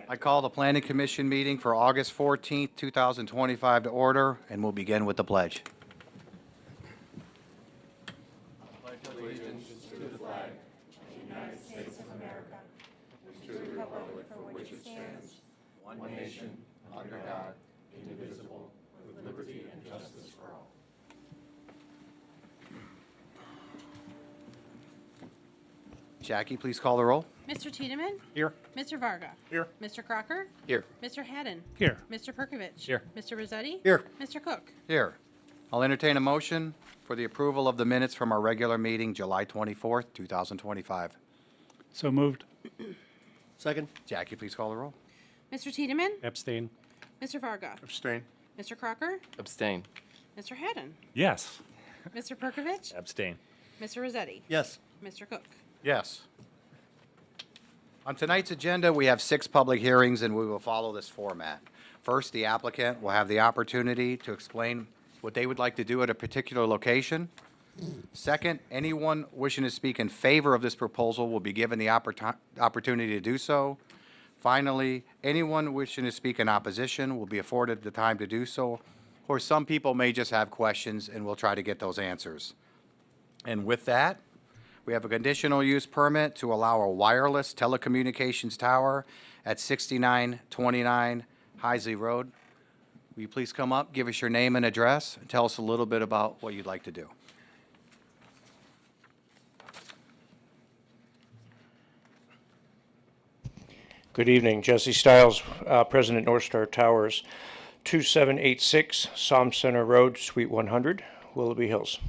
I call the Planning Commission meeting for August 14th, 2025 to order, and we'll begin with the pledge. Jackie, please call the roll. Mr. Tiedemann? Here. Mr. Varga? Here. Mr. Crocker? Here. Mr. Haddon? Here. Mr. Perkovich? Here. Mr. Rossetti? Here. Mr. Cook? Here. I'll entertain a motion for the approval of the minutes from our regular meeting, July 24th, 2025. So moved. Second. Jackie, please call the roll. Mr. Tiedemann? Abstain. Mr. Varga? Abstain. Mr. Crocker? Abstain. Mr. Haddon? Yes. Mr. Perkovich? Abstain. Mr. Rossetti? Yes. Mr. Cook? Yes. On tonight's agenda, we have 6 public hearings, and we will follow this format. First, the applicant will have the opportunity to explain what they would like to do at a particular location. Second, anyone wishing to speak in favor of this proposal will be given the opportunity to do so. Finally, anyone wishing to speak in opposition will be afforded the time to do so, or some people may just have questions, and we'll try to get those answers. And with that, we have a conditional use permit to allow a wireless telecommunications tower at 6929 Heisley Road. Will you please come up, give us your name and address, and tell us a little bit about what you'd like to do? Good evening, Jesse Stiles, President North Star Towers, 2786 Som Center Road, Suite 100, Willoughby Hills.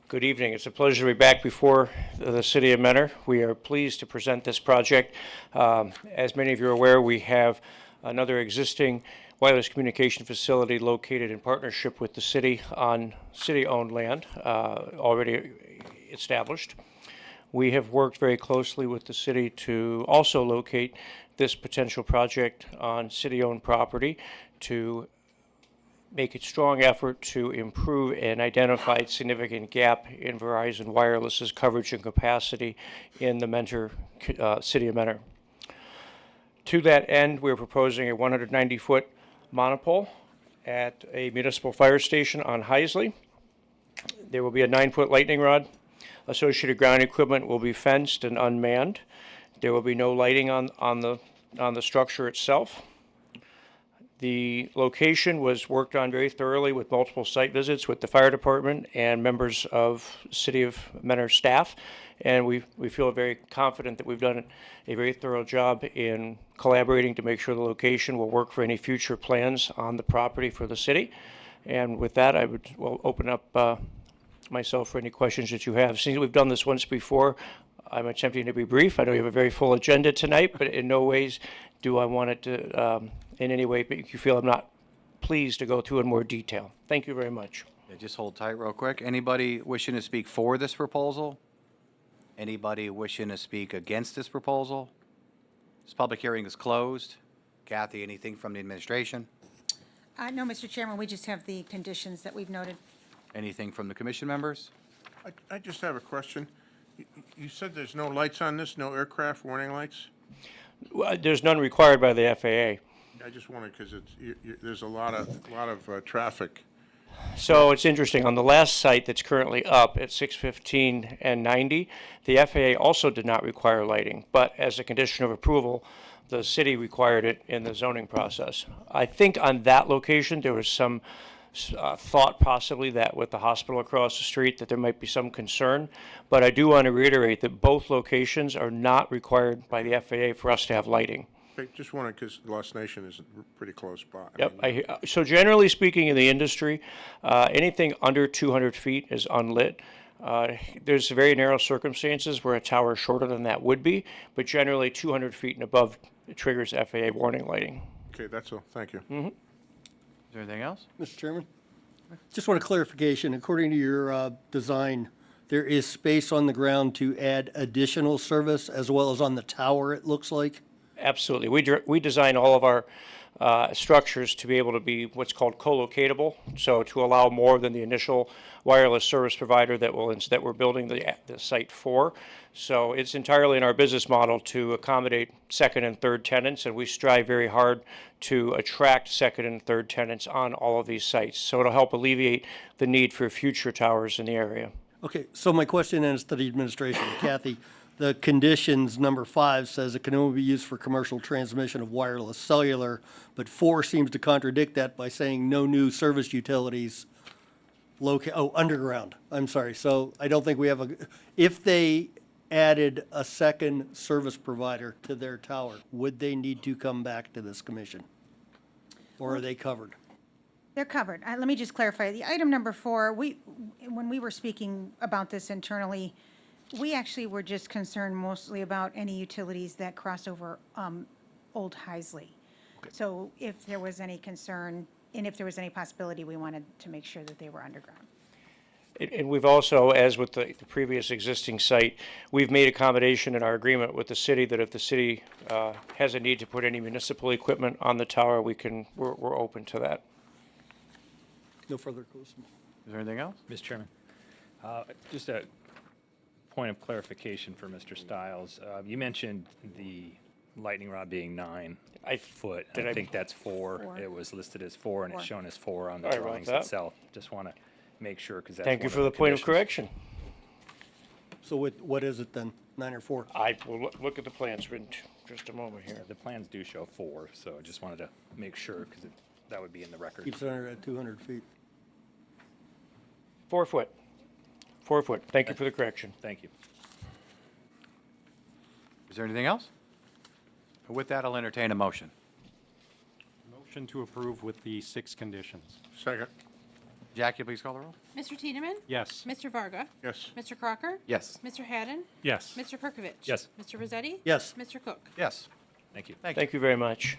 Good evening. It's a pleasure to be back before the City of Mentor. We are pleased to present this project. As many of you are aware, we have another existing wireless communication facility located in partnership with the city on city-owned land, already established. We have worked very closely with the city to also locate this potential project on city-owned property to make a strong effort to improve an identified significant gap in Verizon Wireless's coverage and capacity in the Mentor, City of Mentor. To that end, we're proposing a 190-foot monopole at a municipal fire station on Heisley. There will be a 9-foot lightning rod. Associated ground equipment will be fenced and unmanned. There will be no lighting on the structure itself. The location was worked on very thoroughly with multiple site visits with the fire department and members of City of Mentor staff, and we feel very confident that we've done a very thorough job in collaborating to make sure the location will work for any future plans on the property for the city. And with that, I would open up myself for any questions that you have. Since we've done this once before, I'm attempting to be brief. I know you have a very full agenda tonight, but in no ways do I want it to in any way make you feel I'm not pleased to go through in more detail. Thank you very much. Yeah, just hold tight real quick. Anybody wishing to speak for this proposal? Anybody wishing to speak against this proposal? This public hearing is closed. Kathy, anything from the administration? No, Mr. Chairman, we just have the conditions that we've noted. Anything from the commission members? I just have a question. You said there's no lights on this, no aircraft warning lights? Well, there's none required by the FAA. I just wanted, because there's a lot of traffic. So it's interesting, on the last site that's currently up at 615 and 90, the FAA also did not require lighting, but as a condition of approval, the city required it in the zoning process. I think on that location, there was some thought possibly that with the hospital across the street that there might be some concern, but I do want to reiterate that both locations are not required by the FAA for us to have lighting. I just wanted, because Lost Nation is a pretty close by. Yep. So generally speaking in the industry, anything under 200 feet is unlit. There's very narrow circumstances where a tower shorter than that would be, but generally 200 feet and above triggers FAA warning lighting. Okay, that's all. Thank you. Is there anything else? Mr. Chairman, just want a clarification. According to your design, there is space on the ground to add additional service as well as on the tower, it looks like? Absolutely. We design all of our structures to be able to be what's called co-locatable, so to allow more than the initial wireless service provider that we're building the site for. So it's entirely in our business model to accommodate second and third tenants, and we strive very hard to attract second and third tenants on all of these sites. So it'll help alleviate the need for future towers in the area. Okay, so my question is to the administration, Kathy. The conditions, number 5 says it can only be used for commercial transmission of wireless cellular, but 4 seems to contradict that by saying no new service utilities underground. I'm sorry. So I don't think we have if they added a second service provider to their tower, would they need to come back to this commission? Or are they covered? They're covered. Let me just clarify. The item number 4, when we were speaking about this internally, we actually were just concerned mostly about any utilities that cross over Old Heisley. So if there was any concern, and if there was any possibility, we wanted to make sure that they were underground. And we've also, as with the previous existing site, we've made accommodation in our agreement with the city that if the city has a need to put any municipal equipment on the tower, we're open to that. No further questions. Is there anything else? Mr. Chairman, just a point of clarification for Mr. Stiles. You mentioned the lightning rod being 9 foot. did I I- think that's 4. 4. It was listed as 4, and it's 4. shown as 4 on the Sorry about drawings that. itself. Just want to make sure, because that's Thank you one for of the point of conditions. correction. So what is it then? 9 or 4? I will look at the plans for just a moment here. The plans do show 4, so I just wanted to make sure, because that would be in the record. Keeps it under at 200 feet. 4 foot. 4 foot. Thank you for the correction. Thank you. Is there anything else? With that, I'll entertain a motion. Motion to approve with the 6 conditions. Second. Jackie, please call the roll. Mr. Tiedemann? Yes. Mr. Varga? Yes. Mr. Crocker? Yes. Mr. Haddon? Yes. Mr. Perkovich? Yes. Mr. Rosetti? Yes. Mr. Cook? Yes. Thank you. Thank you very much.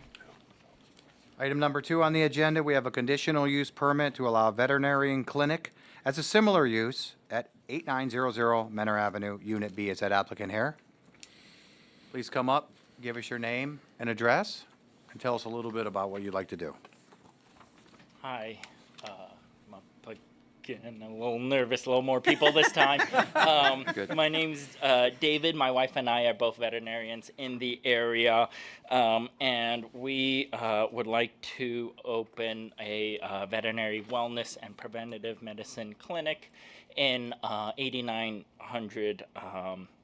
Item number 2 on the agenda, we have a conditional use permit to allow veterinarian clinic as a similar use at 8900 Menor Avenue, Unit B. Is that applicant here? Please come up, give us your name and address, and tell us a little bit about what you'd like to do. Hi. I'm up again, a little nervous, a little more people this time. Good. My name's David. My wife and I are both veterinarians in the area, and we would like to open a veterinary wellness and preventative medicine clinic in 8900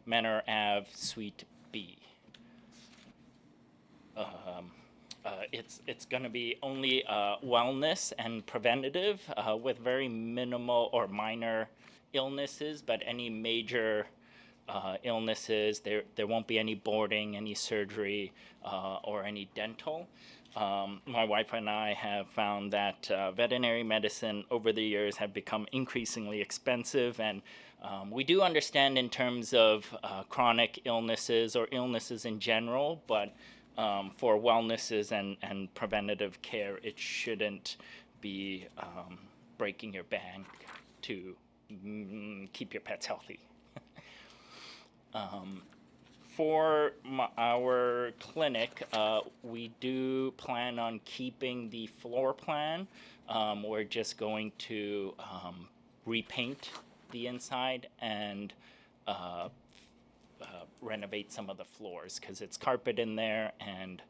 Menor Ave, Suite B. It's going to be only wellness and preventative with very minimal or minor illnesses, but any major illnesses, there won't be any boarding, any surgery, or any dental. My wife and I have found that veterinary medicine over the years have become increasingly expensive, and we do understand in terms of chronic illnesses or illnesses in general, but for wellnesses and preventative care, it shouldn't be breaking your bank to keep your pets healthy. For our clinic, we do plan on keeping the floor plan. We're just going to repaint the inside and renovate some of the floors because it's carpet in there, and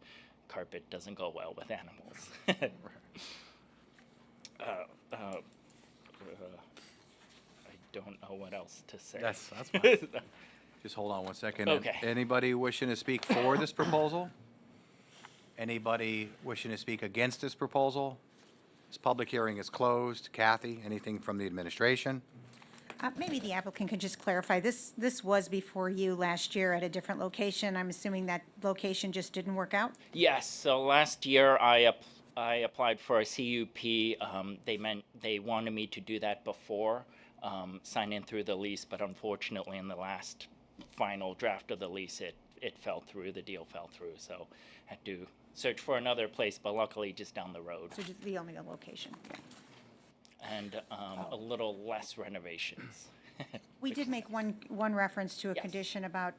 carpet doesn't go well with animals. I don't know what else to say. That's fine. Just hold on one second. Okay. Anybody wishing to speak for this proposal? Anybody wishing to speak against this proposal? This public hearing is closed. Kathy, anything from the administration? Maybe the applicant could just clarify. This was before you last year at a different location. I'm assuming that location just didn't work out? Yes. So last year I applied for a CUP. They wanted me to do that before signing through the lease, but unfortunately, in the last final draft of the lease, it fell through. The deal fell through, so I had to search for another place. But luckily, just down the road, So just the only location. and a little less renovations. We did make one reference to a Yes. condition about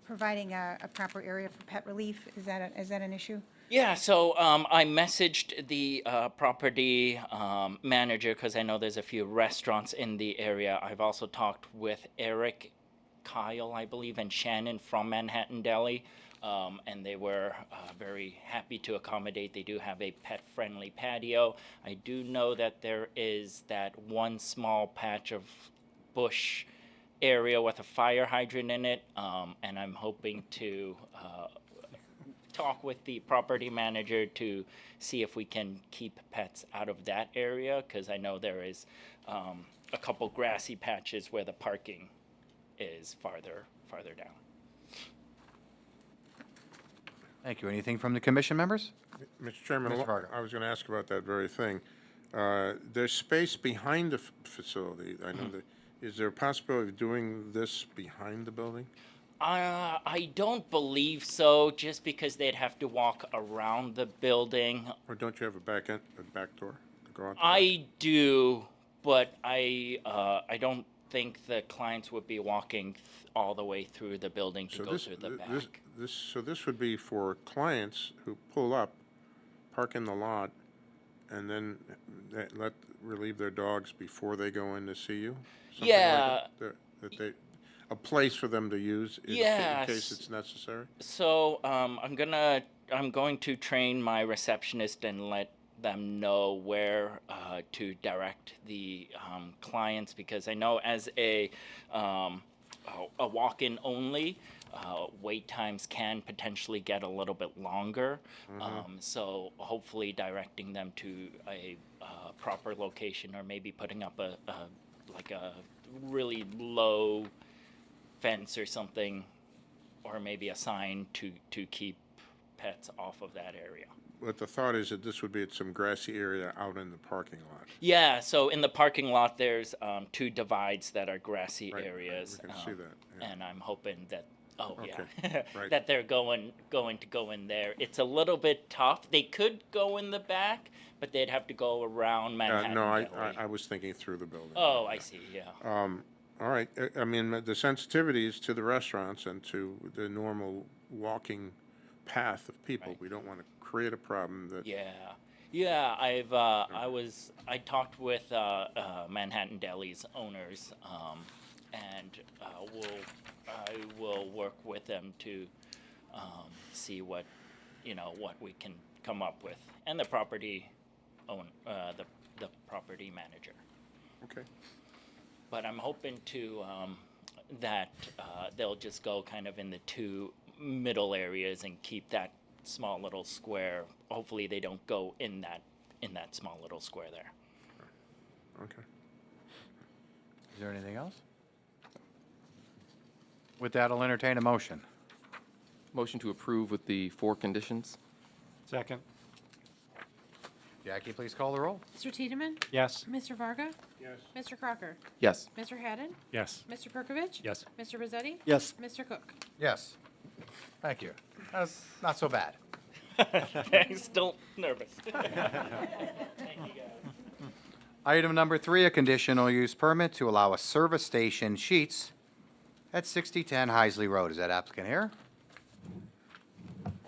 providing a proper area for pet relief. Is that an issue? Yeah, so I messaged the property manager because I know there's a few restaurants in the area. I've also talked with Eric, Kyle, I believe, and Shannon from Manhattan Deli, and they were very happy to accommodate. They do have a pet-friendly patio. I do know that there is that one small patch of bush area with a fire hydrant in it, and I'm hoping to talk with the property manager to see if we can keep pets out of that area, because I know there is a couple grassy patches where the parking is farther down. Thank you. Anything from the commission members? Mr. Chairman, Mr. Varga. I was going to ask about that very thing. There's space behind the facility. I know that. Is there a possibility of doing this behind the building? I don't believe so, just because they'd have to walk around the building. Or don't you have a back door to go out? I do, but I don't think the clients would be walking all the way through the building to So go this, through the back. this would be for clients who pull up, park in the lot, and then relieve their dogs before they go in to see you? Something like Yeah. A place for them to use in Yes. case it's necessary? So I'm going to train my receptionist and let them know where to direct the clients, because I know as a walk-in only, wait times can potentially get a little bit longer. So hopefully directing them to a proper location, or maybe putting up a really low fence or something, or maybe a sign to keep pets off of that area. But the thought is that this would be at some grassy area out in the parking lot. Yeah, so in the parking lot, there's two divides that are grassy Right, areas. we can see that, yeah. And I'm hoping that, Okay, right. that they're going to go in there. It's a little bit tough. They could go in the back, but they'd have to go around Manhattan No, Deli. I was thinking through the building. Oh, I see, yeah. All right, I mean, the sensitivities to the restaurants and to the normal walking path of people. Right. We don't want to create a problem that. Yeah. I talked with Manhattan Deli's owners, and I will work with them to see what we can come up with, and the property the property manager. Okay. But I'm hoping to that they'll just go kind of in the two middle areas and keep that small little square. Hopefully they don't go in that small little square there. Okay. Is there anything else? With that, I'll entertain a motion. Motion to approve with the 4 conditions? Second. Jackie, please call the roll. Mr. Tiedemann? Yes. Mr. Varga? Yes. Mr. Crocker? Yes. Mr. Haddon? Yes. Mr. Perkovich? Yes. Mr. Rozzetti? Yes. Mr. Cook? Yes. Thank you. That's not so bad. Thanks, still nervous. Item number 3, a conditional use permit to allow a service station Sheets at 6010 Heisley Road. Is that applicant here?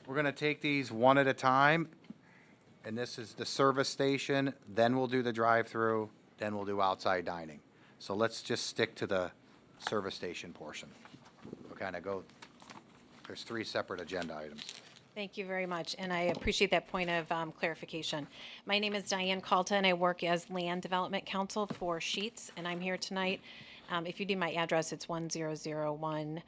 We're going to take these one at a time, and this is the service station, then we'll do the drive-through, then we'll do outside dining. So let's just stick to the service station portion. We'll kind of go, there's 3 separate agenda items. Thank you very much, and I appreciate that point of clarification. My name is Diane Calta, and I work as Land Development Counsel for Sheets, and I'm here tonight. If you need my address, it's 1001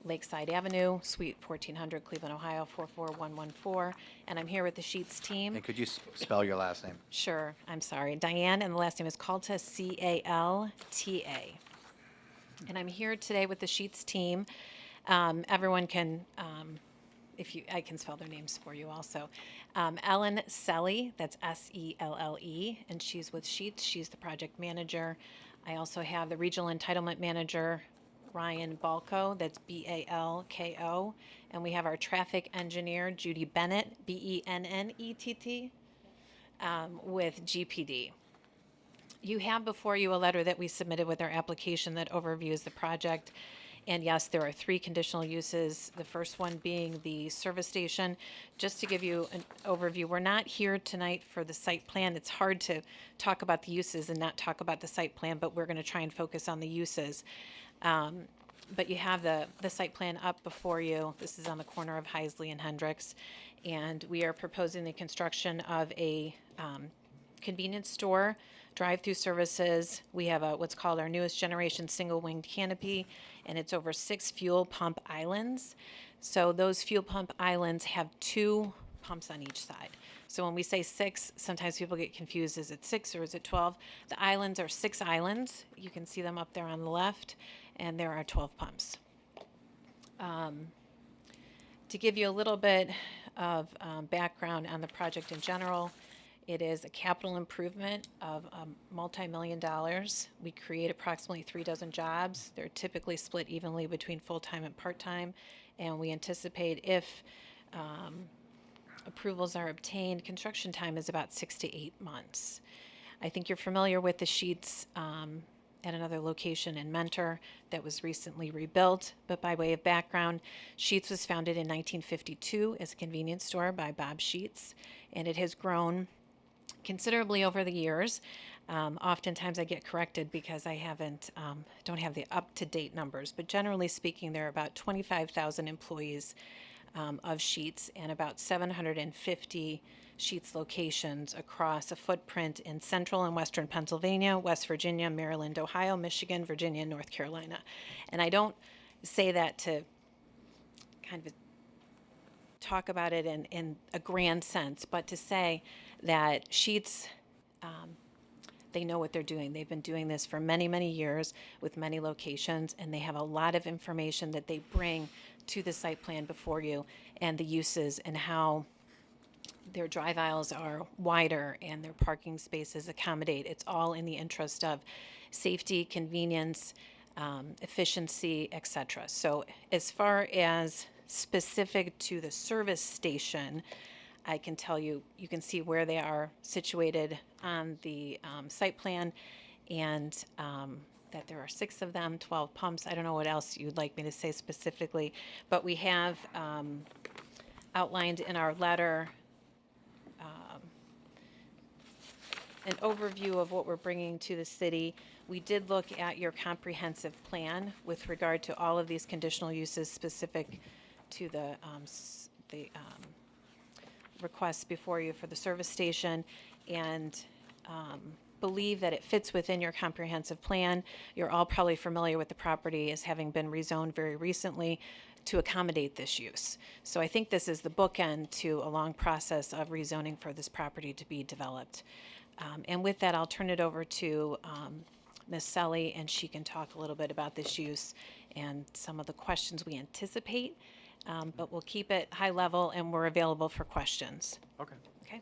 Lakeside Avenue, Suite 1400, Cleveland, Ohio, 44114, and I'm here with the Sheets team. And could you spell your last name? Sure, I'm sorry. Diane, and the last name is Calta, C-A-L-T-A. And I'm here today with the Sheets team. Everyone can, I can spell their names for you also. Ellen Selle, that's S-E-L-L-E, and she's with Sheets. She's the project manager. I also have the regional entitlement manager, Ryan Balko, that's B-A-L-K-O. And we have our traffic engineer, Judy Bennett, B-E-N-N-E-T-T, with GPD. You have before you a letter that we submitted with our application that overviews the project. And yes, there are 3 conditional uses, the first one being the service station. Just to give you an overview, we're not here tonight for the site plan. It's hard to talk about the uses and not talk about the site plan, but we're going to try and focus on the uses. But you have the site plan up before you. This is on the corner of Heisley and Hendricks. And we are proposing the construction of a convenience store, drive-through services. We have what's called our newest generation single-winged canopy, and it's over 6 fuel pump islands. So those fuel pump islands have 2 pumps on each side. So when we say 6, sometimes people get confused. Is it 6 or is it 12? The islands are 6 islands. You can see them up there on the left, and there are 12 pumps. To give you a little bit of background on the project in general, it is a capital improvement of multi-million dollars. We create approximately 3 dozen jobs. They're typically split evenly between full-time and part-time, and we anticipate if approvals are obtained, construction time is about 6 to 8 months. I think you're familiar with the Sheets at another location in Mentor that was recently rebuilt, but by way of background, Sheets was founded in 1952 as a convenience store by Bob Sheets, and it has grown considerably over the years. Oftentimes I get corrected because I don't have the up-to-date numbers, but generally speaking, there are about 25,000 employees of Sheets and about 750 Sheets locations across a footprint in central and western Pennsylvania, West Virginia, Maryland, Ohio, Michigan, Virginia, and North Carolina. And I don't say that to kind of talk about it in a grand sense, but to say that Sheets, they know what they're doing. They've been doing this for many, many years with many locations, and they have a lot of information that they bring to the site plan before you and the uses and how their drive aisles are wider and their parking spaces accommodate. It's all in the interest of safety, convenience, efficiency, etc. So as far as specific to the service station, I can tell you, you can see where they are situated on the site plan, and that there are 6 of them, 12 pumps. I don't know what else you'd like me to say specifically, but we have outlined in our letter an overview of what we're bringing to the city. We did look at your comprehensive plan with regard to all of these conditional uses specific to the requests before you for the service station, and believe that it fits within your comprehensive plan. You're all probably familiar with the property as having been rezoned very recently to accommodate this use. So I think this is the bookend to a long process of rezoning for this property to be developed. And with that, I'll turn it over to Ms. Selly, and she can talk a little bit about this use and some of the questions we anticipate. But we'll keep it high level, and we're available for questions. Okay. Okay?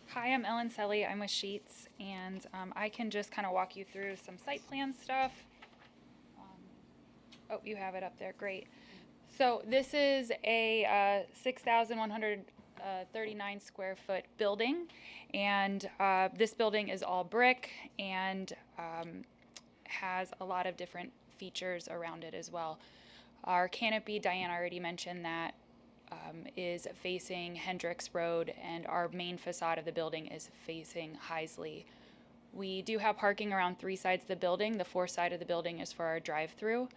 Hi, I'm Ellen Selly. I'm with Sheets, and I can just kind of walk you through some site plan stuff. Oh, you have it up there. Great. So this is a 6,139 square foot building, and this building is all brick and has a lot of different features around it as well. Our canopy, Diane already mentioned that, is facing Hendricks Road, and our main facade of the building is facing Heisley. We do have parking around 3 sides of the building. The 4th side of the building is for our drive-through.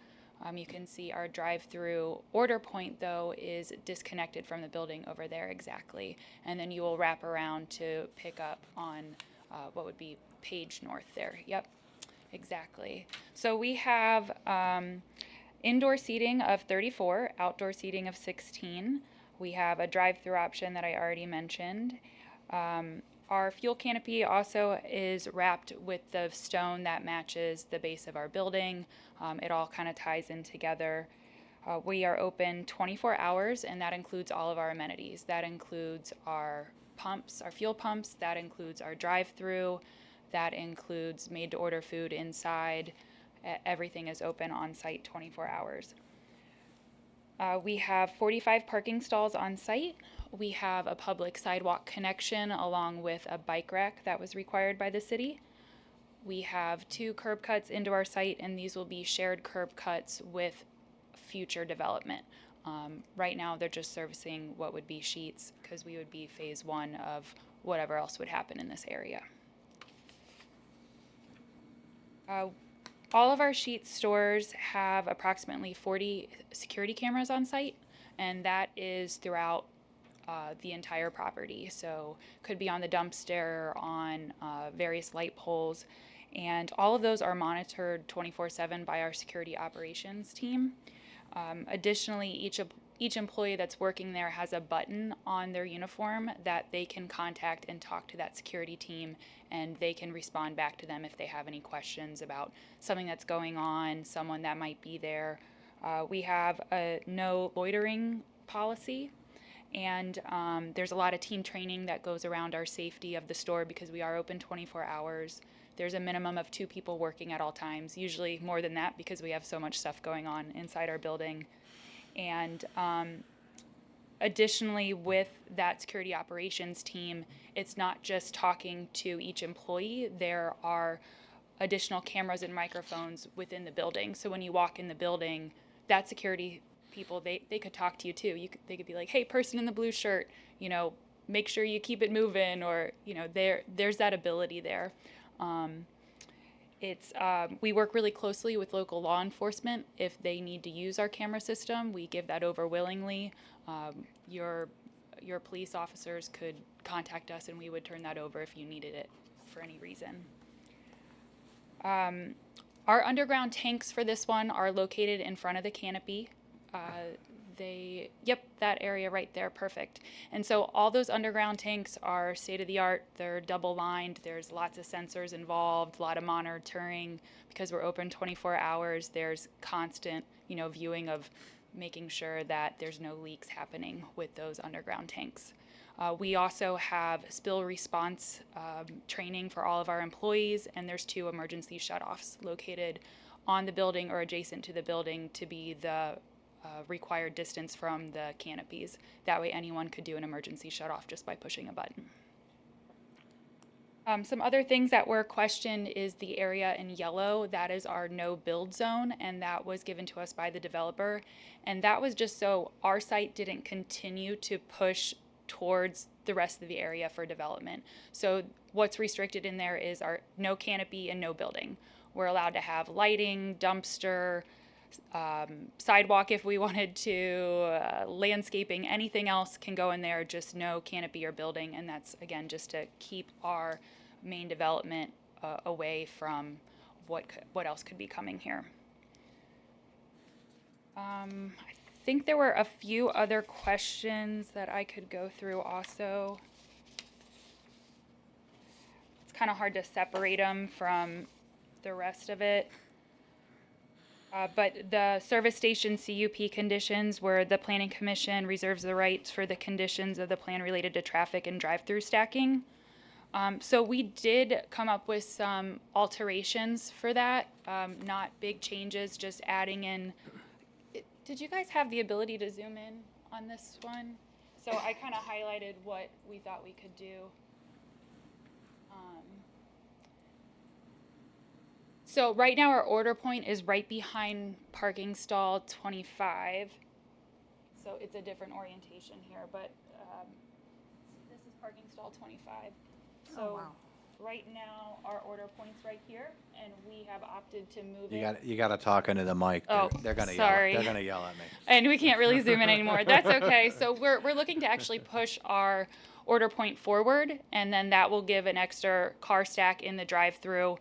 You can see our drive-through order point, though, is disconnected from the building over there exactly. And then you will wrap around to pick up on what would be Page North there. Yep, exactly. So we have indoor seating of 34, outdoor seating of 16. We have a drive-through option that I already mentioned. Our fuel canopy also is wrapped with the stone that matches the base of our building. It all kind of ties in together. We are open 24 hours, and that includes all of our amenities. That includes our pumps, our fuel pumps. That includes our drive-through. That includes made-to-order food inside. Everything is open on site 24 hours. We have 45 parking stalls on site. We have a public sidewalk connection along with a bike rack that was required by the city. We have 2 curb cuts into our site, and these will be shared curb cuts with future development. Right now, they're just servicing what would be Sheets, because we would be phase 1 of whatever else would happen in this area. All of our Sheets stores have approximately 40 security cameras on site, and that is throughout the entire property. So could be on the dumpster, on various light poles, and all of those are monitored 24/7 by our security operations team. Additionally, each employee that's working there has a button on their uniform that they can contact and talk to that security team, and they can respond back to them if they have any questions about something that's going on, someone that might be there. We have a no loitering policy, and there's a lot of team training that goes around our safety of the store because we are open 24 hours. There's a minimum of 2 people working at all times, usually more than that because we have so much stuff going on inside our building. And additionally, with that security operations team, it's not just talking to each employee. There are additional cameras and microphones within the building. So when you walk in the building, that security people, they could talk to you too. They could be like, hey, person in the blue shirt, make sure you keep it moving, or, there's that ability there. We work really closely with local law enforcement. If they need to use our camera system, we give that over willingly. Your police officers could contact us and we would turn that over if you needed it for any reason. Our underground tanks for this one are located in front of the canopy. That area right there, perfect. And so all those underground tanks are state-of-the-art. They're double-lined. There's lots of sensors involved, a lot of monitoring. Because we're open 24 hours, there's constant, viewing of making sure that there's no leaks happening with those underground tanks. We also have spill response training for all of our employees, and there's 2 emergency shutoffs located on the building or adjacent to the building to be the required distance from the canopies. That way anyone could do an emergency shutoff just by pushing a button. Some other things that were questioned is the area in yellow. That is our no build zone, and that was given to us by the developer. And that was just so our site didn't continue to push towards the rest of the area for development. So what's restricted in there is our no canopy and no building. We're allowed to have lighting, dumpster, sidewalk if we wanted to, landscaping, anything else can go in there, just no canopy or building. And that's, again, just to keep our main development away from what else could be coming here. I think there were a few other questions that I could go through also. It's kind of hard to separate them from the rest of it. But the service station CUP conditions, where the Planning Commission reserves the rights for the conditions of the plan related to traffic and drive-through stacking. So we did come up with some alterations for that, not big changes, just adding in. Did you guys have the ability to zoom in on this one? So I kind of highlighted what we thought we could do. So right now our order point is right behind parking stall 25. So it's a different orientation here, but this is parking stall 25. So Oh, wow. right now our order point's right here, and we have opted to move it. You got to talk into the mic. Oh, They're going to sorry. They're going to yell at me. And we can't really zoom in anymore. That's okay. So we're looking to actually push our order point forward, and then that will give an extra car stack in the drive-through,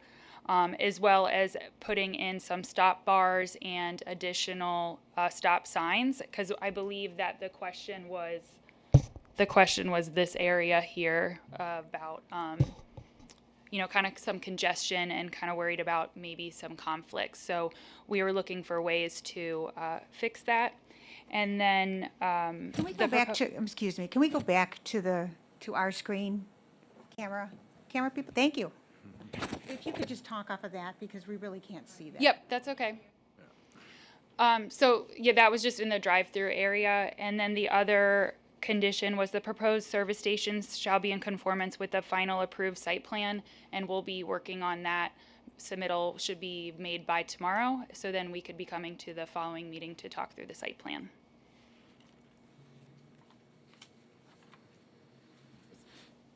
as well as putting in some stop bars and additional stop signs, because I believe that the question was this area here about kind of some congestion and kind of worried about maybe some conflicts. So we were looking for ways to fix that. And then Can we go back to, excuse me, can we go back to our screen camera people? Thank you. If you could just talk off of that, because we really can't see that. Yep, that's okay. So yeah, that was just in the drive-through area. And then the other condition was the proposed service stations shall be in conformance with the final approved site plan, and we'll be working on that submittal should be made by tomorrow, so then we could be coming to the following meeting to talk through the site plan.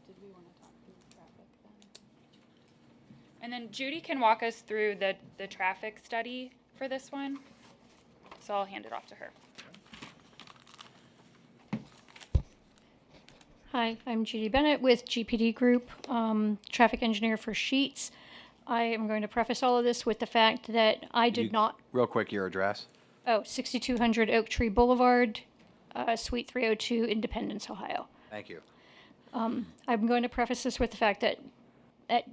Did we want to talk through traffic then? And then Judy can walk us through the traffic study for this one, so I'll hand it off to her. Hi, I'm Judy Bennett with GPD Group, traffic engineer for Sheets. I am going to preface all of this with the fact that I did not, Real quick, your address? 6200 Oak Tree Boulevard, Suite 302, Independence, Ohio. Thank you. I'm going to preface this with the fact that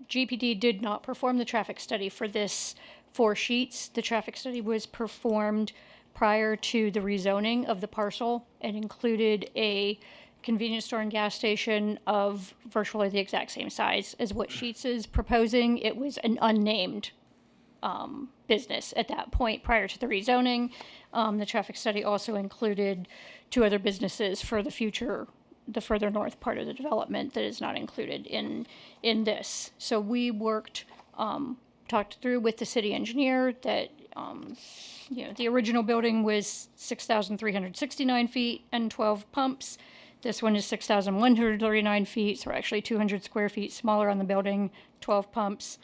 GPD did not perform the traffic study for this for Sheets. The traffic study was performed prior to the rezoning of the parcel and included a convenience store and gas station of virtually the exact same size as what Sheets is proposing. It was an unnamed business at that point prior to the rezoning. The traffic study also included 2 other businesses for the future, the further north part of the development that is not included in this. So we worked, talked through with the city engineer that the original building was 6,369 feet and 12 pumps. This one is 6,139 feet, so we're actually 200 square feet smaller on the building, 12 pumps.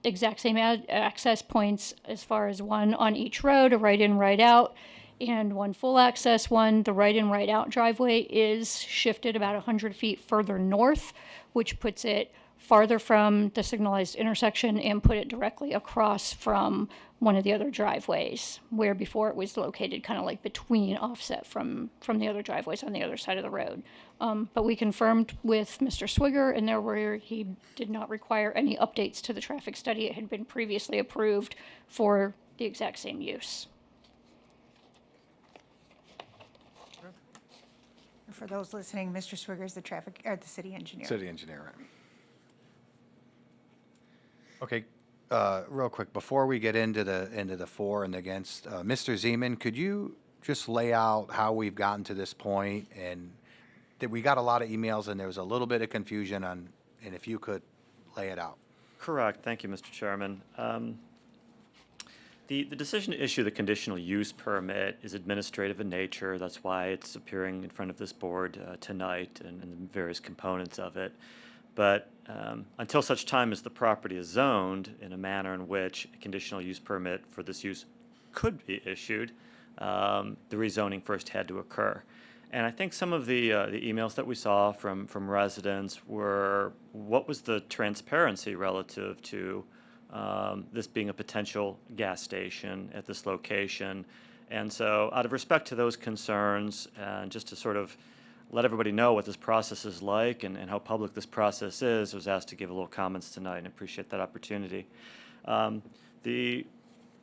Exact same access points as far as one on each road, a right-in, right-out, and one full access one. The right-in, right-out driveway is shifted about 100 feet further north, which puts it farther from the signalized intersection and put it directly across from one of the other driveways, where before it was located kind of like between offset from the other driveways on the other side of the road. But we confirmed with Mr. Swigger, and there were, he did not require any updates to the traffic study. It had been previously approved for the exact same use. For those listening, Mr. Swigger is the city engineer. City engineer, right. Okay, real quick, before we get into the for and against, Mr. Zeman, could you just lay out how we've gotten to this point? And that we got a lot of emails and there was a little bit of confusion on, and if you could lay it out. Correct. Thank you, Mr. Chairman. The decision to issue the conditional use permit is administrative in nature. That's why it's appearing in front of this board tonight and the various components of it. But until such time as the property is zoned in a manner in which a conditional use permit for this use could be issued, the rezoning first had to occur. And I think some of the emails that we saw from residents were, what was the transparency relative to this being a potential gas station at this location? And so out of respect to those concerns, and just to sort of let everybody know what this process is like and how public this process is, I was asked to give a little comments tonight, and I appreciate that opportunity. The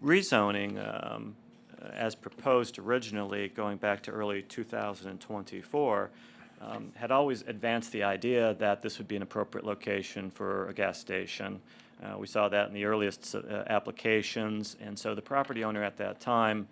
rezoning, as proposed originally, going back to early 2024, had always advanced the idea that this would be an appropriate location for a gas station. We saw that in the earliest applications, and so the property owner at that time,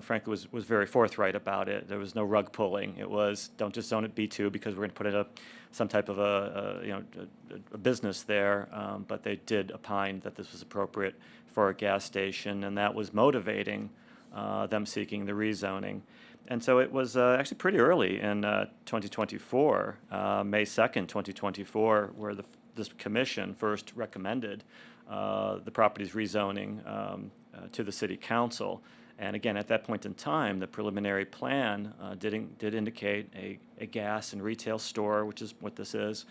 frankly, was very forthright about it. There was no rug pulling. It was, don't just zone it B2 because we're going to put in some type of a business there. But they did opine that this was appropriate for a gas station, and that was motivating them seeking the rezoning. And so it was actually pretty early in 2024, May 2nd, 2024, where this commission first recommended the property's rezoning to the city council. And again, at that point in time, the preliminary plan did indicate a gas and retail store, which is what this is.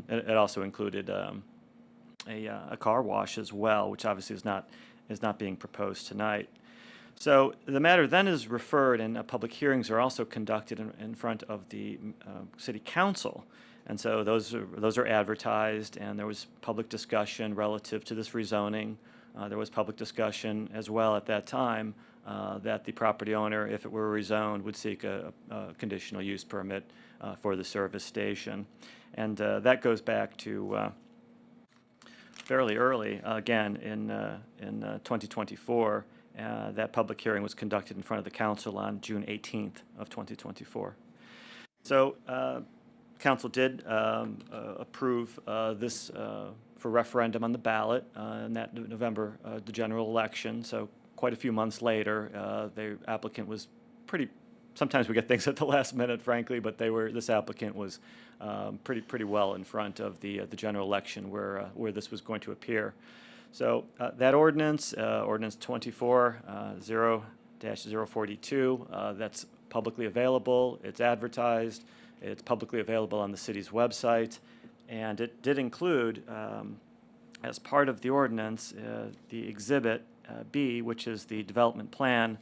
It also included a car wash as well, which obviously is not being proposed tonight. So the matter then is referred, and public hearings are also conducted in front of the city council. And so those are advertised, and there was public discussion relative to this rezoning. There was public discussion as well at that time that the property owner, if it were rezoned, would seek a conditional use permit for the service station. And that goes back to fairly early, again, in 2024. That public hearing was conducted in front of the council on June 18th of 2024. So council did approve this for referendum on the ballot in that November, the general election. So quite a few months later, the applicant was pretty, sometimes we get things at the last minute, frankly, but this applicant was pretty well in front of the general election where this was going to appear. So that ordinance, ordinance 24-0-042, that's publicly available, it's advertised, it's publicly available on the city's website, and it did include, as part of the ordinance, the Exhibit B, which is the development plan,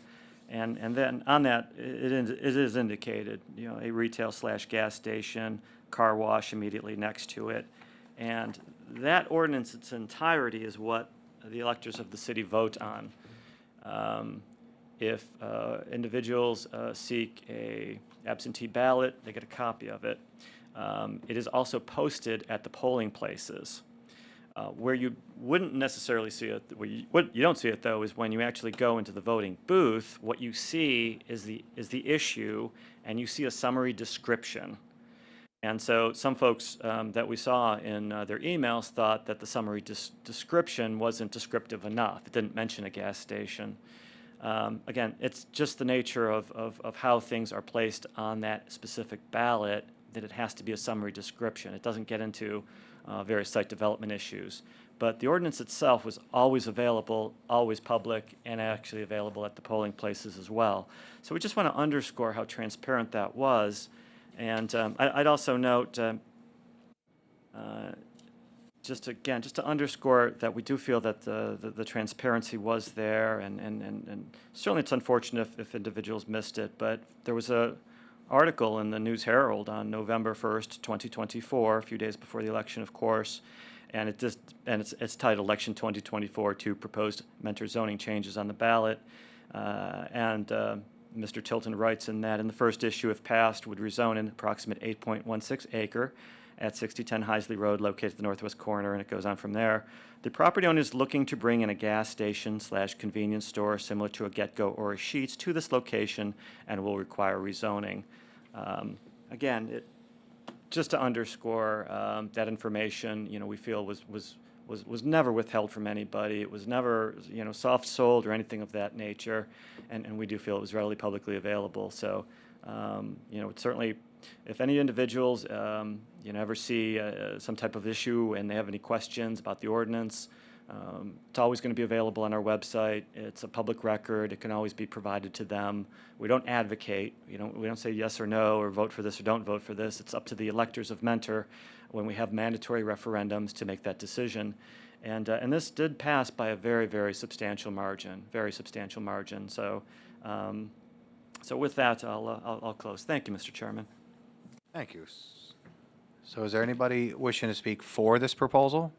and then on that, it is indicated, you know, a retail/gas station, car wash immediately next to it, and that ordinance, its entirety, is what the electors of the city vote on. If individuals seek a absentee ballot, they get a copy of it. It is also posted at the polling places. Where you wouldn't necessarily see it, what you don't see it though, is when you actually go into the voting booth, what you see is the issue, and you see a summary description. And so some folks that we saw in their emails thought that the summary description wasn't descriptive enough. It didn't mention a gas station. Again, it's just the nature of how things are placed on that specific ballot that it has to be a summary description. It doesn't get into various site development issues. But the ordinance itself was always available, always public, and actually available at the polling places as well. So we just want to underscore how transparent that was. And I'd also note, just to underscore that we do feel that the transparency was there, and certainly it's unfortunate if individuals missed it, but there was a article in the News Herald on November 1st, 2024, a few days before the election, of course, and it's titled Election 2024, 2 Proposed Mentor Zoning Changes on the Ballot, and Mr. Tilton writes in that, in the first issue, if passed, would rezone an approximate 8.16 acre at 6010 Heisley Road, located at the northwest corner, and it goes on from there. The property owner is looking to bring in a gas station/convenience store similar to a Get-Go or a Sheetz to this location and will require rezoning. Again, just to underscore that information, you know, we feel was never withheld from anybody. It was never, you know, soft sold or anything of that nature, and we do feel it was readily publicly available. So, you know, it's certainly, if any individuals, you know, ever see some type of issue and they have any questions about the ordinance, it's always going to be available on our website. It's a public record. It can always be provided to them. We don't advocate. We don't say yes or no or vote for this or don't vote for this. It's up to the electors of Mentor when we have mandatory referendums to make that decision. And this did pass by a very, very substantial margin, very substantial margin. So, so with that, I'll close. Thank you, Mr. Chairman. Thank you. So is there anybody wishing to speak for this proposal?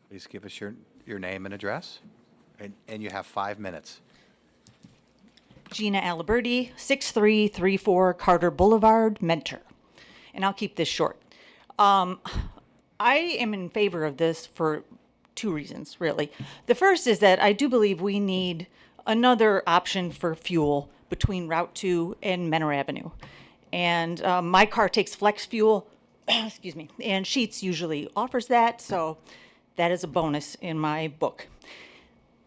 Please give us your name and address, and you have 5 minutes. Gina Aliberti, 6334 Carter Boulevard, Mentor. And I'll keep this short. I am in favor of this for 2 reasons, really. The first is that I do believe we need another option for fuel between Route 2 and Mentor Avenue. And my car takes flex fuel, excuse me, and Sheetz usually offers that, so that is a bonus in my book.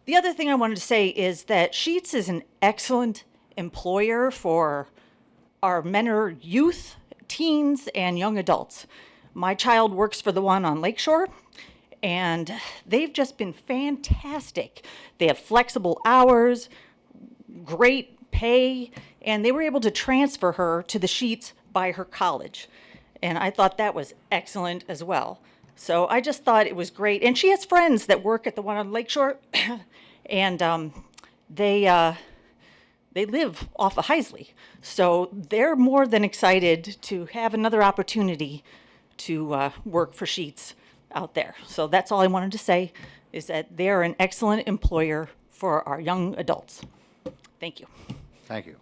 The other thing I wanted to say is that Sheetz is an excellent employer for our Mentor youth, teens, and young adults. My child works for the one on Lakeshore, and they've just been fantastic. They have flexible hours, great pay, and they were able to transfer her to the Sheetz by her college. And I thought that was excellent as well. So I just thought it was great. And she has friends that work at the one on Lakeshore, and they live off of Heisley. So they're more than excited to have another opportunity to work for Sheetz out there. So that's all I wanted to say, is that they're an excellent employer for our young adults. Thank you. Thank you.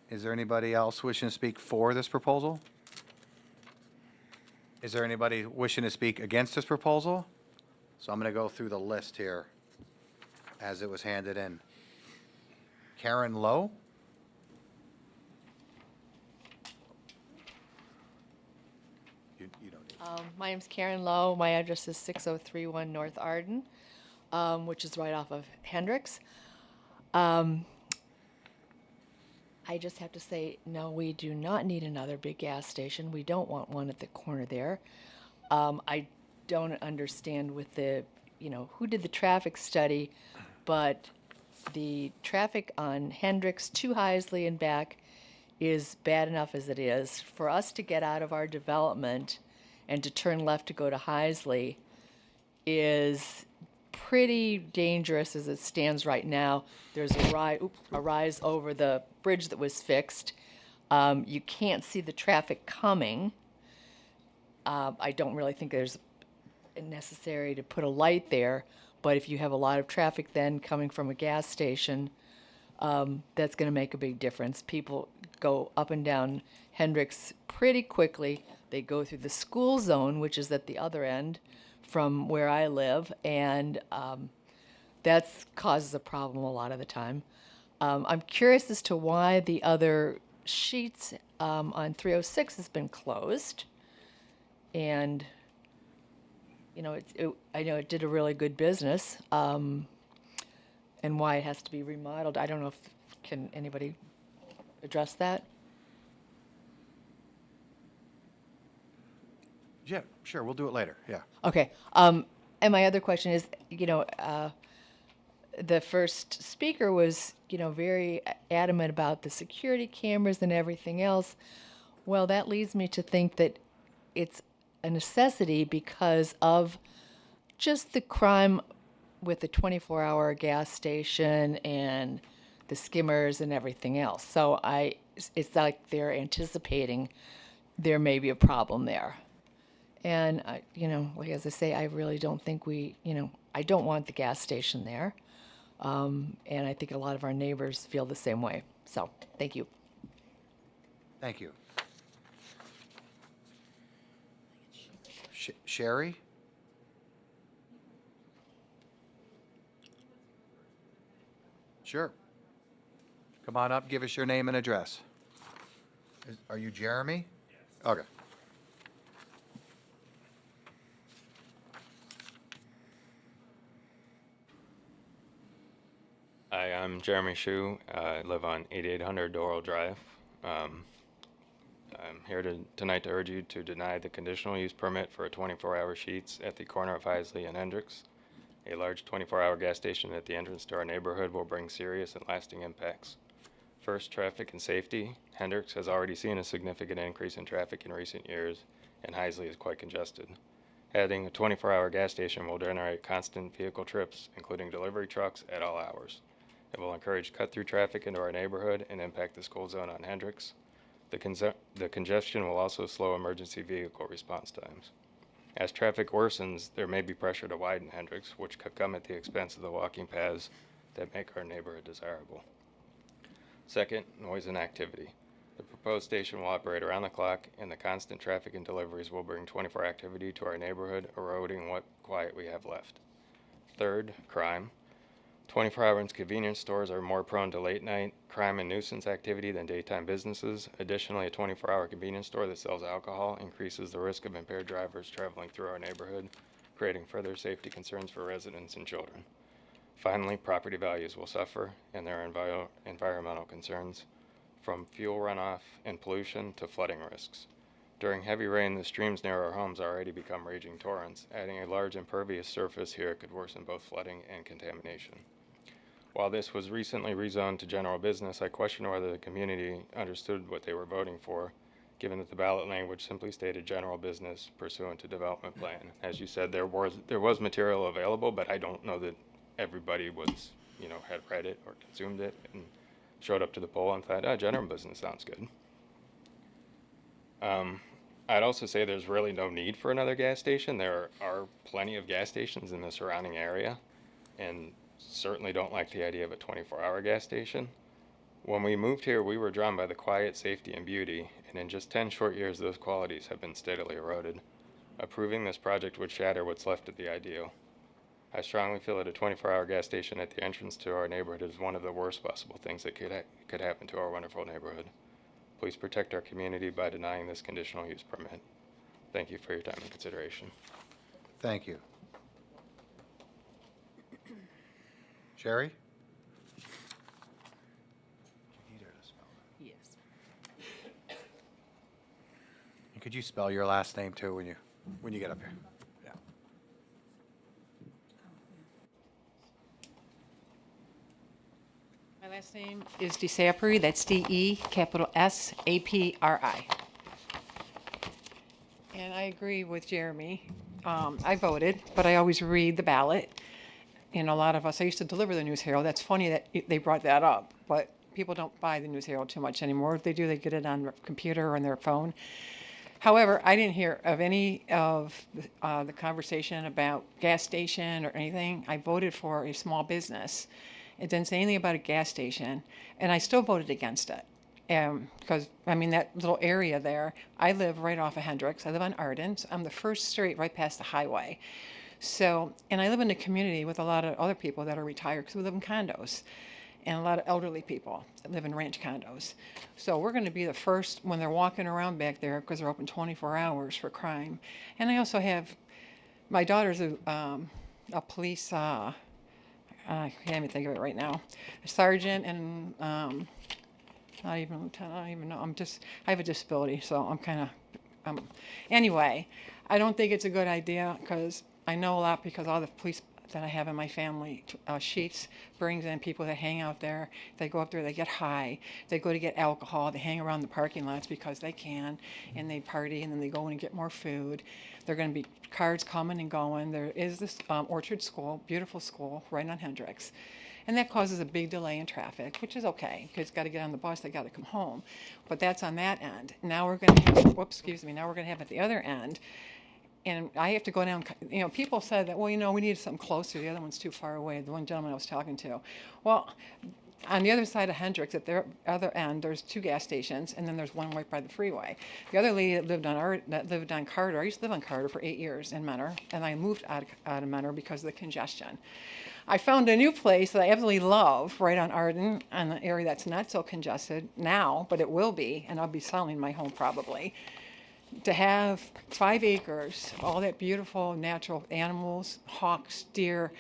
Is there anybody else wishing to speak for this proposal? Is there anybody wishing to speak against this proposal? So I'm going to go through the list here as it was handed in. Karen Lowe. You don't need. My name's Karen Lowe. My address is 6031 North Arden, which is right off of Hendricks. I just have to say, no, we do not need another big gas station. We don't want one at the corner there. I don't understand with the, who did the traffic study, but the traffic on Hendricks to Heisley and back is bad enough as it is. For us to get out of our development and to turn left to go to Heisley is pretty dangerous as it stands right now. There's a rise over the bridge that was fixed. You can't see the traffic coming. I don't really think there's necessary to put a light there, but if you have a lot of traffic then coming from a gas station, that's going to make a big difference. People go up and down Hendricks pretty quickly. They go through the school zone, which is at the other end from where I live, and that causes a problem a lot of the time. I'm curious as to why the other sheets on 306 has been closed, and I know it did a really good business, and why it has to be remodeled. I don't know if can anybody address that? Yeah, sure, we'll do it later, yeah. Okay. And my other question is, the first speaker was, very adamant about the security cameras and everything else. Well, that leads me to think that it's a necessity because of just the crime with the 24-hour gas station and the skimmers and everything else. So it's like they're anticipating there may be a problem there. And, like as I say, I really don't think I don't want the gas station there. And I think a lot of our neighbors feel the same way. So, thank you. Thank you. Sherry? Sure. Come on up, give us your name and address. Are you Jeremy? Okay. Hi, I'm Jeremy Shu. I live on 8800 Doral Drive. I'm here tonight to urge you to deny the conditional use permit for a 24-hour Sheetz at the corner of Heisley and Hendricks. A large 24-hour gas station at the entrance to our neighborhood will bring serious and lasting impacts. First, traffic and safety. Hendricks has already seen a significant increase in traffic in recent years, and Heisley is quite congested. Adding a 24-hour gas station will generate constant vehicle trips, including delivery trucks, at all hours. It will encourage cut-through traffic into our neighborhood and impact the school zone on Hendricks. The congestion will also slow emergency vehicle response times. As traffic worsens, there may be pressure to widen Hendricks, which could come at the expense of the walking paths that make our neighborhood desirable. Second, noise and activity. The proposed station will operate around the clock, and the constant traffic and deliveries will bring 24 activity to our neighborhood, eroding what quiet we have left. Third, crime. 24-hour convenience stores are more prone to late night crime and nuisance activity than daytime businesses. Additionally, a 24-hour convenience store that sells alcohol increases the risk of impaired drivers traveling through our neighborhood, creating further safety concerns for residents and children. Finally, property values will suffer, and there are environmental concerns, from fuel runoff and pollution to flooding risks. During heavy rain, the streams near our homes already become raging torrents. Adding a large impervious surface here could worsen both flooding and contamination. While this was recently rezoned to general business, I question whether the community understood what they were voting for, given that the ballot language simply stated general business pursuant to development plan. As you said, there was material available, but I don't know that everybody was, had read it or consumed it and showed up to the poll and thought, general business sounds good. I'd also say there's really no need for another gas station. There are plenty of gas stations in the surrounding area, and certainly don't like the idea of a 24-hour gas station. When we moved here, we were drawn by the quiet, safety, and beauty, and in just 10 short years, those qualities have been steadily eroded. Approving this project would shatter what's left of the ideal. I strongly feel that a 24-hour gas station at the entrance to our neighborhood is one of the worst possible things that could happen to our wonderful neighborhood. Please protect our community by denying this conditional use permit. Thank you for your time and consideration. Thank you. Sherry? Yes. And could you spell your last name too when you get up here? Yeah. My last name is DeSapri, that's D-E, capital S-A-P-R-I. And I agree with Jeremy. I voted, but I always read the ballot. And a lot of us, I used to deliver the News Herald. That's funny that they brought that up, but people don't buy the News Herald too much anymore. If they do, they get it on their computer or on their phone. However, I didn't hear of any of the conversation about gas station or anything. I voted for a small business. It didn't say anything about a gas station, and I still voted against it. Because, I mean, that little area there, I live right off of Hendricks. I live on Arden. So I'm the first street right past the highway. So, and I live in a community with a lot of other people that are retired because we live in condos, and a lot of elderly people that live in ranch condos. So we're going to be the first when they're walking around back there because they're open 24 hours for crime. And I also have, my daughter's a police, I can't even think of it right now, a sergeant and not even lieutenant, I don't even know. I have a disability, so I'm kind of, anyway, I don't think it's a good idea because I know a lot because all the police that I have in my family, Sheets brings in people that hang out there. They go up there, they get high. They go to get alcohol. They hang around the parking lots because they can, and they party, and then they go in and get more food. There are going to be cars coming and going. There is this Orchard School, beautiful school, right on Hendricks. And that causes a big delay in traffic, which is okay, because got to get on the bus, they got to come home. But that's on that end. Now we're going to have, whoops, excuse me, now we're going to have at the other end, and I have to go down, you know, people said that, well, you know, we need something closer, the other one's too far away, the one gentleman I was talking to. Well, on the other side of Hendricks, at the other end, there's 2 gas stations, and then there's one right by the freeway. The other lady that lived on Carter, I used to live on Carter for 8 years in Mentor, and I moved out of Mentor because of the congestion. I found a new place that I absolutely love right on Arden, in an area that's not so congested now, but it will be, and I'll be selling my home probably. To have 5 acres, all that beautiful natural animals, hawks, deer,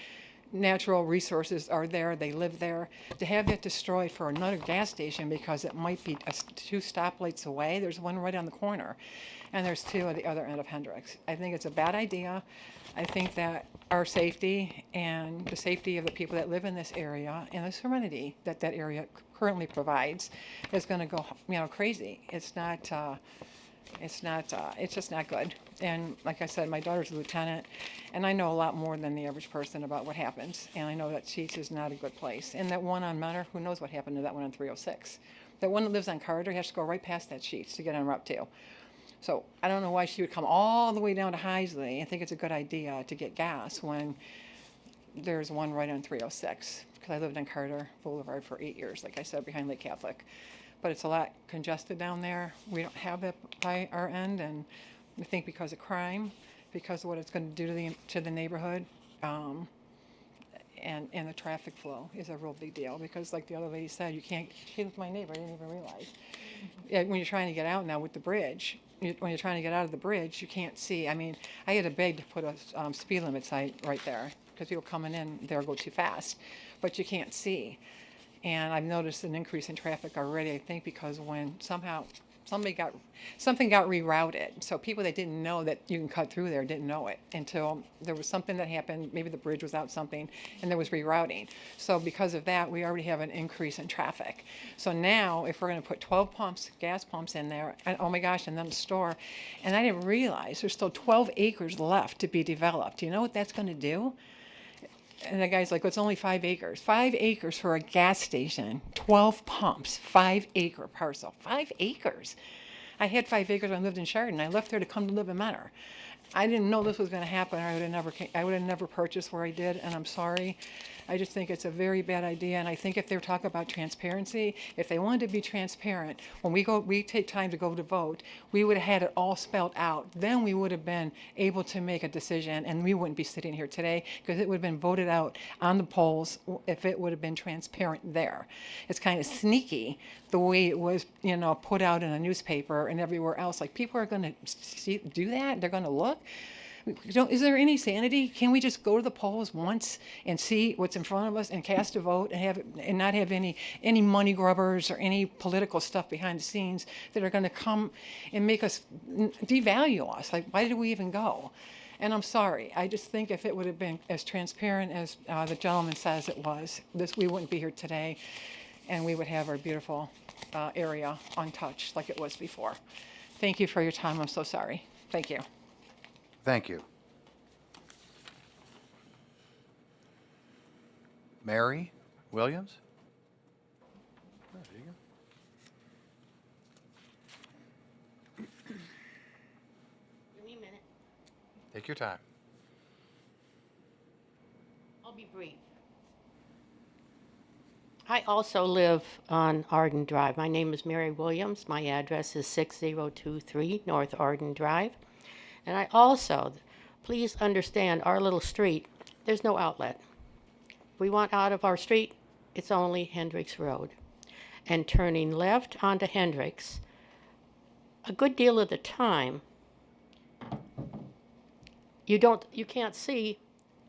natural resources are there, they live there. To have that destroyed for another gas station because it might be 2 stoplights away, there's one right on the corner, and there's 2 at the other end of Hendricks. I think it's a bad idea. I think that our safety and the safety of the people that live in this area and the serenity that that area currently provides is going to go, you know, crazy. It's just not good. And like I said, my daughter's a lieutenant, and I know a lot more than the average person about what happens. And I know that Sheets is not a good place. And that one on Mentor, who knows what happened to that one on 306? That one that lives on Carter has to go right past that Sheets to get on Route 2. So I don't know why she would come all the way down to Heisley. I think it's a good idea to get gas when there's one right on 306, because I lived on Carter Boulevard for 8 years, like I said, behind Lake Catholic. But it's a lot congested down there. We don't have it by our end, and we think because of crime, because of what it's going to do to the neighborhood, and the traffic flow is a real big deal. Because like the other lady said, you can't. She was my neighbor. I didn't even realize. Yeah, when you're trying to get out now with the bridge, when you're trying to get out of the bridge, you can't see. I mean, I had to beg to put a speed limit sign right there because people coming in there go too fast, but you can't see. And I've noticed an increase in traffic already, I think, because when somehow something got rerouted. So people that didn't know that you can cut through there didn't know it until there was something that happened. Maybe the bridge was out something, and there was rerouting. So because of that, we already have an increase in traffic. So now, if we're going to put 12 pumps, gas pumps in there, and oh my gosh, and then the store, and I didn't realize there's still 12 acres left to be developed. You know what that's going to do? And the guy's like, well, it's only 5 acres. 5 acres for a gas station, 12 pumps, 5-acre parcel. 5 acres. I had 5 acres when I lived in Chardon. I left there to come to live in Mentor. I didn't know this was going to happen, or I would have never purchased where I did, and I'm sorry. I just think it's a very bad idea, and I think if they're talking about transparency, if they wanted to be transparent, when we take time to go to vote, we would have had it all spelled out. Then we would have been able to make a decision, and we wouldn't be sitting here today, because it would have been voted out on the polls if it would have been transparent there. It's kind of sneaky the way it was, put out in a newspaper and everywhere else. Like, people are going to do that? They're going to look? Is there any sanity? Can we just go to the polls once and see what's in front of us and cast a vote and not have any money grubbers or any political stuff behind the scenes that are going to come and make us devalue us? Like, why did we even go? And I'm sorry. I just think if it would have been as transparent as the gentleman says it was, we wouldn't be here today, and we would have our beautiful area untouched like it was before. Thank you for your time. I'm so sorry. Thank you. Thank you. Mary Williams? Oh, there you go. Give me a minute. Take your time. I'll be brief. I also live on Arden Drive. My name is Mary Williams. My address is 6023 North Arden Drive. And I also, please understand, our little street, there's no outlet. If we want out of our street, it's only Hendricks Road. And turning left onto Hendricks, a good deal of the time, you can't see,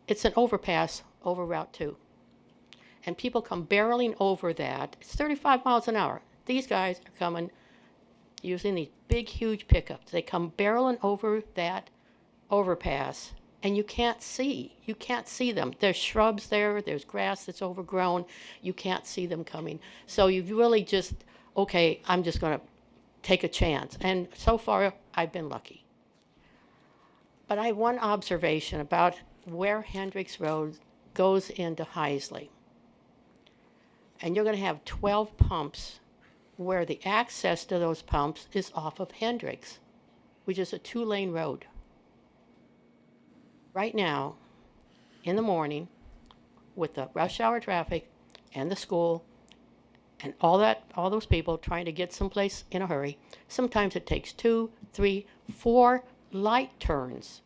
it's an overpass over Route 2. And people come barreling over that. It's 35 miles an hour. These guys are coming using these big, huge pickups. They come barreling over that overpass, and you can't see. You can't see them. There's shrubs there. There's grass that's overgrown. You can't see them coming. So you really just, okay, I'm just going to take a chance. And so far, I've been lucky. But I have one observation about where Hendricks Road goes into Heisley. And you're going to have 12 pumps where the access to those pumps is off of Hendricks, which is a 2-lane road. Right now, in the morning, with the rush hour traffic and the school and all those people trying to get someplace in a hurry, sometimes it takes 2, 3, 4 light turns,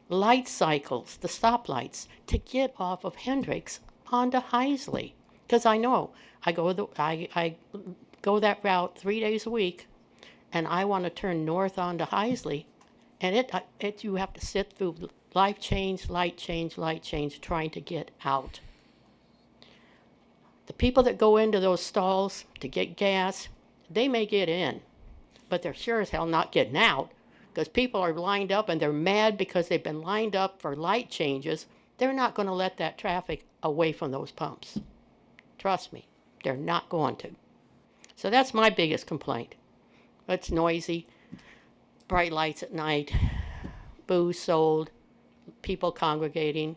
light cycles, the stoplights, to get off of Hendricks onto Heisley. Because I know, I go that route 3 days a week, and I want to turn north onto Heisley, and you have to sit through light change, trying to get out. The people that go into those stalls to get gas, they may get in, but they're sure as hell not getting out, because people are lined up and they're mad because they've been lined up for light changes. They're not going to let that traffic away from those pumps. Trust me, they're not going to. So that's my biggest complaint. It's noisy, bright lights at night, booze sold, people congregating.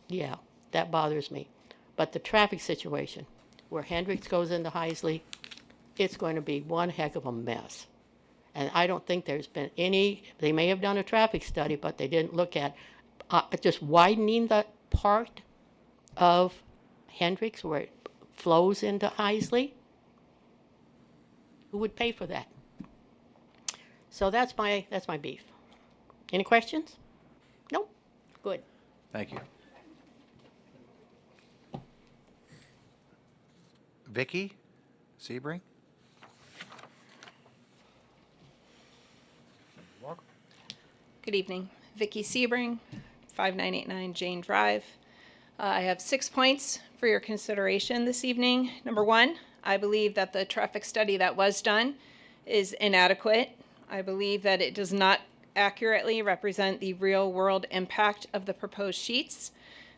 Yeah, that bothers me. But the traffic situation, where Hendricks goes into Heisley, it's going to be one heck of a mess. And I don't think there's been they may have done a traffic study, but they didn't look at just widening the part of Hendricks where it flows into Heisley. Who would pay for that? So that's my beef. Any questions? Nope. Good. Thank you. Vicky Sebring? Welcome. Good evening. Vicki Sebring, 5989 Jane Drive. I have 6 points for your consideration this evening. Number 1, I believe that the traffic study that was done is inadequate. I believe that it does not accurately represent the real-world impact of the proposed sheets.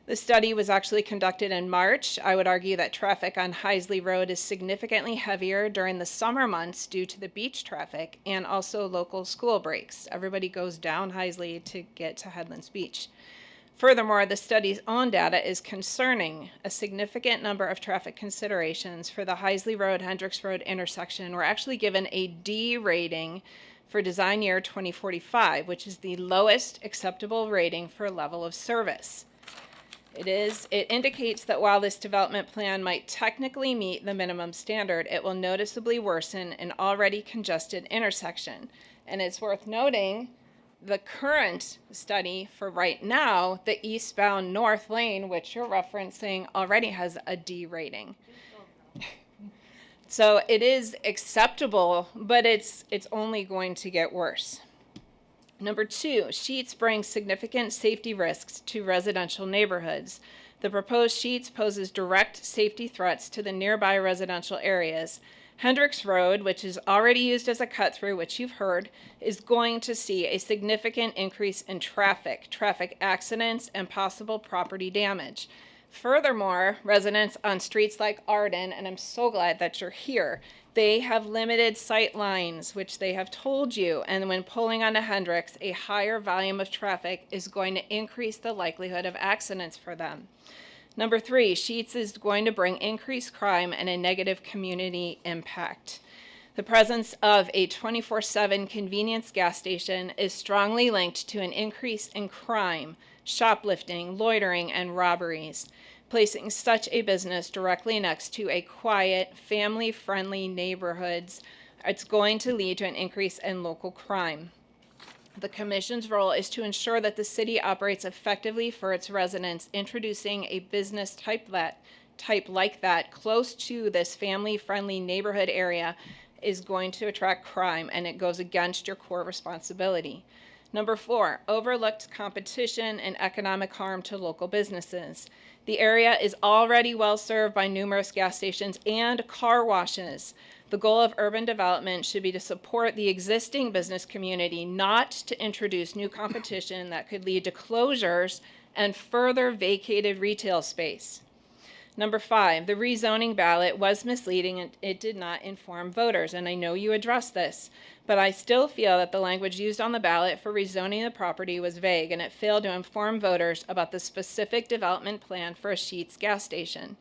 The study was actually conducted in March. I would argue that traffic on Heisley Road is significantly heavier during the summer months due to the beach traffic and also local school breaks. Everybody goes down Heisley to get to Headlands Beach. Furthermore, the study's own data is concerning. A significant number of traffic considerations for the Heisley Road, Hendricks Road intersection were actually given a D rating for design year 2045, which is the lowest acceptable rating for level of service. It indicates that while this development plan might technically meet the minimum standard, it will noticeably worsen an already congested intersection. And it's worth noting the current study for right now, the eastbound north lane, which you're referencing, already has a D rating. So it is acceptable, but it's only going to get worse. Number 2, Sheetz brings significant safety risks to residential neighborhoods. The proposed Sheetz poses direct safety threats to the nearby residential areas. Hendricks Road, which is already used as a cut-through, which you've heard, is going to see a significant increase in traffic accidents, and possible property damage. Furthermore, residents on streets like Arden, and I'm so glad that you're here, they have limited sight lines, which they have told you, and when pulling onto Hendricks, a higher volume of traffic is going to increase the likelihood of accidents for them. Number 3, Sheetz is going to bring increased crime and a negative community impact. The presence of a 24/7 convenience gas station is strongly linked to an increase in crime, shoplifting, loitering, and robberies. Placing such a business directly next to a quiet, family-friendly neighborhoods, it's going to lead to an increase in local crime. The Commission's role is to ensure that the city operates effectively for its residents. Introducing a business type like that close to this family-friendly neighborhood area is going to attract crime, and it goes against your core responsibility. Number 4, overlooked competition and economic harm to local businesses. The area is already well served by numerous gas stations and car washes. The goal of urban development should be to support the existing business community, not to introduce new competition that could lead to closures and further vacated retail space. Number 5, the rezoning ballot was misleading and it did not inform voters, and I know you addressed this, but I still feel that the language used on the ballot for rezoning the property was vague, and it failed to inform voters about the specific development plan for a Sheetz gas station.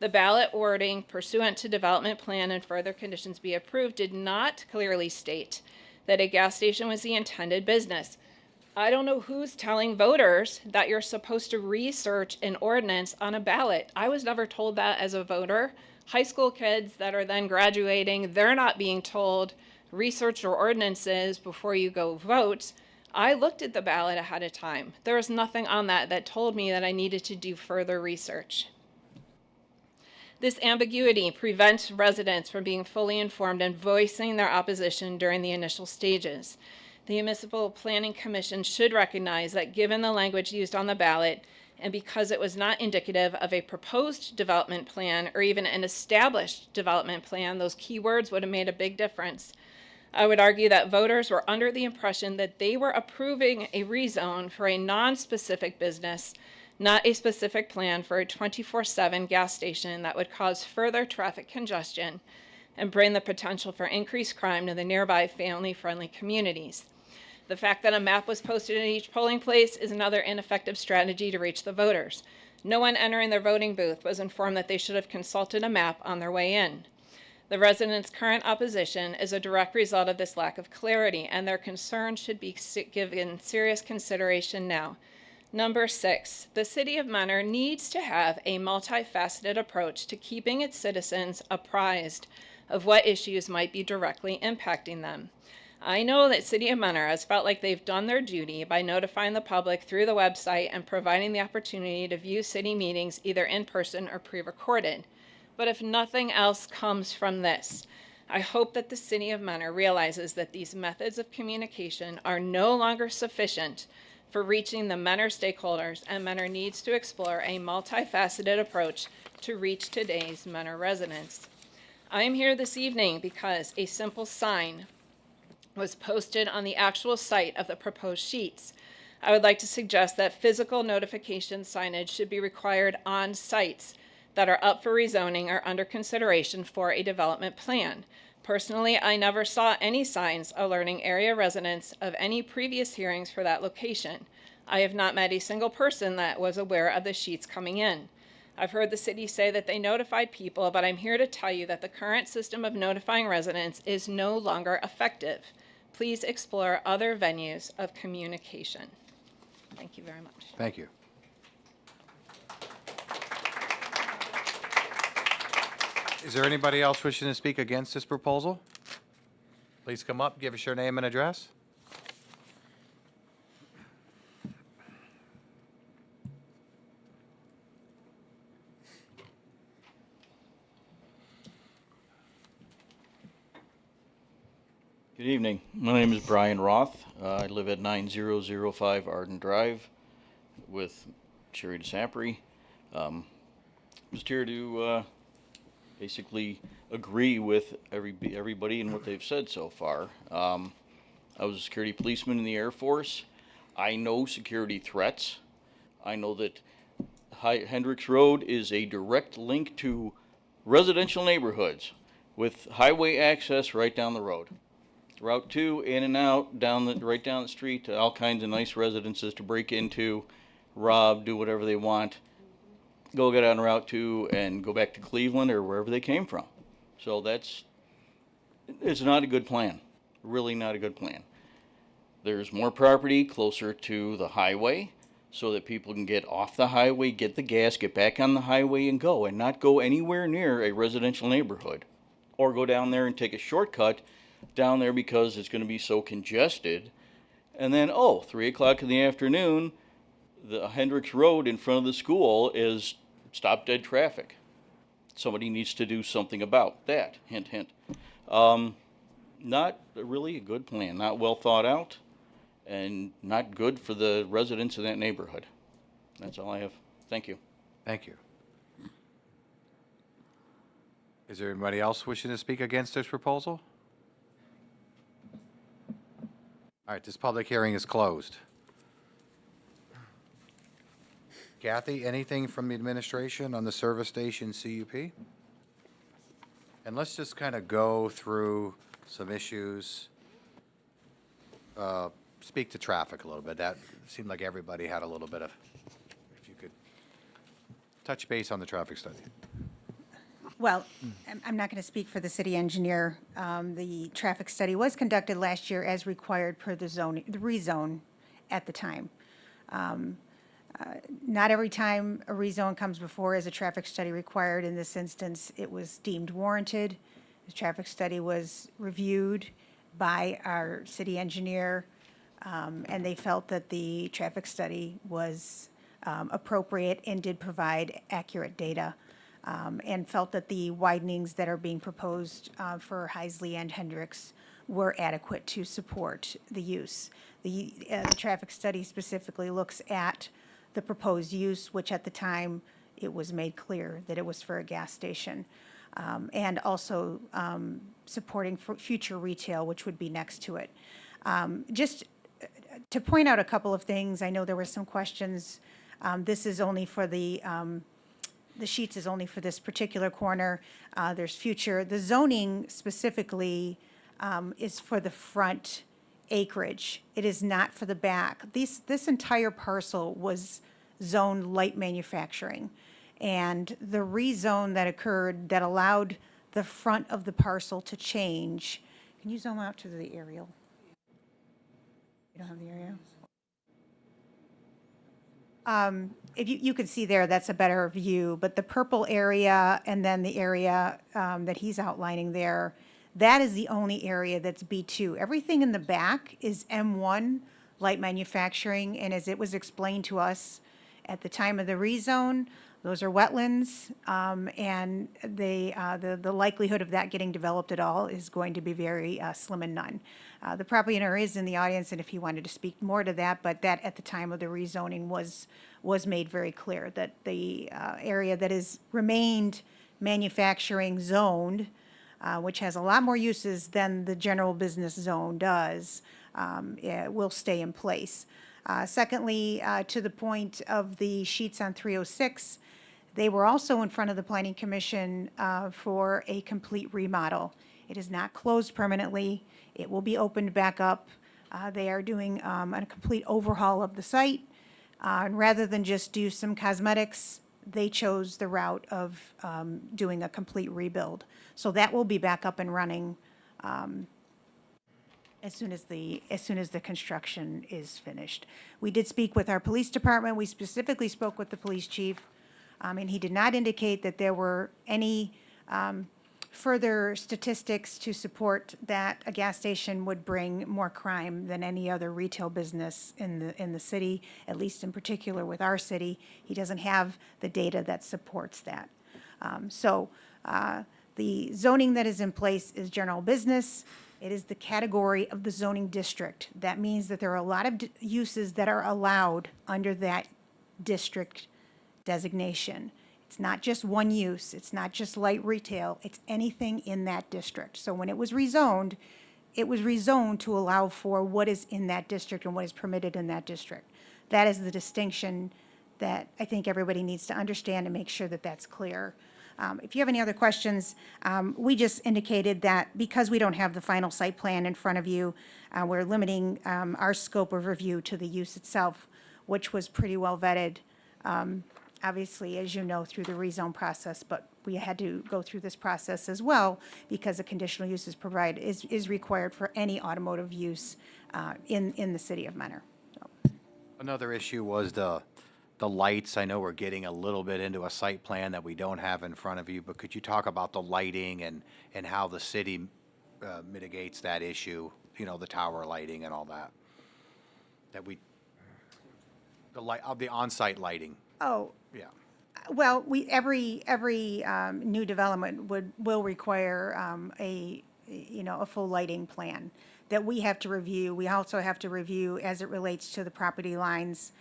The ballot wording pursuant to development plan and further conditions be approved did not clearly state that a gas station was the intended business. I don't know who's telling voters that you're supposed to research an ordinance on a ballot. I was never told that as a voter. High school kids that are then graduating, they're not being told research your ordinances before you go vote. I looked at the ballot ahead of time. There was nothing on that that told me that I needed to do further research. This ambiguity prevents residents from being fully informed and voicing their opposition during the initial stages. The Municipal Planning Commission should recognize that given the language used on the ballot, and because it was not indicative of a proposed development plan or even an established development plan, those key words would have made a big difference. I would argue that voters were under the impression that they were approving a rezone for a non-specific business, not a specific plan for a 24/7 gas station that would cause further traffic congestion and bring the potential for increased crime to the nearby family-friendly communities. The fact that a map was posted at each polling place is another ineffective strategy to reach the voters. No one entering their voting booth was informed that they should have consulted a map on their way in. The residents' current opposition is a direct result of this lack of clarity, and their concerns should be given serious consideration now. Number 6, the City of Mentor needs to have a multifaceted approach to keeping its citizens apprised of what issues might be directly impacting them. I know that City of Mentor has felt like they've done their duty by notifying the public through the website and providing the opportunity to view city meetings either in person or pre-recorded. But if nothing else comes from this, I hope that the City of Mentor realizes that these methods of communication are no longer sufficient for reaching the Mentor stakeholders, and Mentor needs to explore a multifaceted approach to reach today's Mentor residents. I am here this evening because a simple sign was posted on the actual site of the proposed Sheetz. I would like to suggest that physical notification signage should be required on sites that are up for rezoning or under consideration for a development plan. Personally, I never saw any signs alerting area residents of any previous hearings for that location. I have not met a single person that was aware of the Sheetz coming in. I've heard the city say that they notified people, but I'm here to tell you that the current system of notifying residents is no longer effective. please explore other venues of communication. Thank you very much. Thank you. Is there anybody else wishing to speak against this proposal? Please come up, give us your name and address. Good evening. My name is Brian Roth. I live at 9005 Arden Drive with Sherry DeSampri. Just here to basically agree with everybody and what they've said so far. I was a security policeman in the Air Force. I know security threats. I know that Hendricks Road is a direct link to residential neighborhoods with highway access right down the road. Route 2 in and out right down the street to all kinds of nice residences to break into, rob, do whatever they want, go get on Route 2 and go back to Cleveland or wherever they came from. So it's not a good plan, really not a good plan. There's more property closer to the highway so that people can get off the highway, get the gas, get back on the highway and not go anywhere near a residential neighborhood or go down there and take a shortcut down there because it's going to be so congested. And then, 3 o'clock in the afternoon, the Hendricks Road in front of the school is stop dead traffic. Somebody needs to do something about that. Hint, hint. Not really a good plan, not well thought out, and not good for the residents in that neighborhood. That's all I have. Thank you. Thank you. Is there anybody else wishing to speak against this proposal? All right, this public hearing is closed. Kathy, anything from the administration on the service station CUP? And let's just kind of go through some issues. Speak to traffic a little bit. That seemed like everybody had a little bit of, if you could touch base on the traffic study. Well, I'm not going to speak for the city engineer. The traffic study was conducted last year as required per the rezone at the time. Not every time a rezone comes before is a traffic study required. In this instance, it was deemed warranted. The traffic study was reviewed by our city engineer, and they felt that the traffic study was appropriate and did provide accurate data, and felt that the widenings that are being proposed for Heisley and Hendricks were adequate to support the use. The traffic study specifically looks at the proposed use, which at the time it was made clear that it was for a gas station, and also supporting for future retail, which would be next to it. Just to point out a couple of things, I know there were some questions. This is only for the sheets is only for this particular corner. There's future. The zoning specifically is for the front acreage. It is not for the back. This entire parcel was zoned light manufacturing. And the rezone that occurred that allowed the front of the parcel to change. Can you zoom out to the aerial? You don't have the aerial? If you can see there, that's a better view, but the purple area and then the area that he's outlining there, that is the only area that's B2. Everything in the back is M1 light manufacturing, and as it was explained to us at the time of the rezone, those are wetlands, and the likelihood of that getting developed at all is going to be very slim and none. The property owner is in the audience, and if he wanted to speak more to that, but that at the time of the rezoning was made very clear that the area that is remained manufacturing zoned, which has a lot more uses than the general business zone does, will stay in place. Secondly, to the point of the sheets on 306, they were also in front of the Planning Commission for a complete remodel. It is not closed permanently. It will be opened back up. They are doing a complete overhaul of the site. And rather than just do some cosmetics, they chose the route of doing a complete rebuild. So that will be back up and running as soon as the construction is finished. We did speak with our police department. We specifically spoke with the police chief, and he did not indicate that there were any further statistics to support that a gas station would bring more crime than any other retail business in the city, at least in particular with our city. He doesn't have the data that supports that. The zoning that is in place is general business. It is the category of the zoning district. That means that there are a lot of uses that are allowed under that district designation. It's not just one use, it's not just light retail, it's anything in that district. So when it was rezoned to allow for what is in that district and what is permitted in that district. That is the distinction that I think everybody needs to understand and make sure that that's clear. If you have any other questions, we just indicated that because we don't have the final site plan in front of you, we're limiting our scope of review to the use itself, which was pretty well vetted, obviously, as you know, through the rezone process, but we had to go through this process as well because a conditional use is required for any automotive use in the city of Mentor. Another issue was the lights. I know we're getting a little bit into a site plan that we don't have in front of you, but could you talk about the lighting and how the city mitigates that issue, you know, the tower lighting and all that? The on-site lighting. Oh, Yeah. well, every new development will require a full lighting plan that we have to review. We also have to review as it relates to the property lines.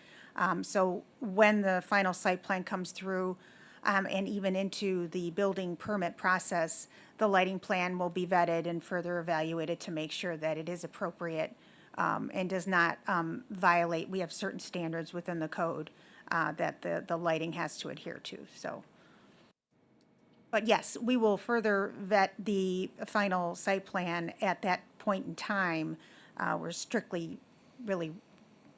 So when the final site plan comes through, and even into the building permit process, the lighting plan will be vetted and further evaluated to make sure that it is appropriate and does not violate. We have certain standards within the code that the lighting has to adhere to, so. But yes, we will further vet the final site plan at that point in time. We're strictly really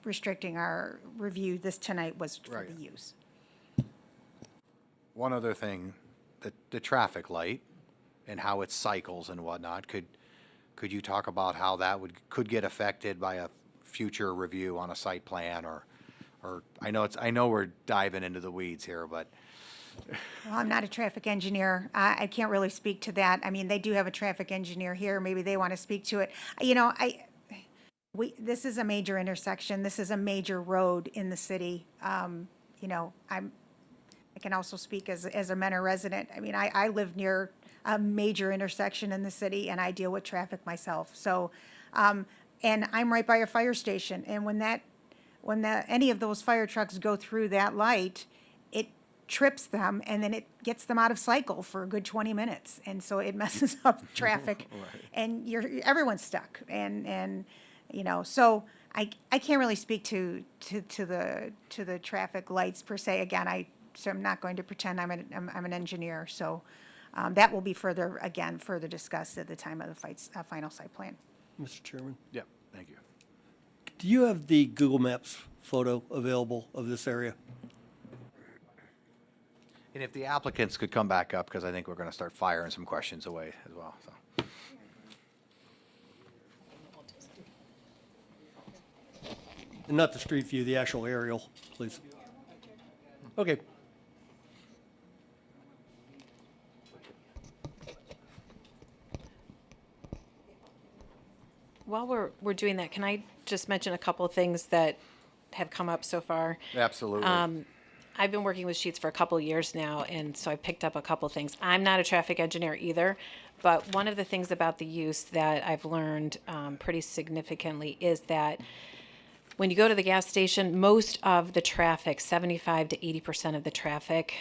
restricting our review. This tonight was for the use. One other thing, the traffic light and how it cycles and whatnot, could you talk about how that could get affected by a future review on a site plan or I know we're diving into the weeds here, but. Well, I'm not a traffic engineer. I can't really speak to that. I mean, they do have a traffic engineer here. Maybe they want to speak to it. You know, this is a major intersection. This is a major road in the city. You know, I can also speak as a Mentor resident. I mean, I live near a major intersection in the city, and I deal with traffic myself. So, and I'm right by a fire station, and when any of those fire trucks go through that light, it trips them, and then it gets them out of cycle for a good 20 minutes, and so it messes up traffic, and everyone's stuck, and you know, so I can't really speak to the traffic lights per se. Again, so I'm not going to pretend I'm an engineer, so that will be further discussed at the time of the final site plan. Mr. Chairman, Yeah, thank you. do you have the Google Maps photo available of this area? And if the applicants could come back up, because I think we're going to start firing some questions away as well, so. And not the street view, the actual aerial, please. Okay. While we're doing that, can I just mention a couple of things that have come up so far? Absolutely. I've been working with Sheets for a couple of years now, and so I picked up a couple of things. I'm not a traffic engineer either, but one of the things about the use that I've learned pretty significantly is that when you go to the gas station, most of the traffic, 75 to 80% of the traffic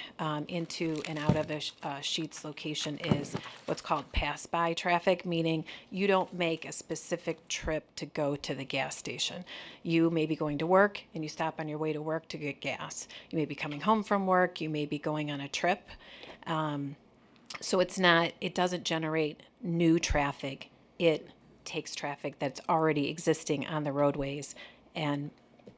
into and out of a Sheets location is what's called pass-by traffic, meaning you don't make a specific trip to go to the gas station. You may be going to work and you stop on your way to work to get gas. You may be coming home from work. You may be going on a trip. So it doesn't generate new traffic. It takes traffic that's already existing on the roadways and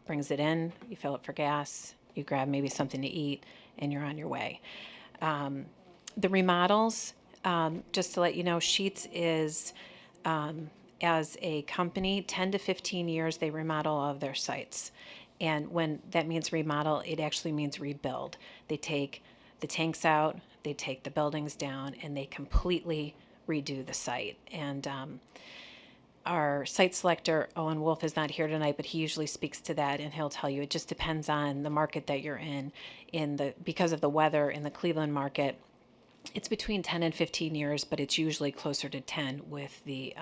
brings it in, you fill it for gas, you grab maybe something to eat, and you're on your way. The remodels, just to let you know, Sheets is as a company, 10 to 15 years, they remodel all of their sites. And when that means remodel, it actually means rebuild. They take the tanks out, they take the buildings down, and they completely redo the site. And our site selector, Owen Wolf, is not here tonight, but he usually speaks to that, and he'll tell you it just depends on the market that you're in. Because of the weather in the Cleveland market, it's between 10 and 15 years, but it's usually closer to 10 with the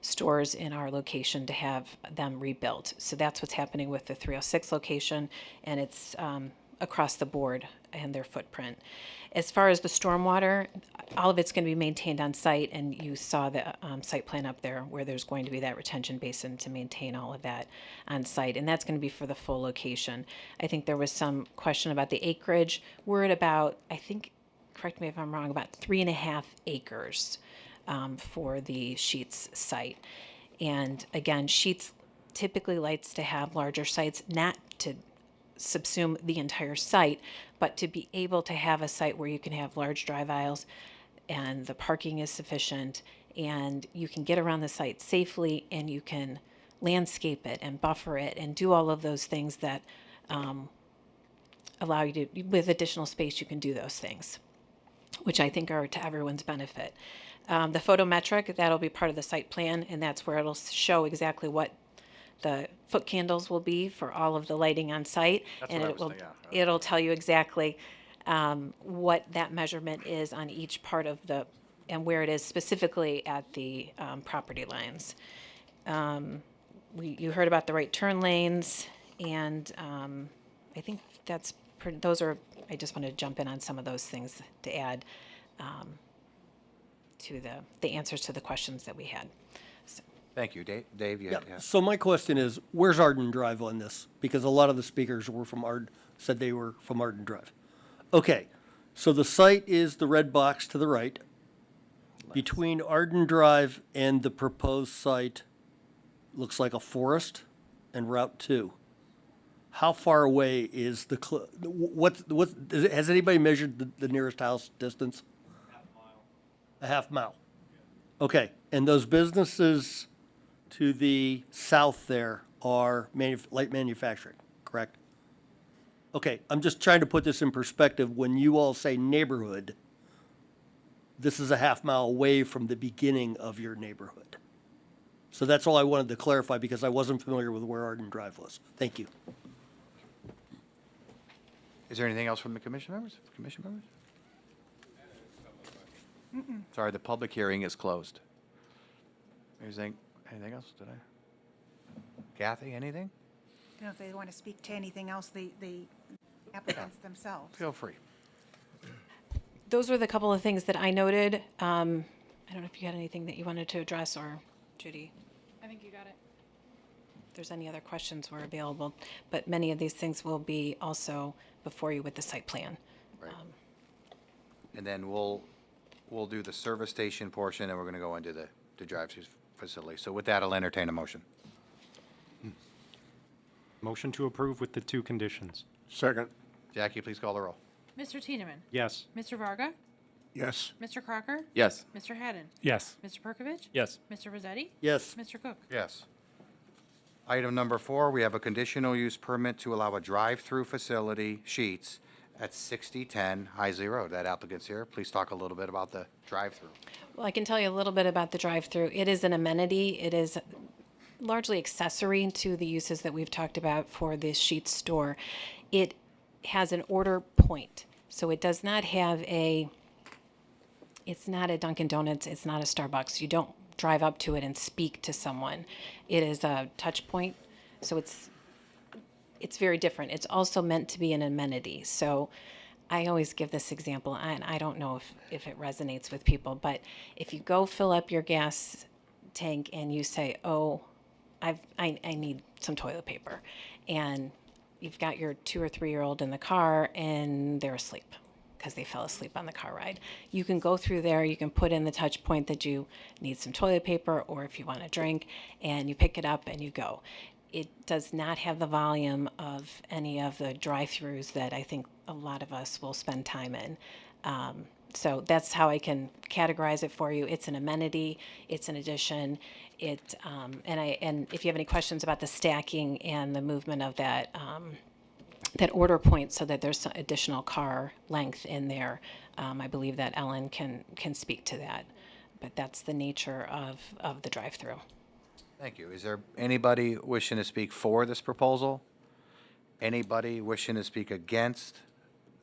stores in our location to have them rebuilt. So that's what's happening with the 306 location, and it's across the board and their footprint. As far as the stormwater, all of it's going to be maintained on site, and you saw the site plan up there where there's going to be that retention basin to maintain all of that on site, and that's going to be for the full location. I think there was some question about the acreage. We're at about, I think, correct me if I'm wrong, about 3.5 acres for the Sheetz site. And again, Sheetz typically likes to have larger sites, not to subsume the entire site, but to be able to have a site where you can have large drive aisles and the parking is sufficient and you can get around the site safely and you can landscape it and buffer it and do all of those things that allow you to, with additional space, you can do those things, which I think are to everyone's benefit. The photometric, that'll be part of the site plan, and that's where it'll show exactly what the foot candles will be for all of the lighting on site. That's And what I it was will, thinking, it'll tell you exactly what that measurement is on each part of the, and where it is specifically at the property lines. You heard about the right turn lanes, and I think that's, those are, I just want to jump in on some of those things to add to the answers to the questions that we had. Thank you. Dave, you Yeah. yeah. So my question is, where's Arden Drive on this? Because a lot of the speakers were from said they were from Arden Drive. Okay, so the site is the red box to the right. Between Arden Drive and the proposed site, looks like a forest and Route 2. How far away is the, has anybody measured the nearest house distance? A half mile. Okay, and those businesses to the south there are light manufacturing, correct? Okay, I'm just trying to put this in perspective. When you all say neighborhood, this is a half mile away from the beginning of your neighborhood. So that's all I wanted to clarify because I wasn't familiar with where Arden Drive was. Thank you. Is there anything else from the commission members? Commission members? Sorry, the public hearing is closed. Anything else? Did I? Kathy, anything? I don't know if they want to speak to anything else, the applicants themselves. Feel free. Those were the couple of things that I noted. I don't know if you had anything that you wanted to address, or Judy, I think you got it. if there's any other questions, we're available. But many of these things will be also before you with the site plan. Right. And then we'll do the service station portion, and we're going to go into the drive-through facility. So with that, I'll entertain a motion. Motion to approve with the two conditions. Second. Jackie, please call the roll. Mr. Tiedemann? Yes. Mr. Varga? Yes. Mr. Crocker? Yes. Mr. Haddon? Yes. Mr. Perkovich? Yes. Mr. Rossetti? Yes. Mr. Cook? Yes. Item number 4, we have a conditional use permit to allow a drive-through facility, Sheetz, at 6010 Heisley Road. That applicant's here. Please talk a little bit about the drive-through. Well, I can tell you a little bit about the drive-through. It is an amenity. It is largely accessory to the uses that we've talked about for this Sheetz store. It has an order point, so it does not have it's not a Dunkin' Donuts, it's not a Starbucks. You don't drive up to it and speak to someone. It is a touch point, so it's very different. It's also meant to be an amenity. So I always give this example, and I don't know if it resonates with people, but if you go fill up your gas tank and you say, oh, I need some toilet paper, and you've got your 2 or 3-year-old in the car and they're asleep because they fell asleep on the car ride. You can go through there, you can put in the touch point that you need some toilet paper or if you want a drink, and you pick it up and you go. It does not have the volume of any of the drive-throughs that I think a lot of us will spend time in. So that's how I can categorize it for you. It's an amenity, it's an addition, and if you have any questions about the stacking and the movement of that, that order point so that there's some additional car length in there, I believe that Ellen can speak to that. But that's the nature of the drive-through. Thank you. Is there anybody wishing to speak for this proposal? Anybody wishing to speak against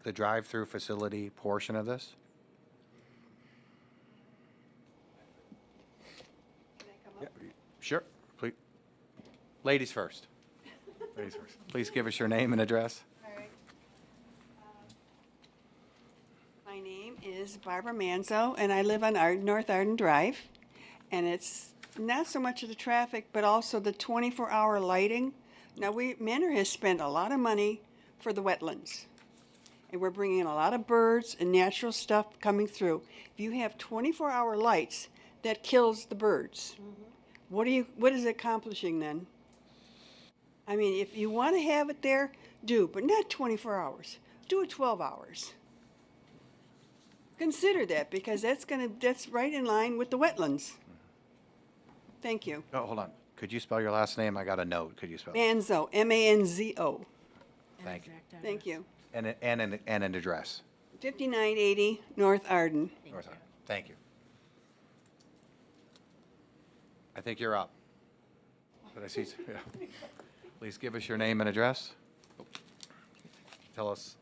the drive-through facility portion of this? Yeah, sure, please. Ladies first. Ladies first. Please give us your name and address. My name is Barbara Manzo, and I live on North Arden Drive. And it's not so much of the traffic, but also the 24-hour lighting. Now, Manor has spent a lot of money for the wetlands. And we're bringing in a lot of birds and natural stuff coming through. If you have 24-hour lights, that kills the birds. What is it accomplishing then? I mean, if you want to have it there, do, but not 24 hours. Do it 12 hours. Consider that, because that's right in line with the wetlands. Thank you. Oh, hold on. Could you spell your last name? I got a note. Could you spell? Manzo, M-A-N-Z-O. Thank you. Thank you. And an address. 5980 North Arden. North Arden. Thank you. I think you're up. Did I see? Yeah. Please give us your name and address. Tell us.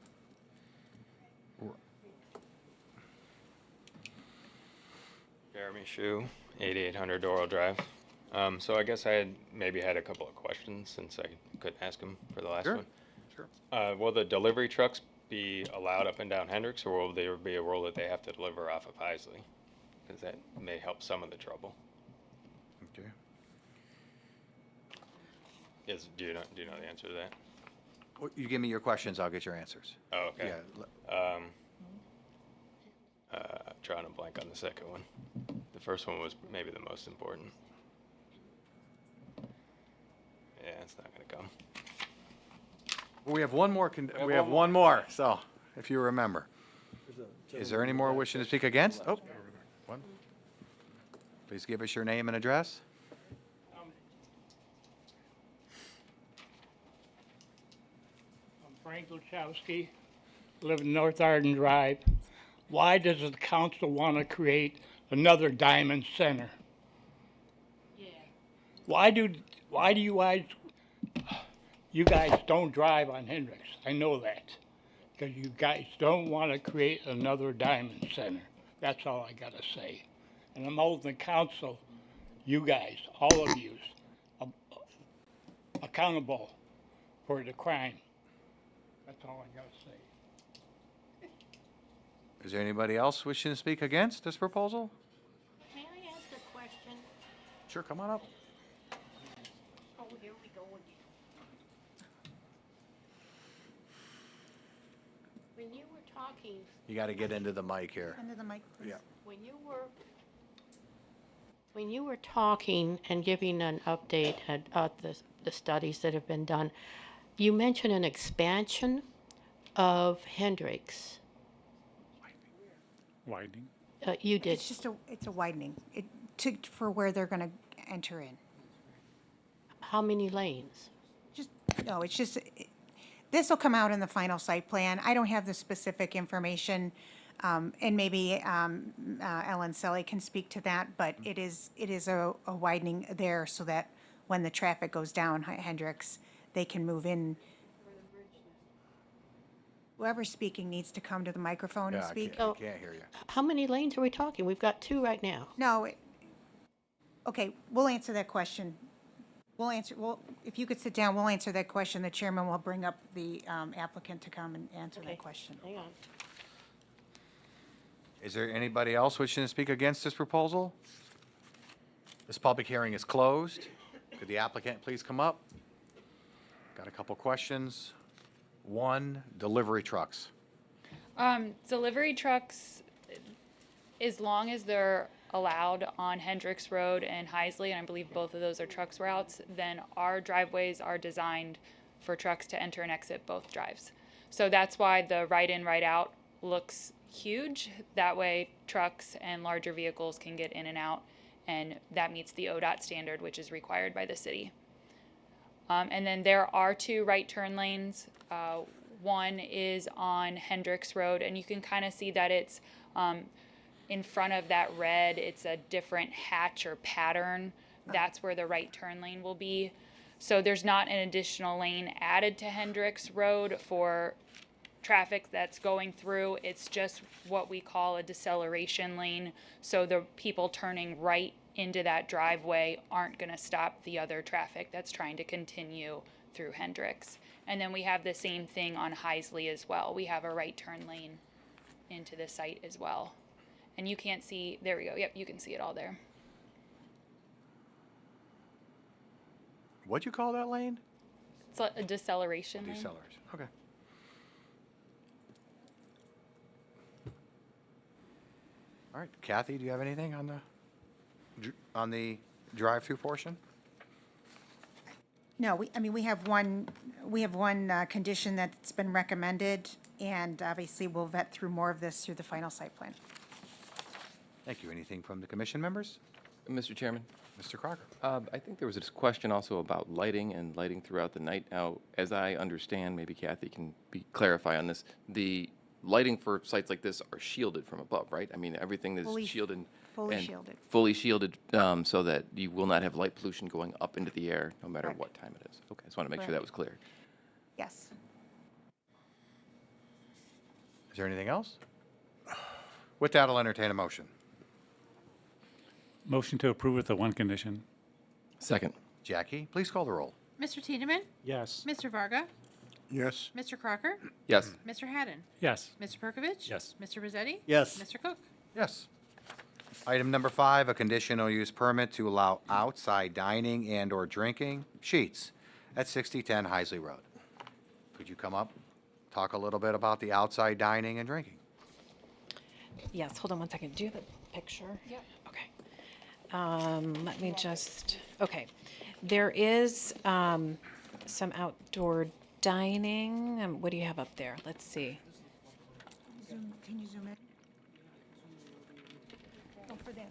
Jeremy Shu, 8800 Doral Drive. So I guess I had a couple of questions since I couldn't ask them for the last Sure. one. Sure. Will the delivery trucks be allowed up and down Hendricks, or will there be a rule that they have to deliver off of Isley? Because that may help some of the trouble. Okay. Do you know the answer to that? Well, you give me your questions, I'll get your answers. Oh, okay. Yeah. I'm drawing a blank on the second one. The first one was maybe the most important. Yeah, it's not going to come. We have one more, we have one more, so, if you remember. Is there any more wishing to speak against? Oh, one. Please give us your name and address. I'm Frank Luchowski, live in North Arden Drive. Why does the council want to create another Diamond Center? Yeah. Why do you guys don't drive on Hendricks? I know that. Because you guys don't want to create another Diamond Center. That's all I got to say. And I'm holding the council, you guys, all of you, accountable for the crime. That's all I got to say. Is there anybody else wishing to speak against this proposal? May I ask a question? Sure, come on up. Oh, here we go again. When you were talking, You got to get into the mic here. Under the mic, please. Yeah. when you were talking and giving an update at the studies that have been done, you mentioned an expansion of Hendricks. Widening. You did. It's a widening, for where they're going to enter in. How many lanes? This will come out in the final site plan. I don't have the specific information, and maybe Ellen Selly can speak to that, but it is a widening there so that when the traffic goes down Hendricks, they can move in. Whoever's speaking needs to come to the microphone and speak. I can't hear you. How many lanes are we talking? We've got 2 right now. No, okay, we'll answer that question. If you could sit down, we'll answer that question. The chairman will bring up the applicant to come and answer that question. Hang on. Is there anybody else wishing to speak against this proposal? This public hearing is closed. Could the applicant please come up? Got a couple questions. 1, delivery trucks. Delivery trucks, as long as they're allowed on Hendricks Road and Heisley, and I believe both of those are trucks routes, then our driveways are designed for trucks to enter and exit both drives. So that's why the right in, right out looks huge. That way trucks and larger vehicles can get in and out, and that meets the ODOT standard, which is required by the city. And then there are 2 right turn lanes. One is on Hendricks Road, and you can kind of see that it's in front of that red, it's a different hatch or pattern. That's where the right turn lane will be. So there's not an additional lane added to Hendricks Road for traffic that's going through. It's just what we call a deceleration lane. So the people turning right into that driveway aren't going to stop the other traffic that's trying to continue through Hendricks. And then we have the same thing on Heisley as well. We have a right turn lane into the site as well. And you can't see, there we go. Yep, you can see it all there. What'd you call that lane? It's a deceleration lane. Deceleration, okay. All right, Kathy, do you have anything on the drive-through portion? No, we have one condition that's been recommended, and obviously we'll vet through more of this through the final site plan. Thank you. Anything from the commission members? Mr. Chairman? Mr. Crocker? I think there was a question also about lighting and lighting throughout the night. Now, as I understand, maybe Kathy can clarify on this, the lighting for sites like this are shielded from above, right? I mean, everything is Fully- shielded. fully and shielded. Fully shielded, so that you will not have light pollution going up into the air, no matter Correct. what time it is. Okay, just want to make sure Correct. that was clear. Yes. Is there anything else? With that, I'll entertain a motion. Motion to approve with the one condition. Second. Jackie, please call the roll. Mr. Tiedemann? Yes. Mr. Varga? Yes. Mr. Crocker? Yes. Mr. Haddon? Yes. Mr. Perkovich? Yes. Mr. Rozzetti? Yes. Mr. Cook? Yes. Item number 5, a conditional use permit to allow outside dining and/or drinking sheets at 6010 Heisley Road. Could you come up, talk a little bit about the outside dining and drinking? Yes, hold on one second. Do you have a picture? Yep. Okay. Let me just, okay. There is some outdoor dining. What do you have up there? Let's see. Can you zoom in? Oh, for that.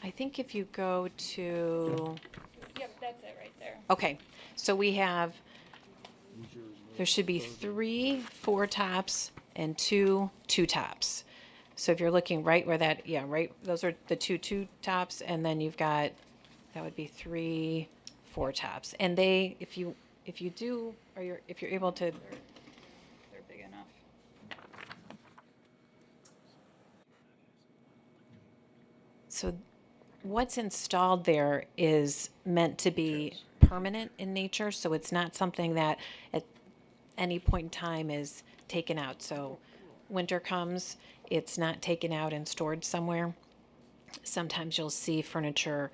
I think if you go to, Yep, that's it right there. okay, so we have, there should be 3 4-tops and 2 2-tops. So if you're looking right where that, yeah, right, those are the 2 2-tops, and then you've got, that would be 3 4-tops. And they, if you do, or if you're able to, They're big enough. so what's installed there is meant to be permanent in nature, so it's not something that at any point in time is taken out. So winter comes, it's not taken out and stored somewhere. Sometimes you'll see furniture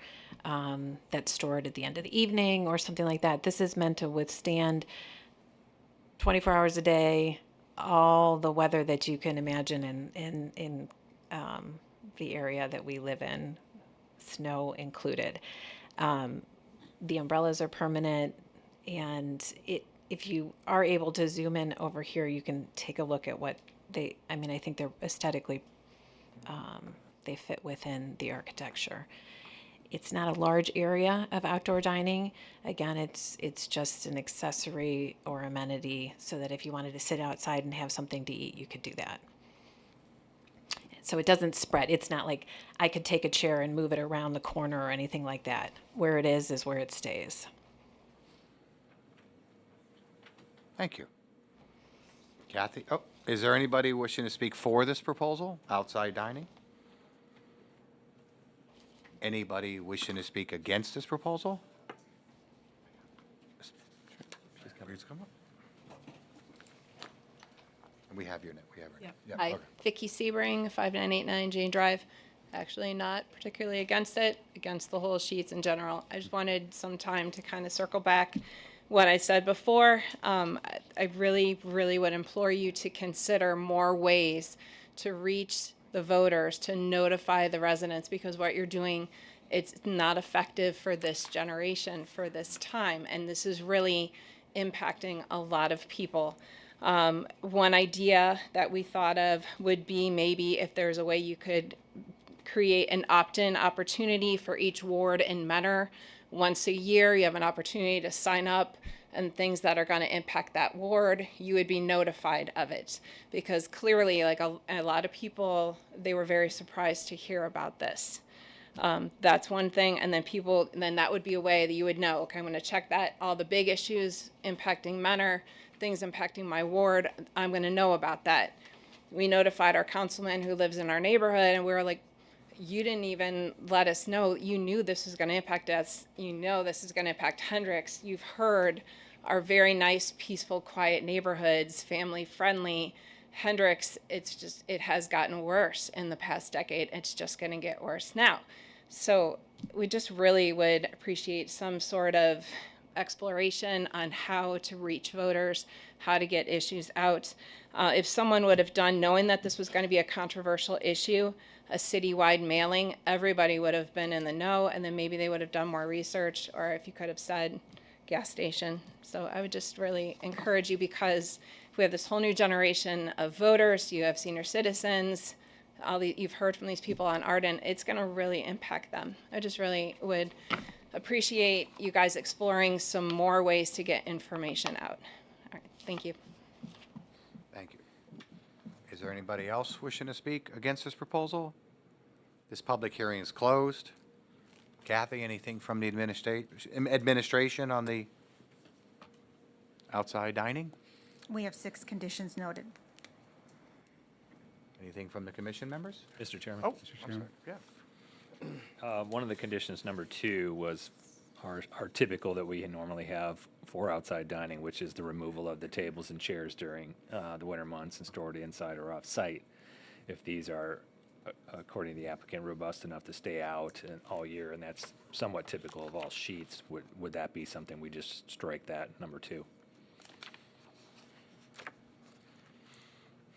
that's stored at the end of the evening or something like that. This is meant to withstand 24 hours a day, all the weather that you can imagine in the area that we live in, snow included. The umbrellas are permanent, and if you are able to zoom in over here, you can take a look at what I think they're aesthetically, they fit within the architecture. It's not a large area of outdoor dining. Again, it's just an accessory or amenity so that if you wanted to sit outside and have something to eat, you could do that. So it doesn't spread. It's not like I could take a chair and move it around the corner or anything like that. Where it is where it stays. Thank you. Kathy, is there anybody wishing to speak for this proposal, outside dining? Anybody wishing to speak against this proposal? Please come up. We have your name. We have her. Yeah, Hi, okay. Vicki Sebring, 5989 Jane Drive. Actually not particularly against it, against the whole sheets in general. I just wanted some time to kind of circle back what I said before. I really, really would implore you to consider more ways to reach the voters, to notify the residents, because what you're doing, it's not effective for this generation, for this time, and this is really impacting a lot of people. One idea that we thought of would be maybe if there's a way you could create an opt-in opportunity for each ward in Mentor. Once a year, you have an opportunity to sign up, and things that are going to impact that ward, you would be notified of it. Because clearly, like a lot of people, they were very surprised to hear about this. That's one thing, and then that would be a way that you would know, okay, I'm going to check that, all the big issues impacting Mentor, things impacting my ward, I'm going to know about that. We notified our councilman who lives in our neighborhood, and we were like, you didn't even let us know. You knew this was going to impact us. You know this is going to impact Hendricks. You've heard our very nice, peaceful, quiet neighborhoods, family friendly. Hendricks, it has gotten worse in the past decade. It's just going to get worse now. So we just really would appreciate some sort of exploration on how to reach voters, how to get issues out. If someone would have done, knowing that this was going to be a controversial issue, a citywide mailing, everybody would have been in the know, and then maybe they would have done more research, or if you could have said gas station. So I would just really encourage you, because we have this whole new generation of voters, you have senior citizens, you've heard from these people on Arden, it's going to really impact them. I just really would appreciate you guys exploring some more ways to get information out. All right, thank you. Thank you. Is there anybody else wishing to speak against this proposal? This public hearing is closed. Kathy, anything from the administration on the outside dining? We have 6 conditions noted. Anything from the commission members? Mr. Chairman? Oh, I'm sorry. Yeah. One of the conditions, number 2, was our typical that we normally have for outside dining, which is the removal of the tables and chairs during the winter months and stored inside or off-site. If these are, according to the applicant, robust enough to stay out all year, and that's somewhat typical of all sheets, would that be something we just strike that, number 2?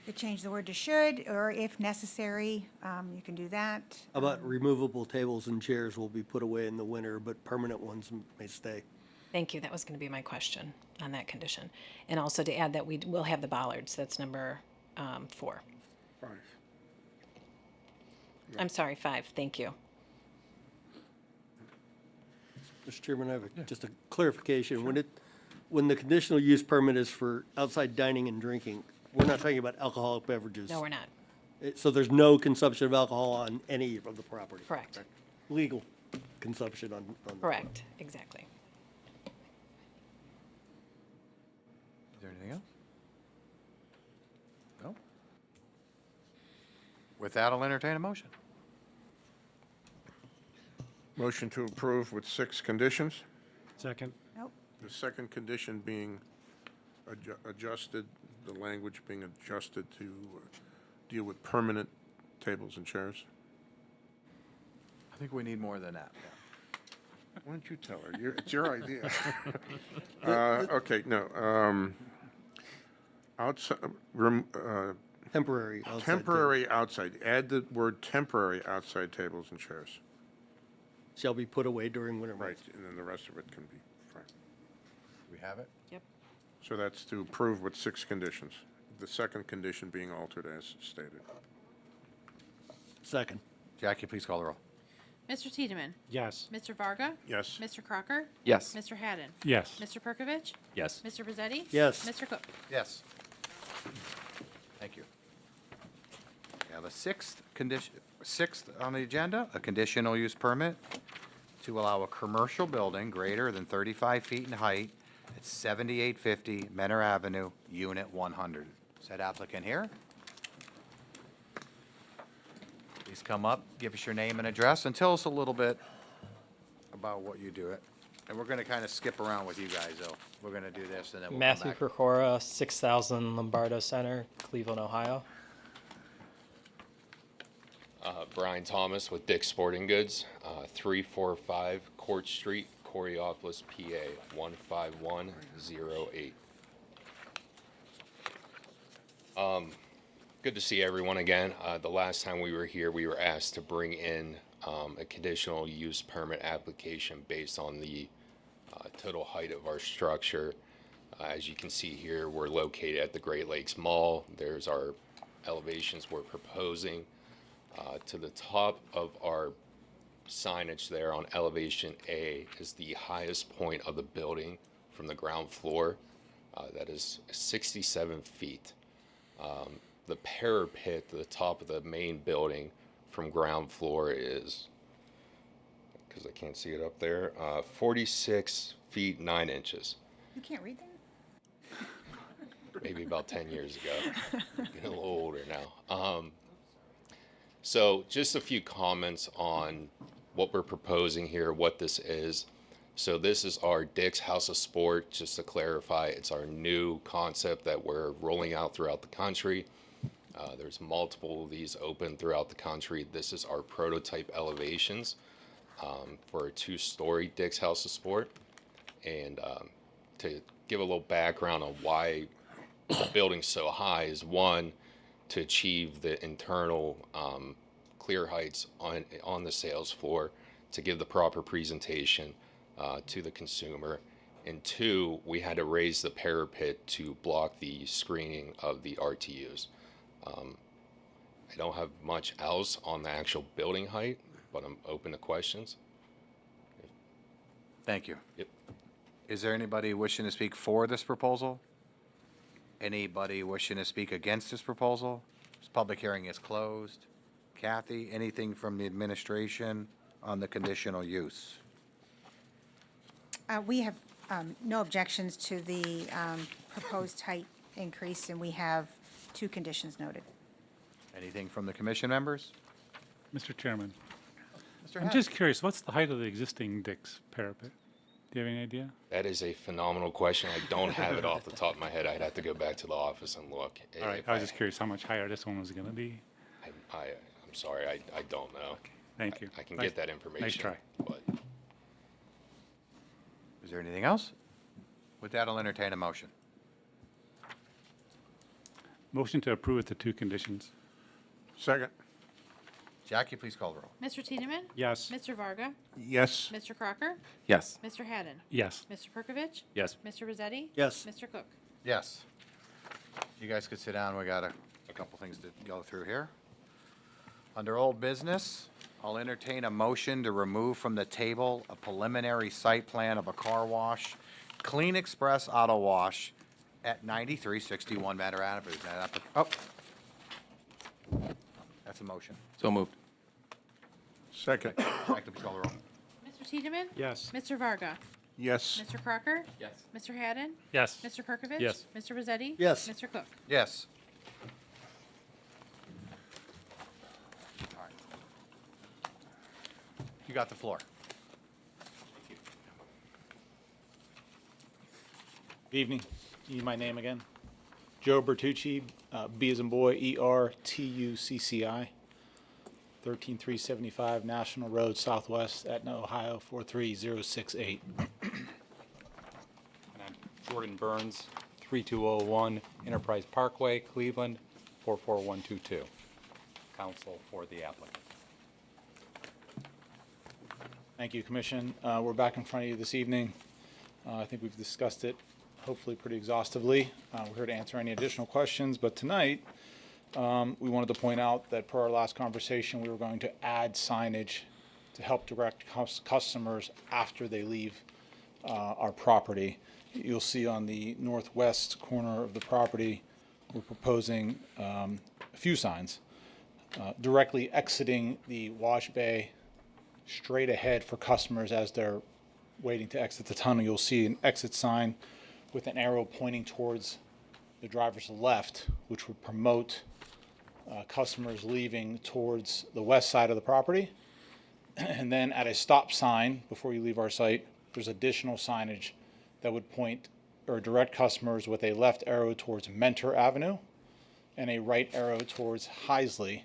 You change the word to should, or if necessary, you can do that. How about removable tables and chairs will be put away in the winter, but permanent ones may stay? Thank you. That was going to be my question on that condition. And also to add that we will have the bollards. That's number 4. 5. I'm sorry, 5. Thank you. Mr. Chairman, I have just a clarification. When the conditional use permit is for outside dining and drinking, we're not talking about alcoholic beverages. No, we're not. So there's no consumption of alcohol on any of the property? Correct. Legal consumption on the Correct. Exactly. Is there anything else? No? With that, I'll entertain a motion. Motion to approve with 6 conditions. Second. Nope. The second condition being adjusted, the language being adjusted to deal with permanent tables and chairs. I think we need more than that. Why don't you tell her? It's your idea. Okay, no. Outside, temporary outside temporary outside. Add the word temporary outside tables and chairs. Shall be put away during winter Right, months. and then the rest of it can be fine. We have it? Yep. So that's to approve with 6 conditions. The second condition being altered as stated. Second. Jackie, please call the roll. Mr. Tiedemann? Yes. Mr. Varga? Yes. Mr. Crocker? Yes. Mr. Haddon? Yes. Mr. Perkovich? Yes. Mr. Pizzetti? Yes. Mr. Cook? Yes. Thank you. We have a sixth on the agenda, a conditional use permit to allow a commercial building greater than 35 feet in height at 7850 Menor Avenue, Unit 100. Is that applicant here? Please come up, give us your name and address, and tell us a little bit about what you do. And we're going to kind of skip around with you guys, though. We're going to do this, and then we'll Matthew come back. Krokora, 6000 Lombardo Center, Cleveland, Ohio. Brian Thomas with Dick's Sporting Goods, 345 Court Street, Coriopolis, PA, 15108. Good to see everyone again. The last time we were here, we were asked to bring in a conditional use permit application based on the total height of our structure. As you can see here, we're located at the Great Lakes Mall. There's our elevations we're proposing. To the top of our signage there on elevation A is the highest point of the building from the ground floor. That is 67 feet. The parapet to the top of the main building from ground floor is, because I can't see it up there, 46 feet 9 inches. You can't read that? Maybe about 10 years ago. Getting a little older now. So just a few comments on what we're proposing here, what this is. So this is our Dick's House of Sport. Just to clarify, it's our new concept that we're rolling out throughout the country. There's multiple of these open throughout the country. This is our prototype elevations for a 2-story Dick's House of Sport. And to give a little background on why the building's so high is, one, to achieve the internal clear heights on the sales floor, to give the proper presentation to the consumer. And two, we had to raise the parapet to block the screening of the RTUs. I don't have much else on the actual building height, but I'm open to questions. Thank you. Yep. Is there anybody wishing to speak for this proposal? Anybody wishing to speak against this proposal? This public hearing is closed. Kathy, anything from the administration on the conditional use? We have no objections to the proposed height increase, and we have 2 conditions noted. Anything from the commission members? Mr. Chairman, Mr. I'm Hack. just curious, what's the height of the existing Dick's parapet? Do you have any idea? That is a phenomenal question. I don't have it off the top of my head. I'd have to go back to the office and look. All right, I was just curious how much higher this one was going to be. I'm sorry, I don't know. Thank you. I can Nice- get that information. Nice try. But Is there anything else? With that, I'll entertain a motion. Motion to approve with the 2 conditions. Second. Jackie, please call the roll. Mr. Tiedemann? Yes. Mr. Varga? Yes. Mr. Crocker? Yes. Mr. Haddon? Yes. Mr. Perkovich? Yes. Mr. Rozzetti? Yes. Mr. Cook? Yes. You guys could sit down. We got a couple things to go through here. Under old business, I'll entertain a motion to remove from the table a preliminary site plan of a car wash, Clean Express Auto Wash at 9361 Matter Avenue. Is that up? Oh. That's a motion. So moved. Second. Jackie, please call the roll. Mr. Tiedemann? Yes. Mr. Varga? Yes. Mr. Crocker? Yes. Mr. Haddon? Yes. Mr. Perkovich? Yes. Mr. Rozzetti? Yes. Mr. Cook? Yes. All right. You got the floor. Good evening. Need my name again? Joe Bertucci, B as in boy, ERTUCCI, 13375 National Road Southwest, Etna, Ohio, 43068. And I'm Jordan Burns, 3201 Enterprise Parkway, Cleveland, 44122. Counsel for the applicant. Thank you, Commission. We're back in front of you this evening. I think we've discussed it hopefully pretty exhaustively. We're here to answer any additional questions, but tonight we wanted to point out that per our last conversation, we were going to add signage to help direct customers after they leave our property. You'll see on the northwest corner of the property, we're proposing a few signs directly exiting the wash bay straight ahead for customers as they're waiting to exit the tunnel. You'll see an exit sign with an arrow pointing towards the driver's left, which would promote customers leaving towards the west side of the property. And then at a stop sign before you leave our site, there's additional signage that would point or direct customers with a left arrow towards Mentor Avenue and a right arrow towards Heisley.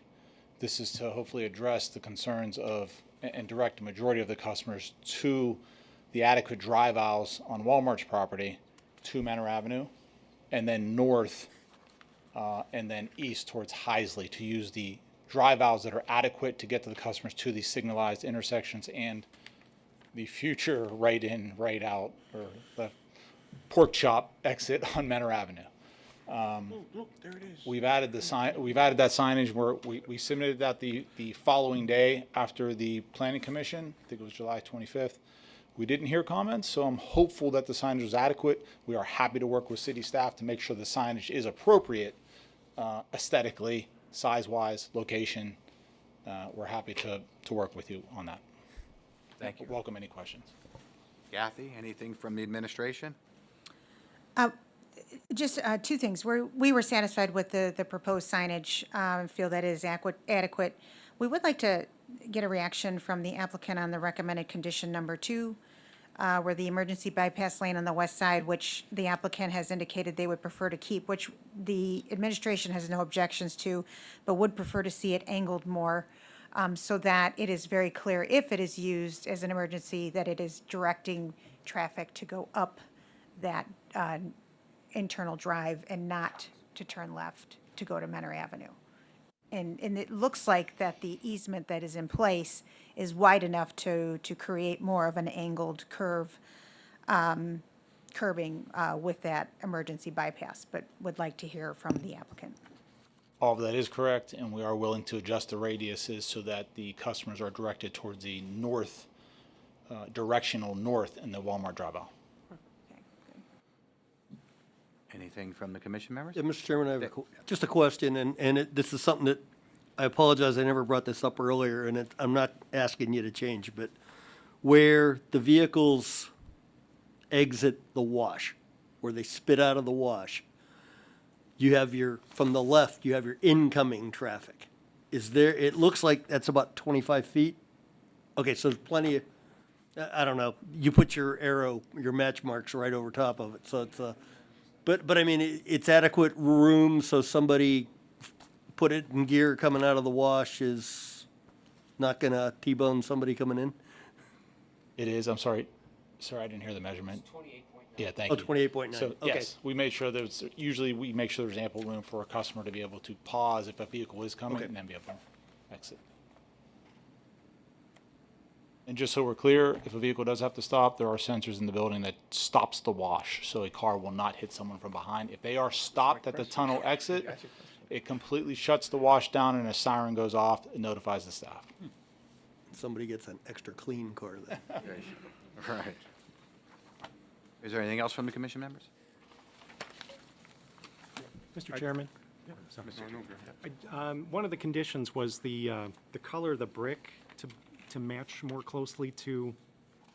This is to hopefully address the concerns of and direct the majority of the customers to the adequate drive aisles on Walmart's property to Manor Avenue, and then north and then east towards Heisley to use the drive aisles that are adequate to get to the customers to these signalized intersections and the future right in, right out, or the pork chop exit on Menor Avenue. Look, there it is. We've added the sign, we've added that signage where we submitted that the following day after the planning commission, I think it was July 25th. We didn't hear comments, so I'm hopeful that the signage was adequate. We are happy to work with city staff to make sure the signage is appropriate aesthetically, size-wise, location. We're happy to work with you on that. Thank you. Welcome any questions. Kathy, anything from the administration? Just two things. We were satisfied with the proposed signage, feel that is adequate. We would like to get a reaction from the applicant on the recommended condition number 2, where the emergency bypass lane on the west side, which the applicant has indicated they would prefer to keep, which the administration has no objections to, but would prefer to see it angled more, so that it is very clear, if it is used as an emergency, that it is directing traffic to go up that internal drive and not to turn left to go to Menor Avenue. And it looks like that the easement that is in place is wide enough to create more of an angled curve, curbing with that emergency bypass, but would like to hear from the applicant. All of that is correct, and we are willing to adjust the radiuses so that the customers are directed towards the north, directional north in the Walmart drive-out. Anything from the commission members? Yeah, Mr. Chairman, I have just a question, and this is something that, I apologize, I never brought this up earlier, and I'm not asking you to change, but where the vehicles exit the wash, where they spit out of the wash, you have from the left, you have your incoming traffic. It looks like that's about 25 feet? Okay, so there's plenty of, I don't know, you put your arrow, your match marks right over top of it, so it's But I mean, it's adequate room, so somebody put it in gear coming out of the wash is not gonna T-bone somebody coming in? It is, I'm sorry, I didn't hear the measurement. 28.9. Yeah, thank Oh, you. 28.9, So, okay. yes, we made sure usually we make sure there's ample room for a customer to be able to pause if a vehicle is coming Okay. and then be able to exit. And just so we're clear, if a vehicle does have to stop, there are sensors in the building that stops the wash, so a car will not hit someone from behind. If they are stopped at the tunnel exit, it completely shuts the wash down and a siren goes off and notifies the staff. Somebody gets an extra clean car then. Right. Is there anything else from the commission members? Mr. Chairman? One of the conditions was the color of the brick to match more closely to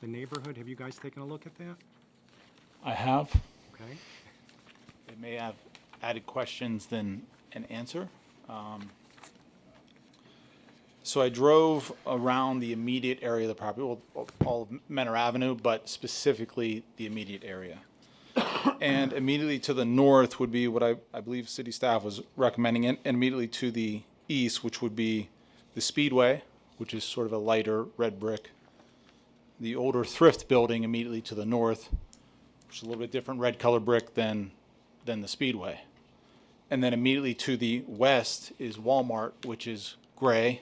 the neighborhood. Have you guys taken a look at that? I have. Okay. It may have added questions than an answer. So I drove around the immediate area of the property, well, all of Menor Avenue, but specifically the immediate area. And immediately to the north would be what I believe city staff was recommending, and immediately to the east, which would be the Speedway, which is sort of a lighter red brick. The older thrift building immediately to the north, which is a little bit different red color brick than the Speedway. And then immediately to the west is Walmart, which is gray,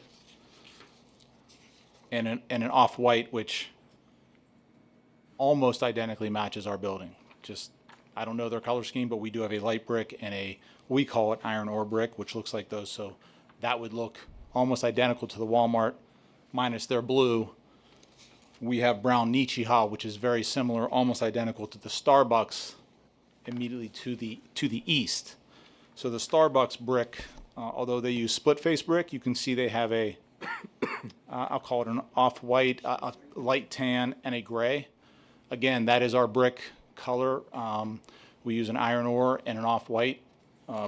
and an off-white, which almost identically matches our building. Just, I don't know their color scheme, but we do have a light brick and we call it iron ore brick, which looks like those. So that would look almost identical to the Walmart, minus their blue. We have brown Nichiha, which is very similar, almost identical to the Starbucks immediately to the east. So the Starbucks brick, although they use split face brick, you can see they have a, I'll call it an off-white, a light tan, and a gray. Again, that is our brick color. We use an iron ore and an off-white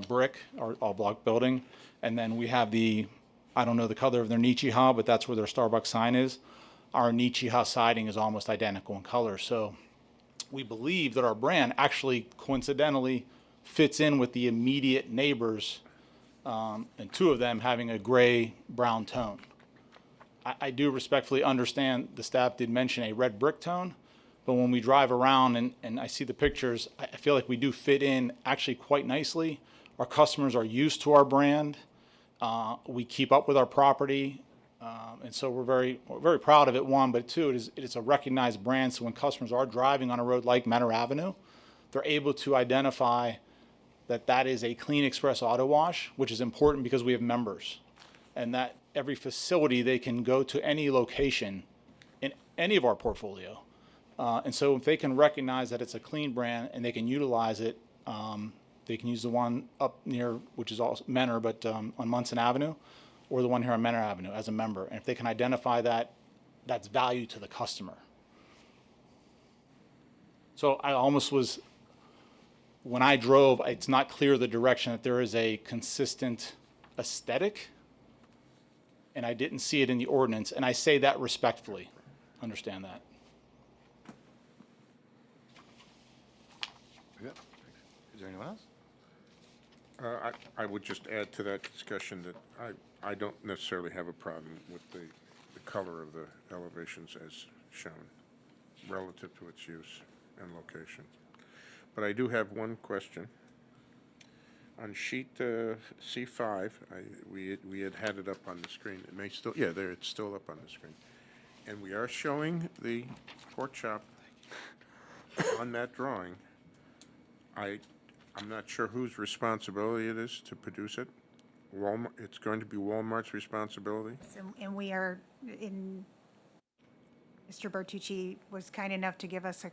brick, our all-block building. And then we have I don't know the color of their Nichiha, but that's where their Starbucks sign is. Our Nichiha siding is almost identical in color. So we believe that our brand actually coincidentally fits in with the immediate neighbors, and two of them having a gray-brown tone. I do respectfully understand the staff did mention a red brick tone, but when we drive around and I see the pictures, I feel like we do fit in actually quite nicely. Our customers are used to our brand. We keep up with our property, and so we're very proud of it, one, but two, it is a recognized brand, so when customers are driving on a road like Menor Avenue, they're able to identify that that is a Clean Express Auto Wash, which is important because we have members. And that every facility, they can go to any location in any of our portfolio. And so if they can recognize that it's a clean brand and they can utilize it, they can use the one up near, which is also Menor, but on Munson Avenue, or the one here on Menor Avenue as a member. And if they can identify that, that's value to the customer. So I almost was, when I drove, it's not clear the direction that there is a consistent aesthetic, and I didn't see it in the ordinance, and I say that respectfully. Understand that. Is there anyone else? I would just add to that discussion that I don't necessarily have a problem with the color of the elevations as shown relative to its use and location. But I do have one question. On sheet C5, we had it up on the screen. It may still, yeah, there, it's still up on the screen. And we are showing the pork chop on that drawing. I'm not sure whose responsibility it is to produce it. Walmart, it's going to be Walmart's responsibility? And we are Mr. Bertucci was kind enough to give us a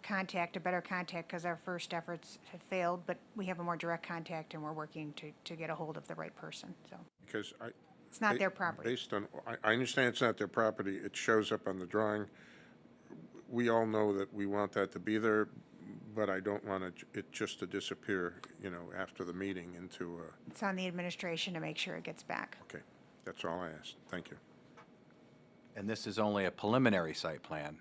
better contact, because our first efforts have failed, but we have a more direct contact, and we're working to get a hold of the right person, so. Because It's not their property. Based on, I understand it's not their property, it shows up on the drawing. We all know that we want that to be there, but I don't want it just to disappear, you know, after the meeting into It's on the administration to make sure it gets back. okay, that's all I asked. Thank you. And this is only a preliminary site plan.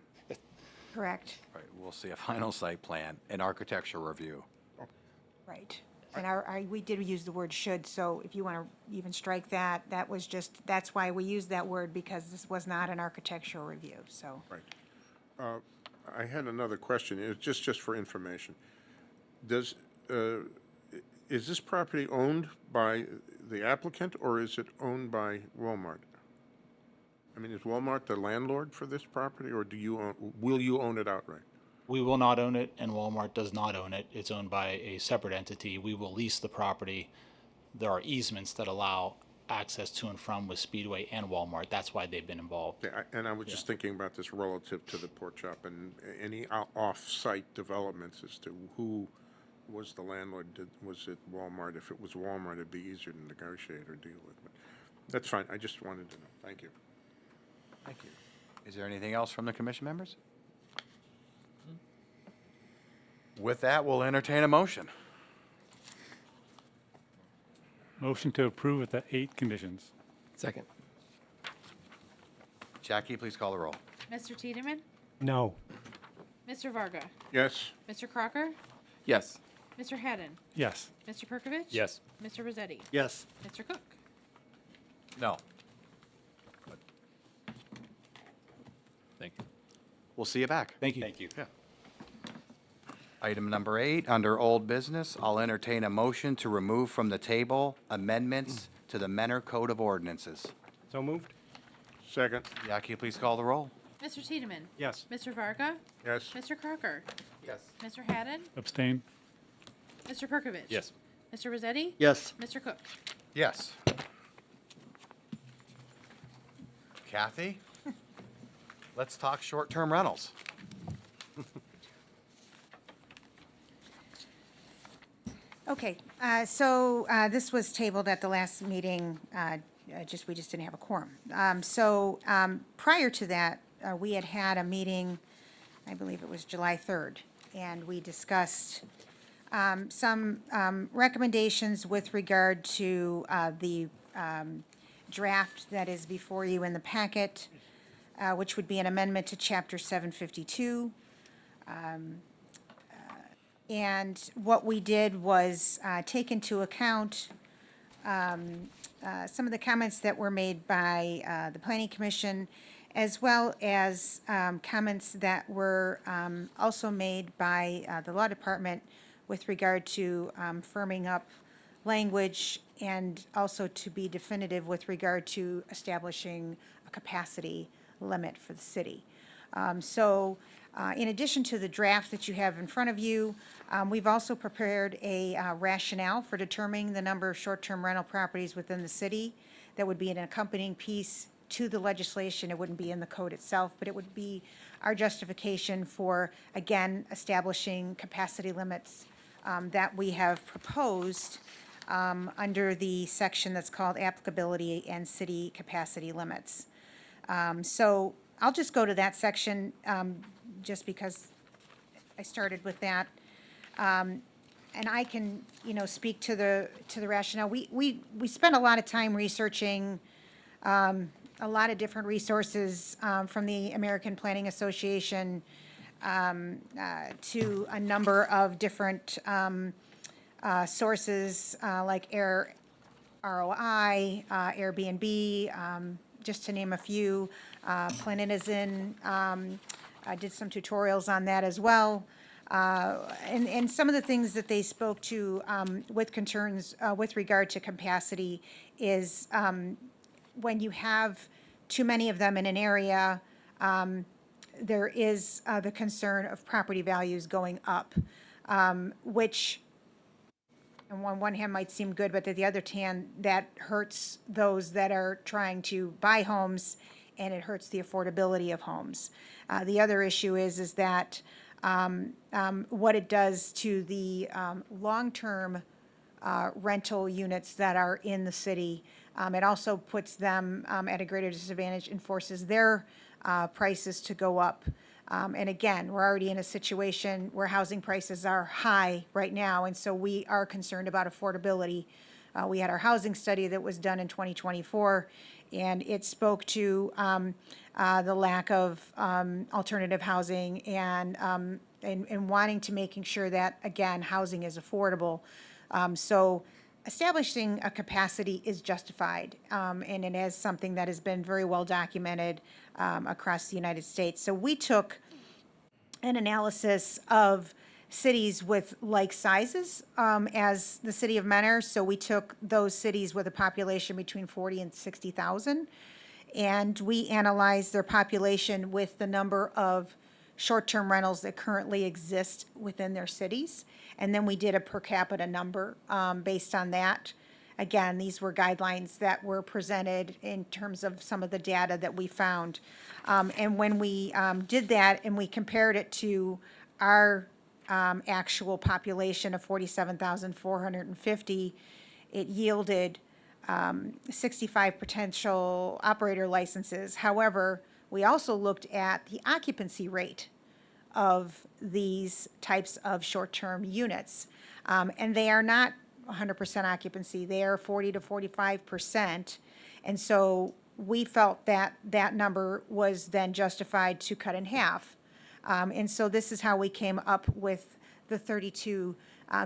Correct, Right, we'll see a final site plan and architectural review. right. And we did use the word should, so if you want to even strike that, that's why we used that word, because this was not an architectural review, so. Right. I had another question, it's just for information. Is this property owned by the applicant, or is it owned by Walmart? I mean, is Walmart the landlord for this property, or will you own it outright? We will not own it, and Walmart does not own it. It's owned by a separate entity. We will lease the property. There are easements that allow access to and from with Speedway and Walmart. That's why they've been involved. Yeah, and I was just thinking about this relative to the pork chop and any off-site developments as to who was the landlord. Was it Walmart? If it was Walmart, it'd be easier to negotiate or deal with. But that's fine. I just wanted to know. Thank you. Thank you. Is there anything else from the commission members? With that, we'll entertain a motion. Motion to approve with the 8 conditions. Second. Jackie, please call the roll. Mr. Tiedemann? No. Mr. Varga? Yes. Mr. Crocker? Yes. Mr. Haddon? Yes. Mr. Perkovich? Yes. Mr. Rossetti? Yes. Mr. Cook? No. Thank you. We'll see you back. Thank you. Thank you. Yeah. Item number 8, under old business, I'll entertain a motion to remove from the table amendments to the Menor Code of Ordinances. So moved? Second. Jackie, please call the roll. Mr. Tiedemann? Yes. Mr. Varga? Yes. Mr. Crocker? Yes. Mr. Haddon? Abstain? Mr. Perkovich? Yes. Mr. Rossetti? Yes. Mr. Cook? Yes. Kathy, let's talk short-term rentals. Okay, so this was tabled at the last meeting, we just didn't have a quorum. Prior to that, we had a meeting, I believe it was July 3rd, and we discussed some recommendations with regard to the draft that is before you in the packet, which would be an amendment to Chapter 752. And what we did was take into account some of the comments that were made by the Planning Commission, as well as comments that were also made by the Law Department with regard to firming up language, and also to be definitive with regard to establishing a capacity limit for the city. In addition to the draft that you have in front of you, we've also prepared a rationale for determining the number of short-term rental properties within the city. That would be an accompanying piece to the legislation. It wouldn't be in the code itself, but it would be our justification for, again, establishing capacity limits that we have proposed under the section that's called applicability and city capacity limits. So I'll just go to that section just because I started with that. And I can, speak to the rationale. We spent a lot of time researching a lot of different resources from the American Planning Association to a number of different sources like ROI, Airbnb, just to name a few. Planetizen, I did some tutorials on that as well. And some of the things that they spoke to with concerns with regard to capacity is when you have too many of them in an area, there is the concern of property values going up, which on one hand might seem good, but on the other hand, that hurts those that are trying to buy homes, and it hurts the affordability of homes. The other issue is that what it does to the long-term rental units that are in the city. It also puts them at a greater disadvantage and forces their prices to go up. And again, we're already in a situation where housing prices are high right now, and so we are concerned about affordability. We had our housing study that was done in 2024, and it spoke to the lack of alternative housing and wanting to making sure that, again, housing is affordable. So establishing a capacity is justified, and it is something that has been very well documented across the United States. So we took an analysis of cities with like sizes as the city of Mentor. So we took those cities with a population between 40 and 60,000, and we analyzed their population with the number of short-term rentals that currently exist within their cities. And then we did a per capita number based on that. Again, these were guidelines that were presented in terms of some of the data that we found. And when we did that and we compared it to our actual population of 47,450, it yielded 65 potential operator licenses. However, we also looked at the occupancy rate of these types of short-term units. And they are not 100% occupancy. They are 40 to 45%. And so we felt that that number was then justified to cut in half. And so this is how we came up with the 32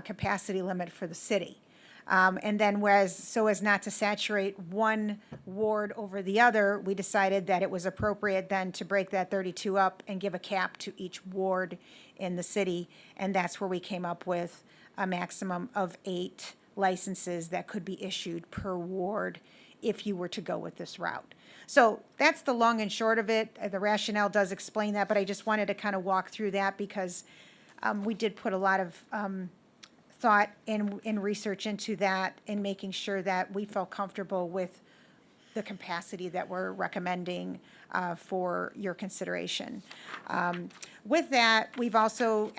capacity limit for the city. And then so as not to saturate one ward over the other, we decided that it was appropriate then to break that 32 up and give a cap to each ward in the city. And that's where we came up with a maximum of 8 licenses that could be issued per ward if you were to go with this route. So that's the long and short of it. The rationale does explain that, but I just wanted to kind of walk through that because we did put a lot of thought and research into that and making sure that we felt comfortable with the capacity that we're recommending for your consideration. With that, we've also,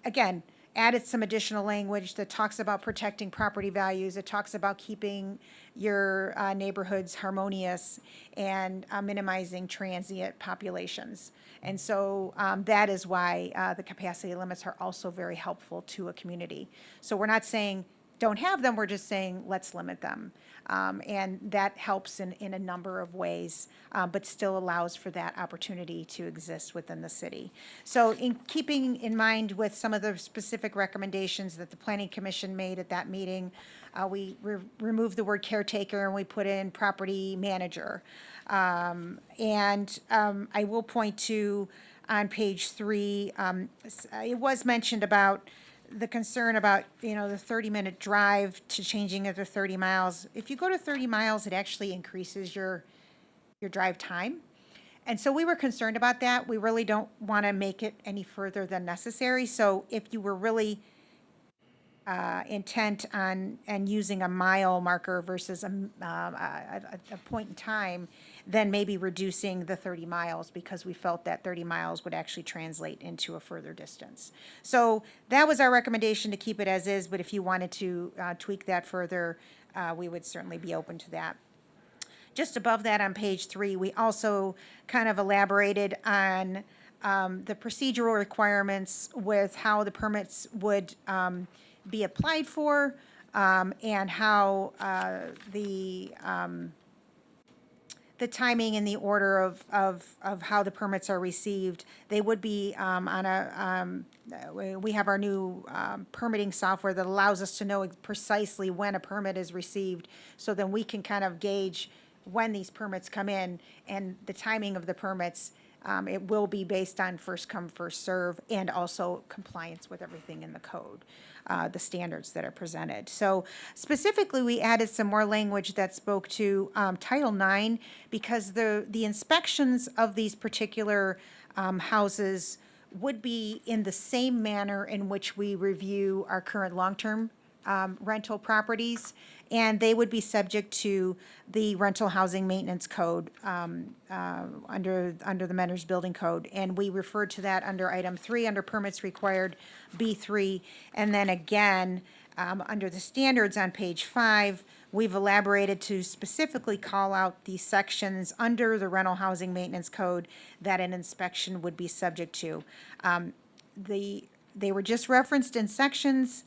again, added some additional language that talks about protecting property values. It talks about keeping your neighborhoods harmonious and minimizing transient populations. And so that is why the capacity limits are also very helpful to a community. So we're not saying don't have them, we're just saying let's limit them. And that helps in a number of ways, but still allows for that opportunity to exist within the city. So in keeping in mind with some of the specific recommendations that the Planning Commission made at that meeting, we removed the word caretaker and we put in property manager. And I will point to on page 3, it was mentioned about the concern about, the 30-minute drive to changing it to 30 miles. If you go to 30 miles, it actually increases your drive time. And so we were concerned about that. We really don't want to make it any further than necessary. So if you were really intent on, and using a mile marker versus a point in time, then maybe reducing the 30 miles, because we felt that 30 miles would actually translate into a further distance. So that was our recommendation, to keep it as is, but if you wanted to tweak that further, we would certainly be open to that. Just above that on page 3, we also kind of elaborated on the procedural requirements with how the permits would be applied for, and how the timing and the order of how the permits are received. They would be we have our new permitting software that allows us to know precisely when a permit is received, so then we can kind of gauge when these permits come in, and the timing of the permits. It will be based on first come, first serve, and also compliance with everything in the code, the standards that are presented. So specifically, we added some more language that spoke to Title IX, because the inspections of these particular houses would be in the same manner in which we review our current long-term rental properties, and they would be subject to the rental housing maintenance code under the Mentor's Building Code. And we referred to that under item 3, under permits required, B3. And then again, under the standards on page 5, we've elaborated to specifically call out the sections under the rental housing maintenance code that an inspection would be subject to. They were just referenced in sections,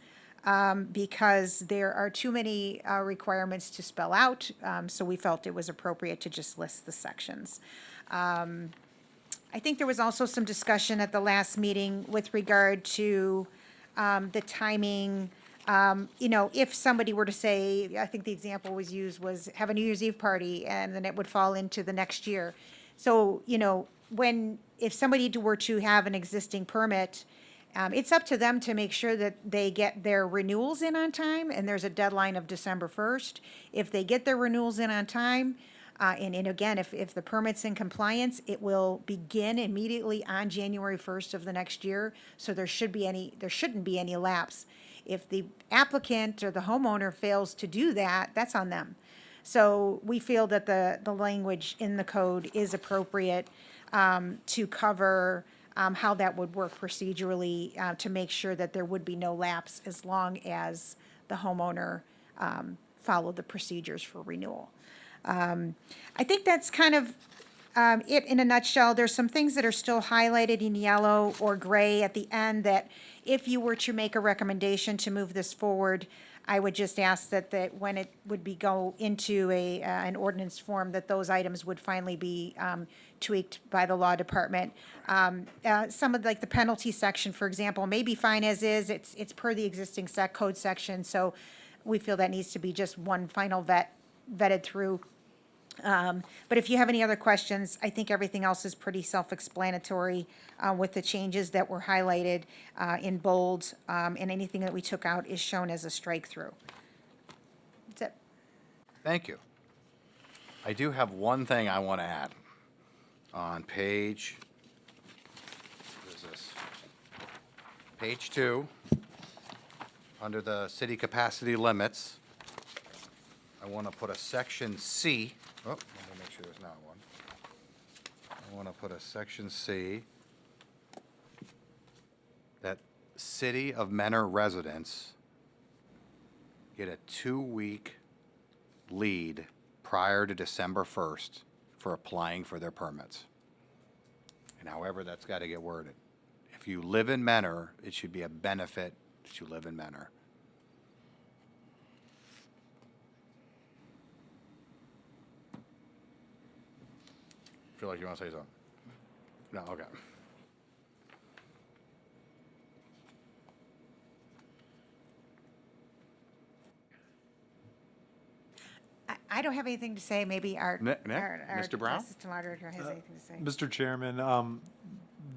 because there are too many requirements to spell out, so we felt it was appropriate to just list the sections. I think there was also some discussion at the last meeting with regard to the timing. If somebody were to say, I think the example was used was have a New Year's Eve party, and then it would fall into the next year. So, if somebody were to have an existing permit, it's up to them to make sure that they get their renewals in on time, and there's a deadline of December 1st. If they get their renewals in on time, and again, if the permit's in compliance, it will begin immediately on January 1st of the next year, so there shouldn't be any lapse. If the applicant or the homeowner fails to do that, that's on them. So we feel that the language in the code is appropriate to cover how that would work procedurally, to make sure that there would be no lapse as long as the homeowner followed the procedures for renewal. I think that's kind of it in a nutshell. There's some things that are still highlighted in yellow or gray at the end that if you were to make a recommendation to move this forward, I would just ask that when it would go into an ordinance form, that those items would finally be tweaked by the law department. Some of the penalty section, for example, may be fine as is. It's per the existing code section, so we feel that needs to be just one final vetted through. But if you have any other questions, I think everything else is pretty self-explanatory with the changes that were highlighted in bold, and anything that we took out is shown as a strike-through. That's it. Thank you. I do have one thing I want to add. On page, what is this? Page 2, under the city capacity limits, I want to put a section C. Oh, let me make sure there's not one. I want to put a section C that City of Mentor residents get a 2-week lead prior to December 1st for applying for their permits. And however that's got to get worded. If you live in Mentor, it should be a benefit that you live in Mentor. Feel like you want to say something? No, okay. I don't have anything to say. Maybe our Nick? our Mr. Brown? assistant auditor has anything to say. Mr. Chairman,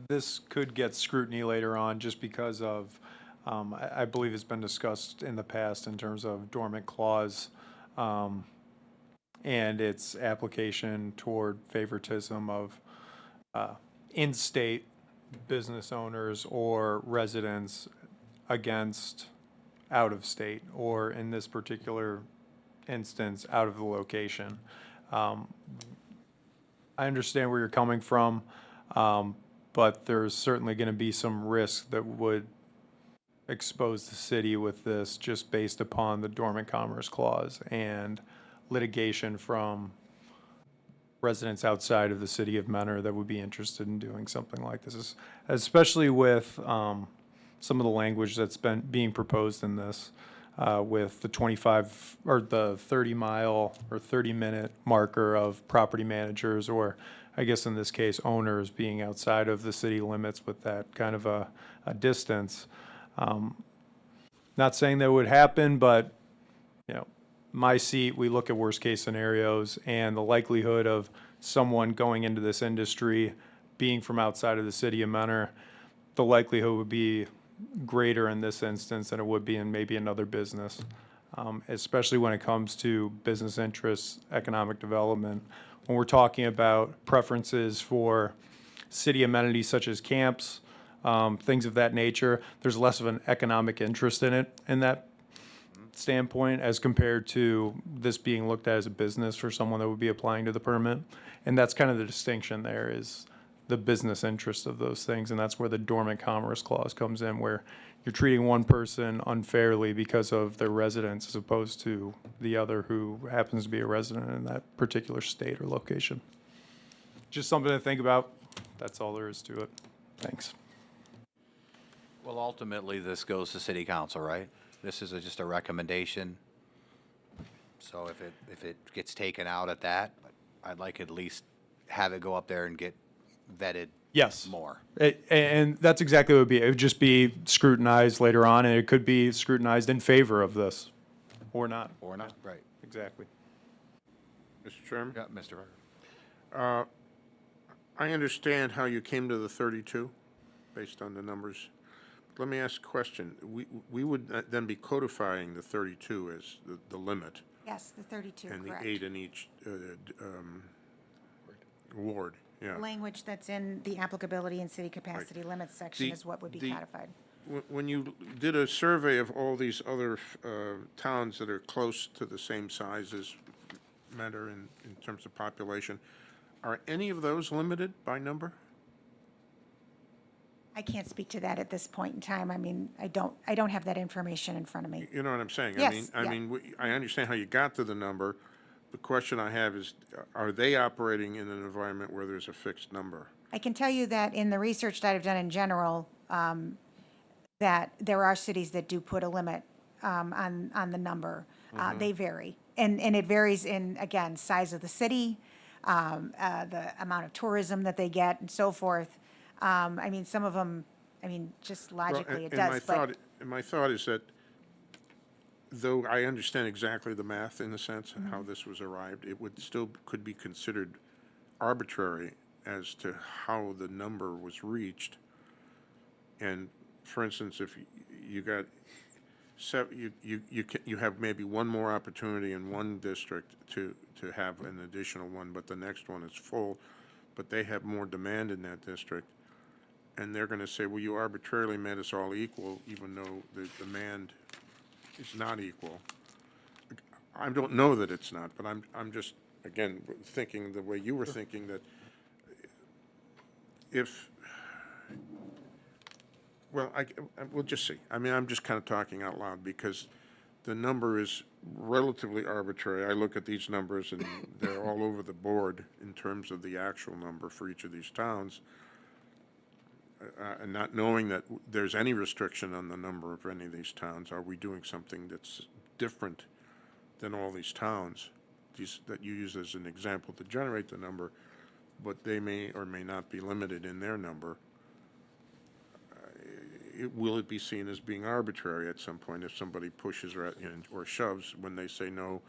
this could get scrutiny later on just because of, I believe it's been discussed in the past in terms of dormant clause and its application toward favoritism of in-state business owners or residents against out-of-state, or in this particular instance, out of the location. I understand where you're coming from, but there's certainly going to be some risk that would expose the city with this just based upon the Dormant Commerce Clause and litigation from residents outside of the city of Mentor that would be interested in doing something like this, especially with some of the language that's been being proposed in this, with the 25 or the 30-mile or 30-minute marker of property managers, or I guess in this case, owners being outside of the city limits with that kind of a distance. Not saying that would happen, but, you know, my seat, we look at worst case scenarios, and the likelihood of someone going into this industry being from outside of the city of Mentor, the likelihood would be greater in this instance than it would be in maybe another business, especially when it comes to business interests, economic development. When we're talking about preferences for city amenities such as camps, things of that nature, there's less of an economic interest in it in that standpoint as compared to this being looked at as a business for someone that would be applying to the permit. And that's kind of the distinction there, is the business interest of those things. And that's where the Dormant Commerce Clause comes in, where you're treating one person unfairly because of their residence as opposed to the other who happens to be a resident in that particular state or location. Just something to think about. That's all there is to it. Thanks. Well, ultimately, this goes to city council, right? This is just a recommendation. So if it gets taken out at that, I'd like at least have it go up there and get vetted Yes. more. And that's exactly what it would be. It would just be scrutinized later on, and it could be scrutinized in favor of this, or not. Or not, right. Exactly. Mr. Chairman? Yeah, Mr. Berger. I understand how you came to the 32, based on the numbers. Let me ask a question. We would then be codifying the 32 as the limit, Yes, the 32, and the correct. 8 in each ward, yeah. Language that's in the applicability and city capacity limits section is what would be codified. When you did a survey of all these other towns that are close to the same size as Mentor in terms of population, are any of those limited by number? I can't speak to that at this point in time. I mean, I don't have that information in front of me. You know what I'm saying? Yes, I yeah. mean, I understand how you got to the number. The question I have is, are they operating in an environment where there's a fixed number? I can tell you that in the research that I've done in general, that there are cities that do put a limit on the number. They vary. And it varies in, again, size of the city, the amount of tourism that they get, and so forth. I mean, some of them, I mean, just logically it does, but. And my thought is that, though I understand exactly the math in a sense, and how this was arrived, it would still could be considered arbitrary as to how the number was reached. And for instance, if you got you have maybe one more opportunity in one district to have an additional one, but the next one is full, but they have more demand in that district, and they're going to say, well, you arbitrarily made us all equal, even though the demand is not equal. I don't know that it's not, but I'm just, again, thinking the way you were thinking, that if, well, we'll just see. I mean, I'm just kind of talking out loud because the number is relatively arbitrary. I look at these numbers and they're all over the board in terms of the actual number for each of these towns. And not knowing that there's any restriction on the number of any of these towns, are we doing something that's different than all these towns, these that you use as an example to generate the number, but they may or may not be limited in their number? Will it be seen as being arbitrary at some point if somebody pushes or shoves when they say, no,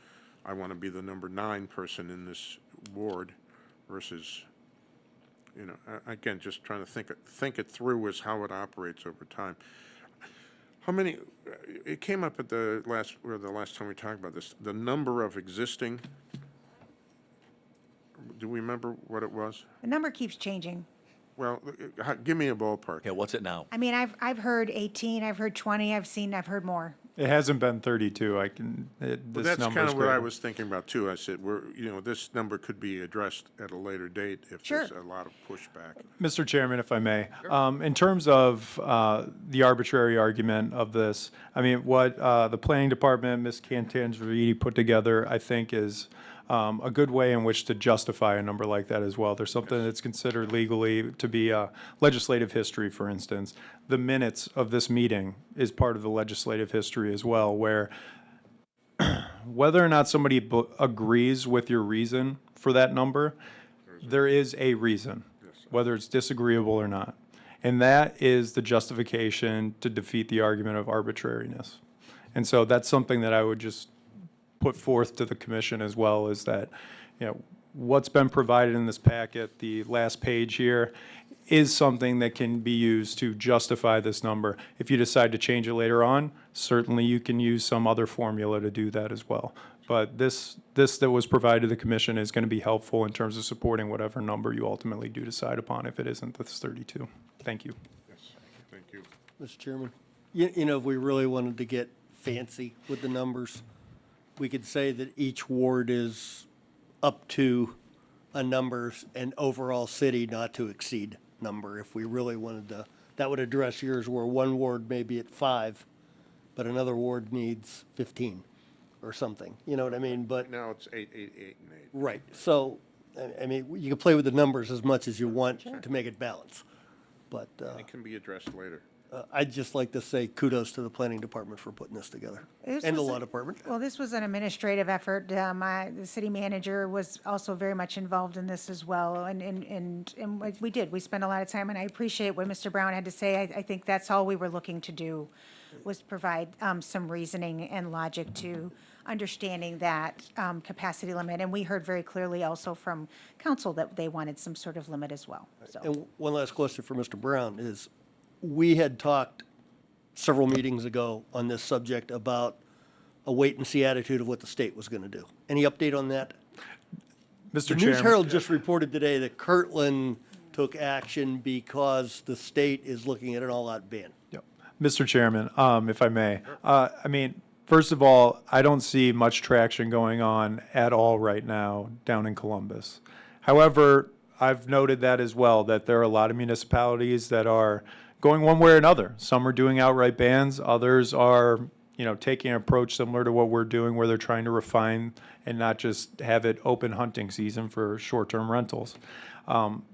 I want to be the number 9 person in this ward versus, you know, again, just trying to think it through as how it operates over time. How many, it came up at the last time we talked about this, the number of existing, do we remember what it was? The number keeps changing. Well, give me a ballpark. Yeah, what's it now? I mean, I've heard 18, I've heard 20, I've heard more. It hasn't been 32. Well, This that's number's kind of what I greater. was thinking about too. I said, this number could be addressed at a later date if there's a lot of pushback. Mr. Chairman, if I may, in terms of the arbitrary argument of this, I mean, what the planning department, Ms. Cantanzariti put together, I think is a good way in which to justify a number like that as well. There's something that's considered legally to be legislative history, for instance. The minutes of this meeting is part of the legislative history as well, where whether or not somebody agrees with your reason for that number, there is a reason, whether it's disagreeable or not. And that is the justification to defeat the argument of arbitrariness. And so that's something that I would just put forth to the commission as well, is that, what's been provided in this packet, the last page here, is something that can be used to justify this number. If you decide to change it later on, certainly you can use some other formula to do that as well. But this that was provided to the commission is going to be helpful in terms of supporting whatever number you ultimately do decide upon, if it isn't this 32. Thank you. Yes, thank you. Mr. Chairman, if we really wanted to get fancy with the numbers, we could say that each ward is up to a number, an overall city not to exceed number. If we really wanted to, that would address yours where one ward may be at 5, but another ward needs 15 or something. You know what I mean? But Now it's 8, 8, 8, and 8. right. So, I mean, you can play with the numbers as much as you want to make it balance. But It can be addressed later. I'd just like to say kudos to the planning department for putting this together, and the law department. Well, this was an administrative effort. The city manager was also very much involved in this as well, and like we did. We spent a lot of time, and I appreciate what Mr. Brown had to say. I think that's all we were looking to do, was provide some reasoning and logic to understanding that capacity limit. And we heard very clearly also from council that they wanted some sort of limit as well. So. And one last question for Mr. Brown is, we had talked several meetings ago on this subject about a wait-and-see attitude of what the state was going to do. Any update on that? Mr. The News Chairman. Herald just reported today that Kirtland took action because the state is looking at an all-out ban. Mr. Chairman, if I may, I mean, first of all, I don't see much traction going on at all right now down in Columbus. However, I've noted that as well, that there are a lot of municipalities that are going one way or another. Some are doing outright bans, others are, taking an approach similar to what we're doing, where they're trying to refine and not just have it open hunting season for short-term rentals.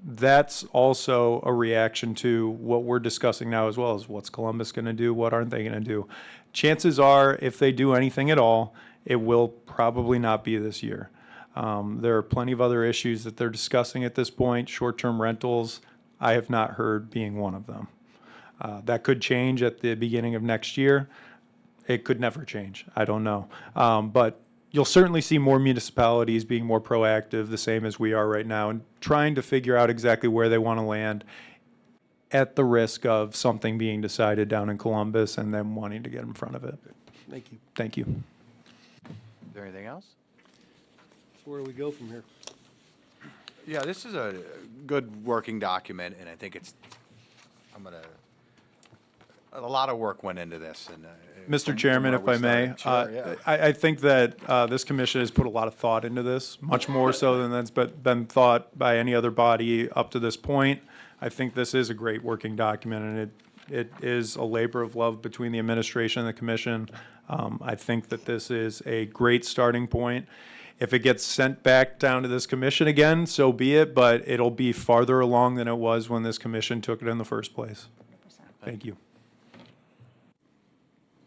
That's also a reaction to what we're discussing now as well, as what's Columbus going to do, what aren't they going to do. Chances are, if they do anything at all, it will probably not be this year. There are plenty of other issues that they're discussing at this point. Short-term rentals, I have not heard being one of them. That could change at the beginning of next year. It could never change. I don't know. But you'll certainly see more municipalities being more proactive, the same as we are right now, and trying to figure out exactly where they want to land at the risk of something being decided down in Columbus and them wanting to get in front of it. Thank you. Thank you. Is there anything else? So where do we go from here? Yeah, this is a good working document, and I think a lot of work went into this. And Mr. Chairman, if I may, I think that this commission has put a lot of thought into this, much more so than that's been thought by any other body up to this point. I think this is a great working document, and it is a labor of love between the administration and the commission. I think that this is a great starting point. If it gets sent back down to this commission again, so be it, but it'll be farther along than it was when this commission took it in the first place. Thank you.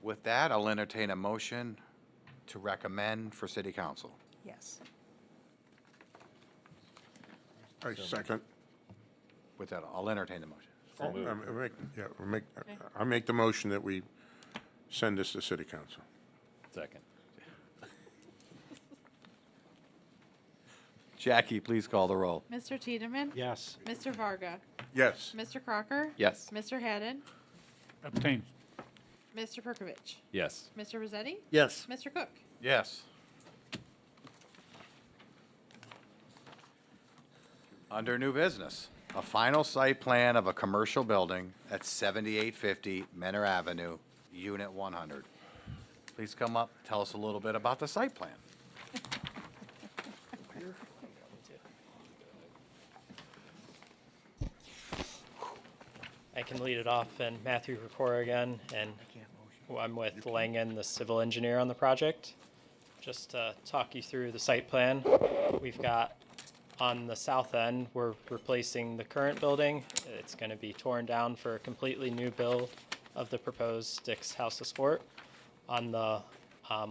With that, I'll entertain a motion to recommend for city council. Yes. I second. With that, I'll entertain the motion. I make the motion that we send this to city council. Second. Jackie, please call the roll. Mr. Tiedemann? Yes. Mr. Varga? Yes. Mr. Crocker? Yes. Mr. Haddon? Abstain. Mr. Perkovich? Yes. Mr. Rossetti? Yes. Mr. Cook? Yes. Under new business. a final site plan of a commercial building at 7850 Menor Avenue, Unit 100. Please come up, tell us a little bit about the site plan. I can lead it off, and Matthew Rapor again, and I'm with Langen, the civil engineer on the project. Just to talk you through the site plan, we've got on the south end, we're replacing the current building. It's going to be torn down for a completely new build of the proposed Dick's House of Sport. On the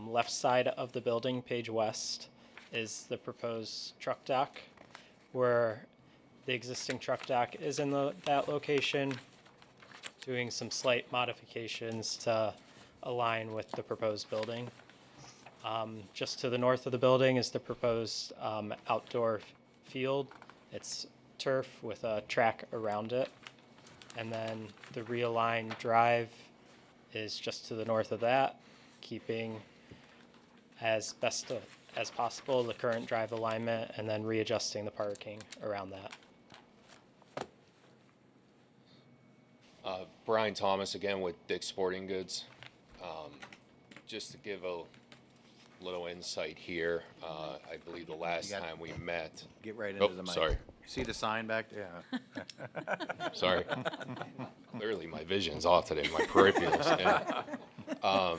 left side of the building, page west, is the proposed truck dock, where the existing truck dock is in that location, doing some slight modifications to align with the proposed building. Just to the north of the building is the proposed outdoor field. It's turf with a track around it. And then the realigned drive is just to the north of that, keeping as best as possible the current drive alignment and then readjusting the parking around that. Brian Thomas again with Dick's Sporting Goods. Just to give a little insight here, I believe the last time we met. Get right into the mic. Sorry. You see the sign back there? Yeah. Sorry. Clearly my vision's off today, my peripherals. Yeah.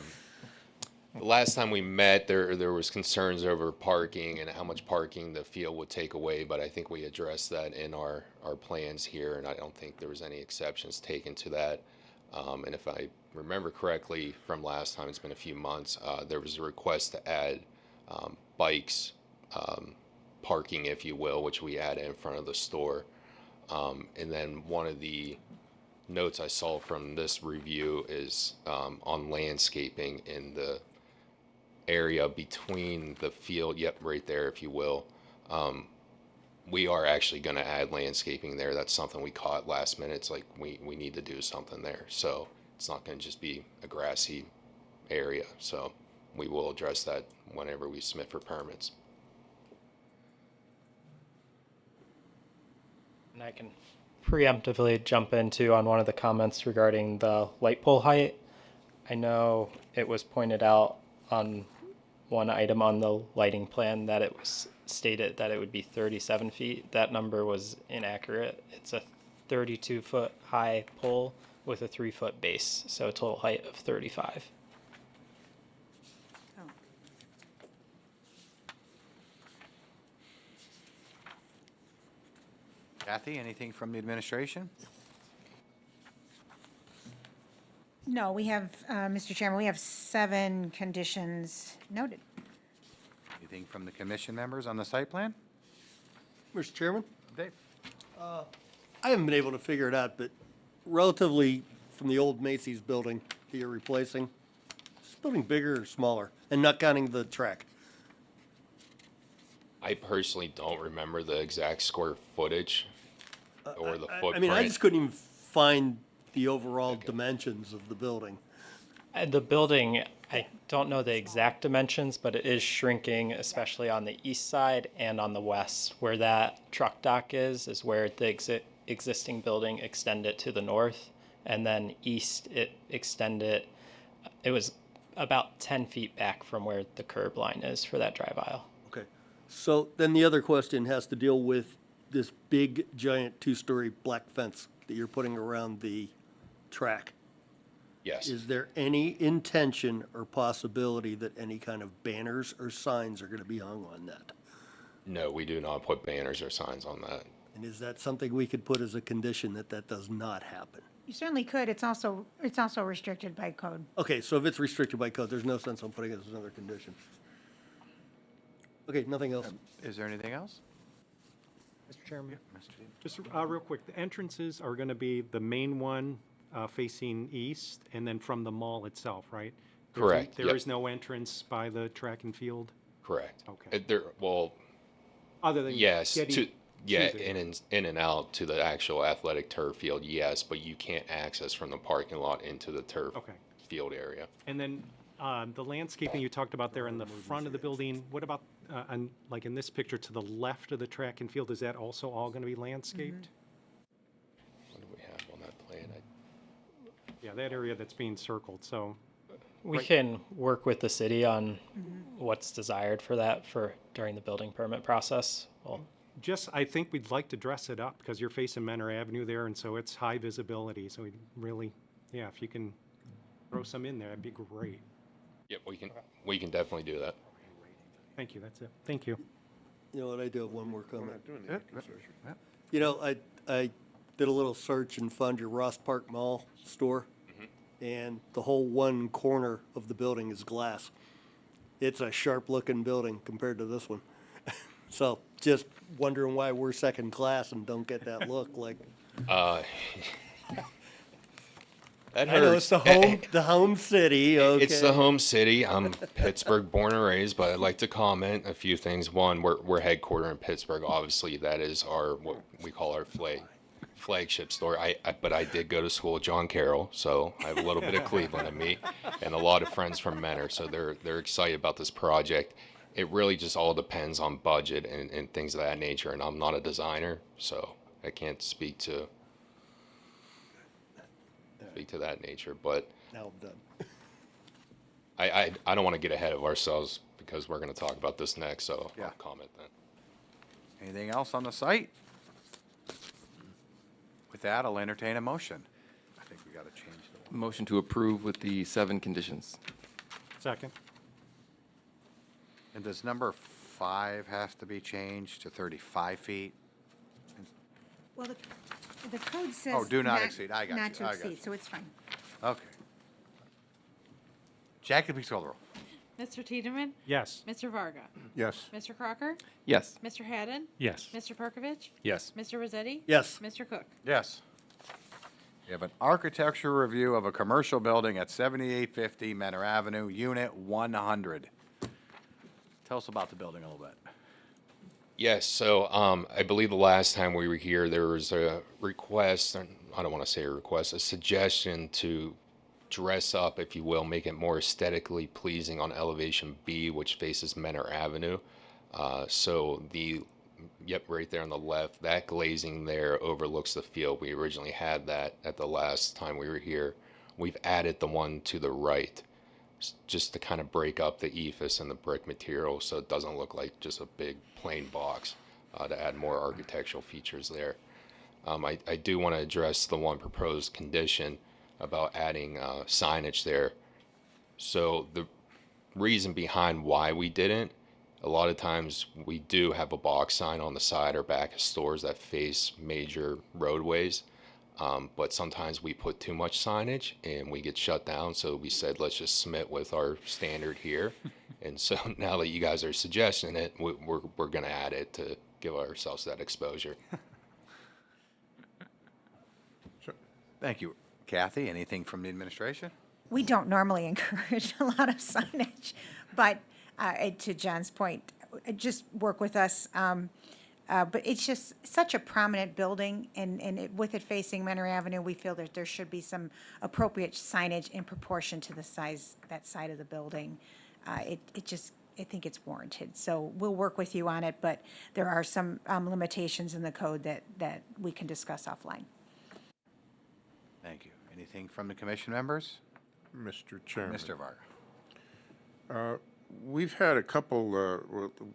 The last time we met, there was concerns over parking and how much parking the field would take away, but I think we addressed that in our plans here, and I don't think there was any exceptions taken to that. And if I remember correctly from last time, it's been a few months, there was a request to add bikes, parking, if you will, which we added in front of the store. And then one of the notes I saw from this review is on landscaping in the area between the field, yep, right there, if you will. We are actually going to add landscaping there. That's something we caught last minute. It's like we need to do something there. So it's not going to just be a grassy area. So we will address that whenever we submit for permits. And I can preemptively jump into on one of the comments regarding the light pole height. I know it was pointed out on one item on the lighting plan that it was stated that it would be 37 feet. That number was inaccurate. It's a 32-foot high pole with a 3-foot base, so a total height of 35. Kathy, anything from the administration? No, we have, Mr. Chairman, we have 7 conditions noted. Anything from the commission members on the site plan? Mr. Chairman? Dave? I haven't been able to figure it out, but relatively from the old Macy's building that you're replacing, is this building bigger or smaller? And not counting the track. I personally don't remember the exact square footage or the footprint. I mean, I just couldn't even find the overall dimensions of the building. The building, I don't know the exact dimensions, but it is shrinking, especially on the east side and on the west. Where that truck dock is where the existing building extended to the north, and then east it extended. It was about 10 feet back from where the curb line is for that drive aisle. Okay. So then the other question has to deal with this big, giant 2-story black fence that you're putting around the track. Yes. Is there any intention or possibility that any kind of banners or signs are going to be hung on that? No, we do not put banners or signs on that. And is that something we could put as a condition that that does not happen? You certainly could. It's also restricted by code. Okay, so if it's restricted by code, there's no sense on putting it as another condition. Okay, nothing else. Is there anything else? Mr. Chairman? Mr. Dean? Just real quick, the entrances are going to be the main one facing east, and then from the mall itself, right? Correct, There yep. is no entrance by the track and field? Correct. Okay. Well, Other than yes, getting yeah, to the- in and out to the actual athletic turf field, yes, but you can't access from the parking lot into the turf Okay. field area. And then the landscaping you talked about there in the front of the building, what about, like in this picture to the left of the track and field, is that also all going to be landscaped? Yeah, that area that's being circled, so. We Right. can work with the city on what's desired for that during the building permit process. Well, Just, I think we'd like to dress it up because you're facing Menor Avenue there, and so it's high visibility. So we really, yeah, if you can throw some in there, that'd be great. Yep, we can definitely do that. Thank you, that's it. Thank you. You know what, I do have one more comment. Doing the consortium. You know, I did a little search and found your Ross Park Mall store, and the whole one corner of the building is glass. It's a sharp-looking building compared to this one. So just wondering why we're second class and don't get that look like. That I know it's hurts. the home city, okay. It's the home city. I'm Pittsburgh born and raised, but I'd like to comment a few things. One, we're headquartered in Pittsburgh. Obviously, that is our what we call our flagship store. But I did go to school with John Carroll, so I have a little bit of Cleveland in me, and a lot of friends from Menor, so they're excited about this project. It really just all depends on budget and things of that nature, and I'm not a designer, so I can't speak to that nature, but Now I'm done. I don't want to get ahead of ourselves because we're going to talk about this next, so Yeah. I'll comment then. Anything else on the site? With that, I'll entertain a motion. I think we got to change the. Motion to approve with the 7 conditions. Second. And does number 5 have to be changed to 35 feet? Well, the code says. Oh, do not exceed. I got Not you. to I got you. exceed, so it's fine. Okay. Jackie, please call the roll. Mr. Tiedemann? Yes. Mr. Varga? Yes. Mr. Crocker? Yes. Mr. Haddon? Yes. Mr. Perkovich? Yes. Mr. Rossetti? Yes. Mr. Cook? Yes. We have an architecture review of a commercial building at 7850 Menor Avenue, Unit 100. Tell us about the building a little bit. Yes, so I believe the last time we were here, there was a request, or I don't want to say a request, a suggestion to dress up, if you will, make it more aesthetically pleasing on elevation B, which faces Menor Avenue. Right there on the left, that glazing there overlooks the field. We originally had that at the last time we were here. We've added the one to the right just to kind of break up the ephes and the brick material so it doesn't look like just a big plain box, to add more architectural features there. I do want to address the one proposed condition about adding signage there. So the reason behind why we didn't, a lot of times we do have a box sign on the side or back of stores that face major roadways. But sometimes we put too much signage and we get shut down. So we said, let's just submit with our standard here. And so now that you guys are suggesting it, we're going to add it to give ourselves that exposure. Thank you. Kathy, anything from the administration? We don't normally encourage a lot of signage, but to John's point, just work with us. But it's just such a prominent building, and with it facing Menor Avenue, we feel that there should be some appropriate signage in proportion to the size, that side of the building. I think it's warranted. So we'll work with you on it, but there are some limitations in the code that we can discuss offline. Thank you. Anything from the commission members? Mr. Chairman. Mr. Varga. We've had a couple,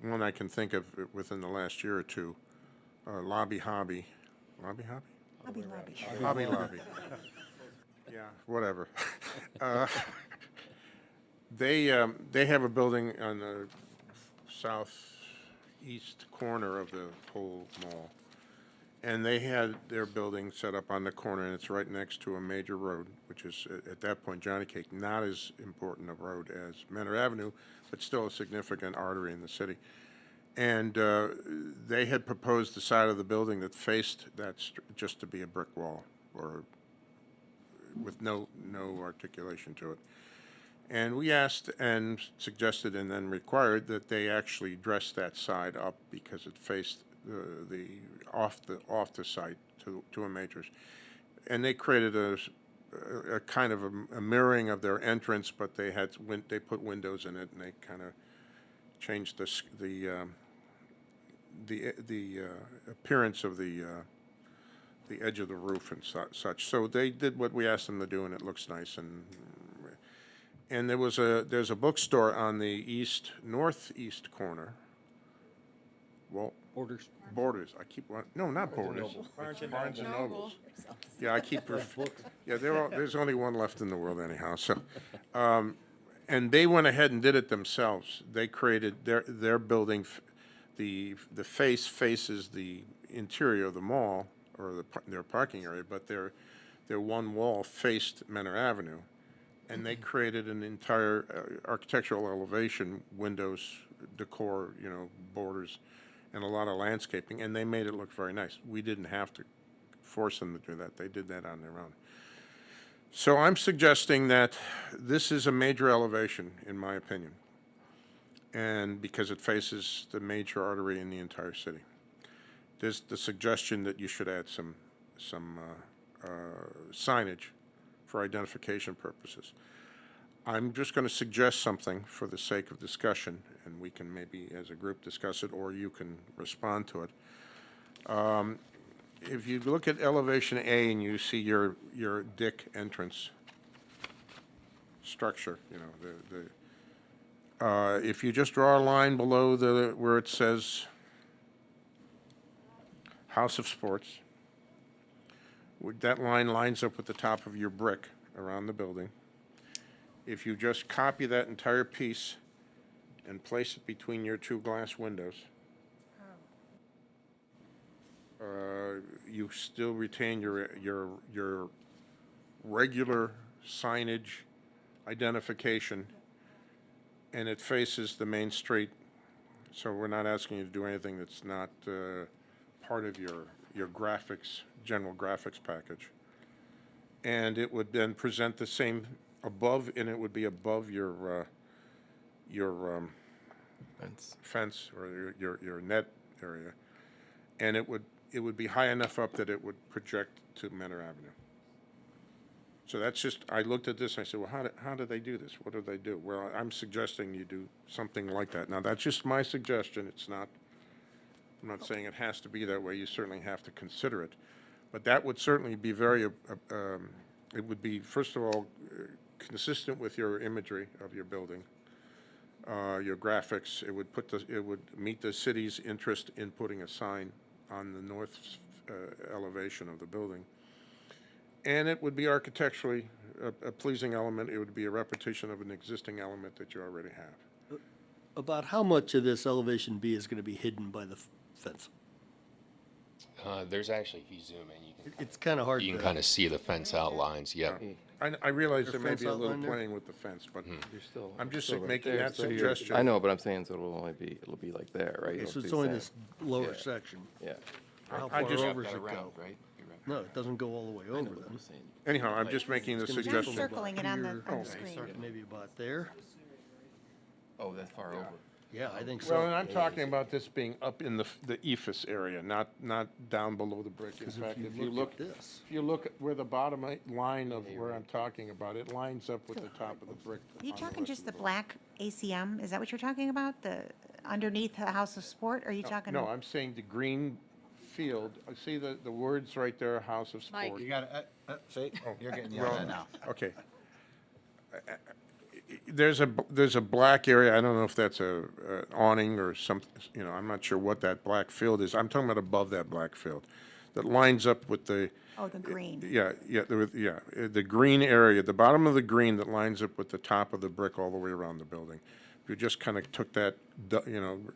one I can think of within the last year or two, Lobby Hobby. Lobby Hobby? Hobby Lobby. Yeah, whatever. They have a building on the southeast corner of the whole mall. And they had their building set up on the corner, and it's right next to a major road, which is, at that point, Johnny Cake, not as important a road as Menor Avenue, but still a significant artery in the city. And they had proposed the side of the building that faced that just to be a brick wall, or with no articulation to it. And we asked and suggested and then required that they actually dress that side up because it faced off the site to a majors, and they created a kind of a mirroring of their entrance, but they put windows in it, and they kind of changed the appearance of the the edge of the roof and such. So they did what we asked them to do, and it looks nice. And there's a bookstore on the northeast corner. Well, Borders. I keep no, not Borders. Barnes and Nobles. Yeah, I keep. Yeah, there's only one left in the world anyhow. So, and they went ahead and did it themselves. They created their building. The face faces the interior of the mall or their parking area, but their one wall faced Menor Avenue, and they created an entire architectural elevation, windows, decor, borders, and a lot of landscaping, and they made it look very nice. We didn't have to force them to do that. They did that on their own. So I'm suggesting that this is a major elevation, in my opinion, and because it faces the major artery in the entire city. There's the suggestion that you should add some signage for identification purposes. I'm just going to suggest something for the sake of discussion, and we can maybe as a group discuss it, or you can respond to it. If you look at elevation A and you see your Dick entrance structure, if you just draw a line below where it says House of Sports, that line lines up with the top of your brick around the building. If you just copy that entire piece and place it between your two glass windows, you still retain your regular signage identification, and it faces the main street. So we're not asking you to do anything that's not part of your graphics, general graphics package. And it would then present the same above, and it would be above your fence or your net area, and it would be high enough up that it would project to Menor Avenue. So that's just, I looked at this and I said, well, how do they do this? What do they do? Well, I'm suggesting you do something like that. Now, that's just my suggestion. It's not, I'm not saying it has to be that way. You certainly have to consider it. But that would certainly be very, it would be, first of all, consistent with your imagery of your building, your graphics. It would meet the city's interest in putting a sign on the north elevation of the building. And it would be architecturally a pleasing element. It would be a repetition of an existing element that you already have. About how much of this elevation B is going to be hidden by the fence? There's actually, if you zoom in, It's kind of hard you can to- kind of see the fence outlines. Yep. I realize Your there may fence be a little outline there? playing with the fence, but I'm just still right making there, that so you're- suggestion. I know, but I'm saying so it'll be like there, right? Okay, so It'll it's be only the this same. lower Yeah. section. Yeah. How I far just- over does it go? Right? No, it doesn't go all the way over then. Anyhow, I'm just making the It's gonna be suggestion. circling it on the here, screen. Maybe about there. Oh, that far over. Yeah, I think so. Well, and I'm talking about this being up in the ephes area, not down below the brick. In 'Cause if fact, you if you look look, at this- if you look at where the bottom line of where I'm talking about, it lines up with the top of the brick. Are you on talking rest just of the building. black ACM? Is that what you're talking about? The underneath the House of Sport? Are you talking? No, I'm saying the green field. See the words right there, House of Mike. Sport. You got it, see, you're getting Well, yelled at now. Okay. There's a black area. I don't know if that's a awning or something. I'm not sure what that black field is. I'm talking about above that black field, that lines up with the. Oh, the green. The green area, the bottom of the green that lines up with the top of the brick all the way around the building. If you just kind of took that,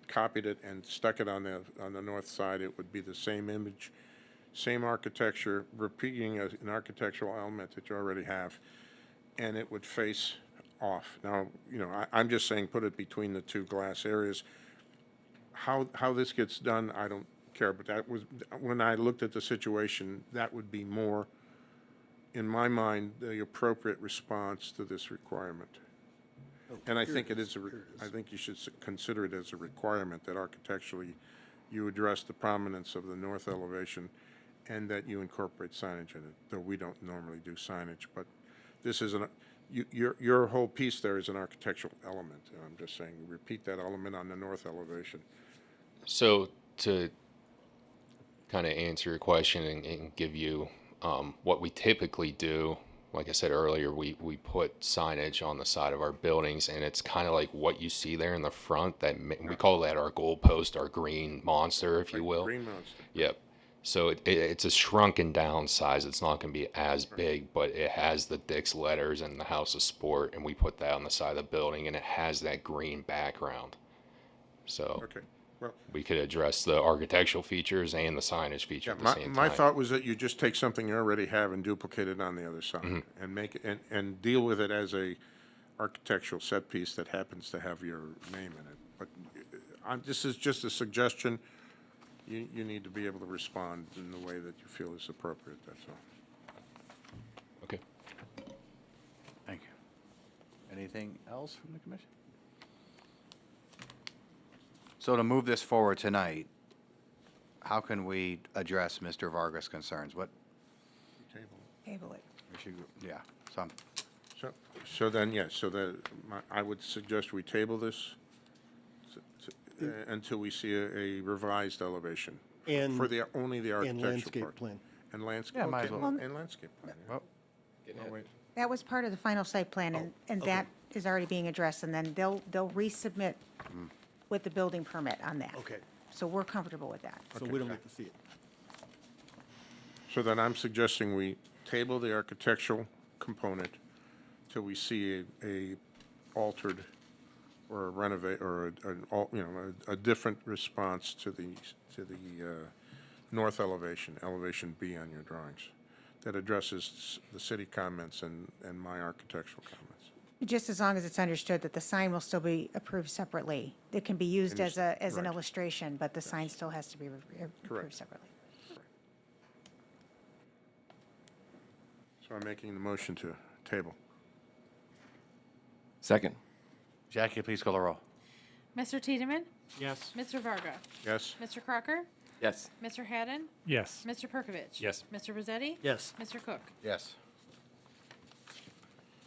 copied it and stuck it on the north side, it would be the same image, same architecture, repeating an architectural element that you already have, and it would face off. Now, I'm just saying put it between the two glass areas. How this gets done, I don't care, but that was, when I looked at the situation, that would be more, in my mind, the appropriate response to this requirement. And I think it is, I think you should consider it as a requirement that architecturally you address the prominence of the north elevation and that you incorporate signage in it, though we don't normally do signage, but this is your whole piece there is an architectural element. And I'm just saying, repeat that element on the north elevation. So to kind of answer your question and give you what we typically do. Like I said earlier, we put signage on the side of our buildings, and it's kind of like what you see there in the front. We call that our goalpost, our green monster, if you will. Green monster. Yep. So it's a shrunken down size. It's not going to be as big, but it has the Dick's letters and the House of Sport, and we put that on the side of the building, and it has that green background. So Okay. Well, we could address the architectural features and the signage feature yeah, at the same my time. thought was that you just take something you already have and duplicate it on the other side and make it, and deal with it as a architectural set piece that happens to have your name in it. But this is just a suggestion. You need to be able to respond in the way that you feel is appropriate, that's all. Okay. Thank you. Anything else from the commission? So to move this forward tonight, how can we address Mr. Vargas' concerns? What, Table it. we should, yeah, some, So then, yes, I would suggest we table this until we see a revised elevation. And- For only the and architectural landscape part. plan. And landscape, Yeah, might as okay, well. and landscape plan, yeah. well, Oh, wait. That was part of the final site plan, and that is already being addressed, and then they'll resubmit with the building permit on that. Okay, So we're comfortable with that. so we don't get to see it. So then I'm suggesting we table the architectural component till we see a altered or a renovate, or a different response to the north elevation, elevation B on your drawings, that addresses the city comments and my architectural comments. Just as long as it's understood that the sign will still be approved separately. It can be used as an right. illustration, but the sign still has to be approved Correct. separately. So I'm making the motion to table. Second. Jackie, please call the roll. Mr. Tiedemann? Yes. Mr. Varga? Yes? Mr. Crocker? Yes. Mr. Haddon? Yes. Mr. Perkovich? Yes. Mr. Rozzetti? Yes. Mr. Cook? Yes.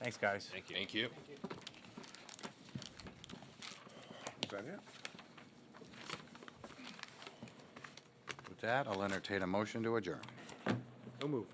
Thanks, guys. Thank you. Thank you. Is that it? With that, I'll entertain a motion to adjourn. No move.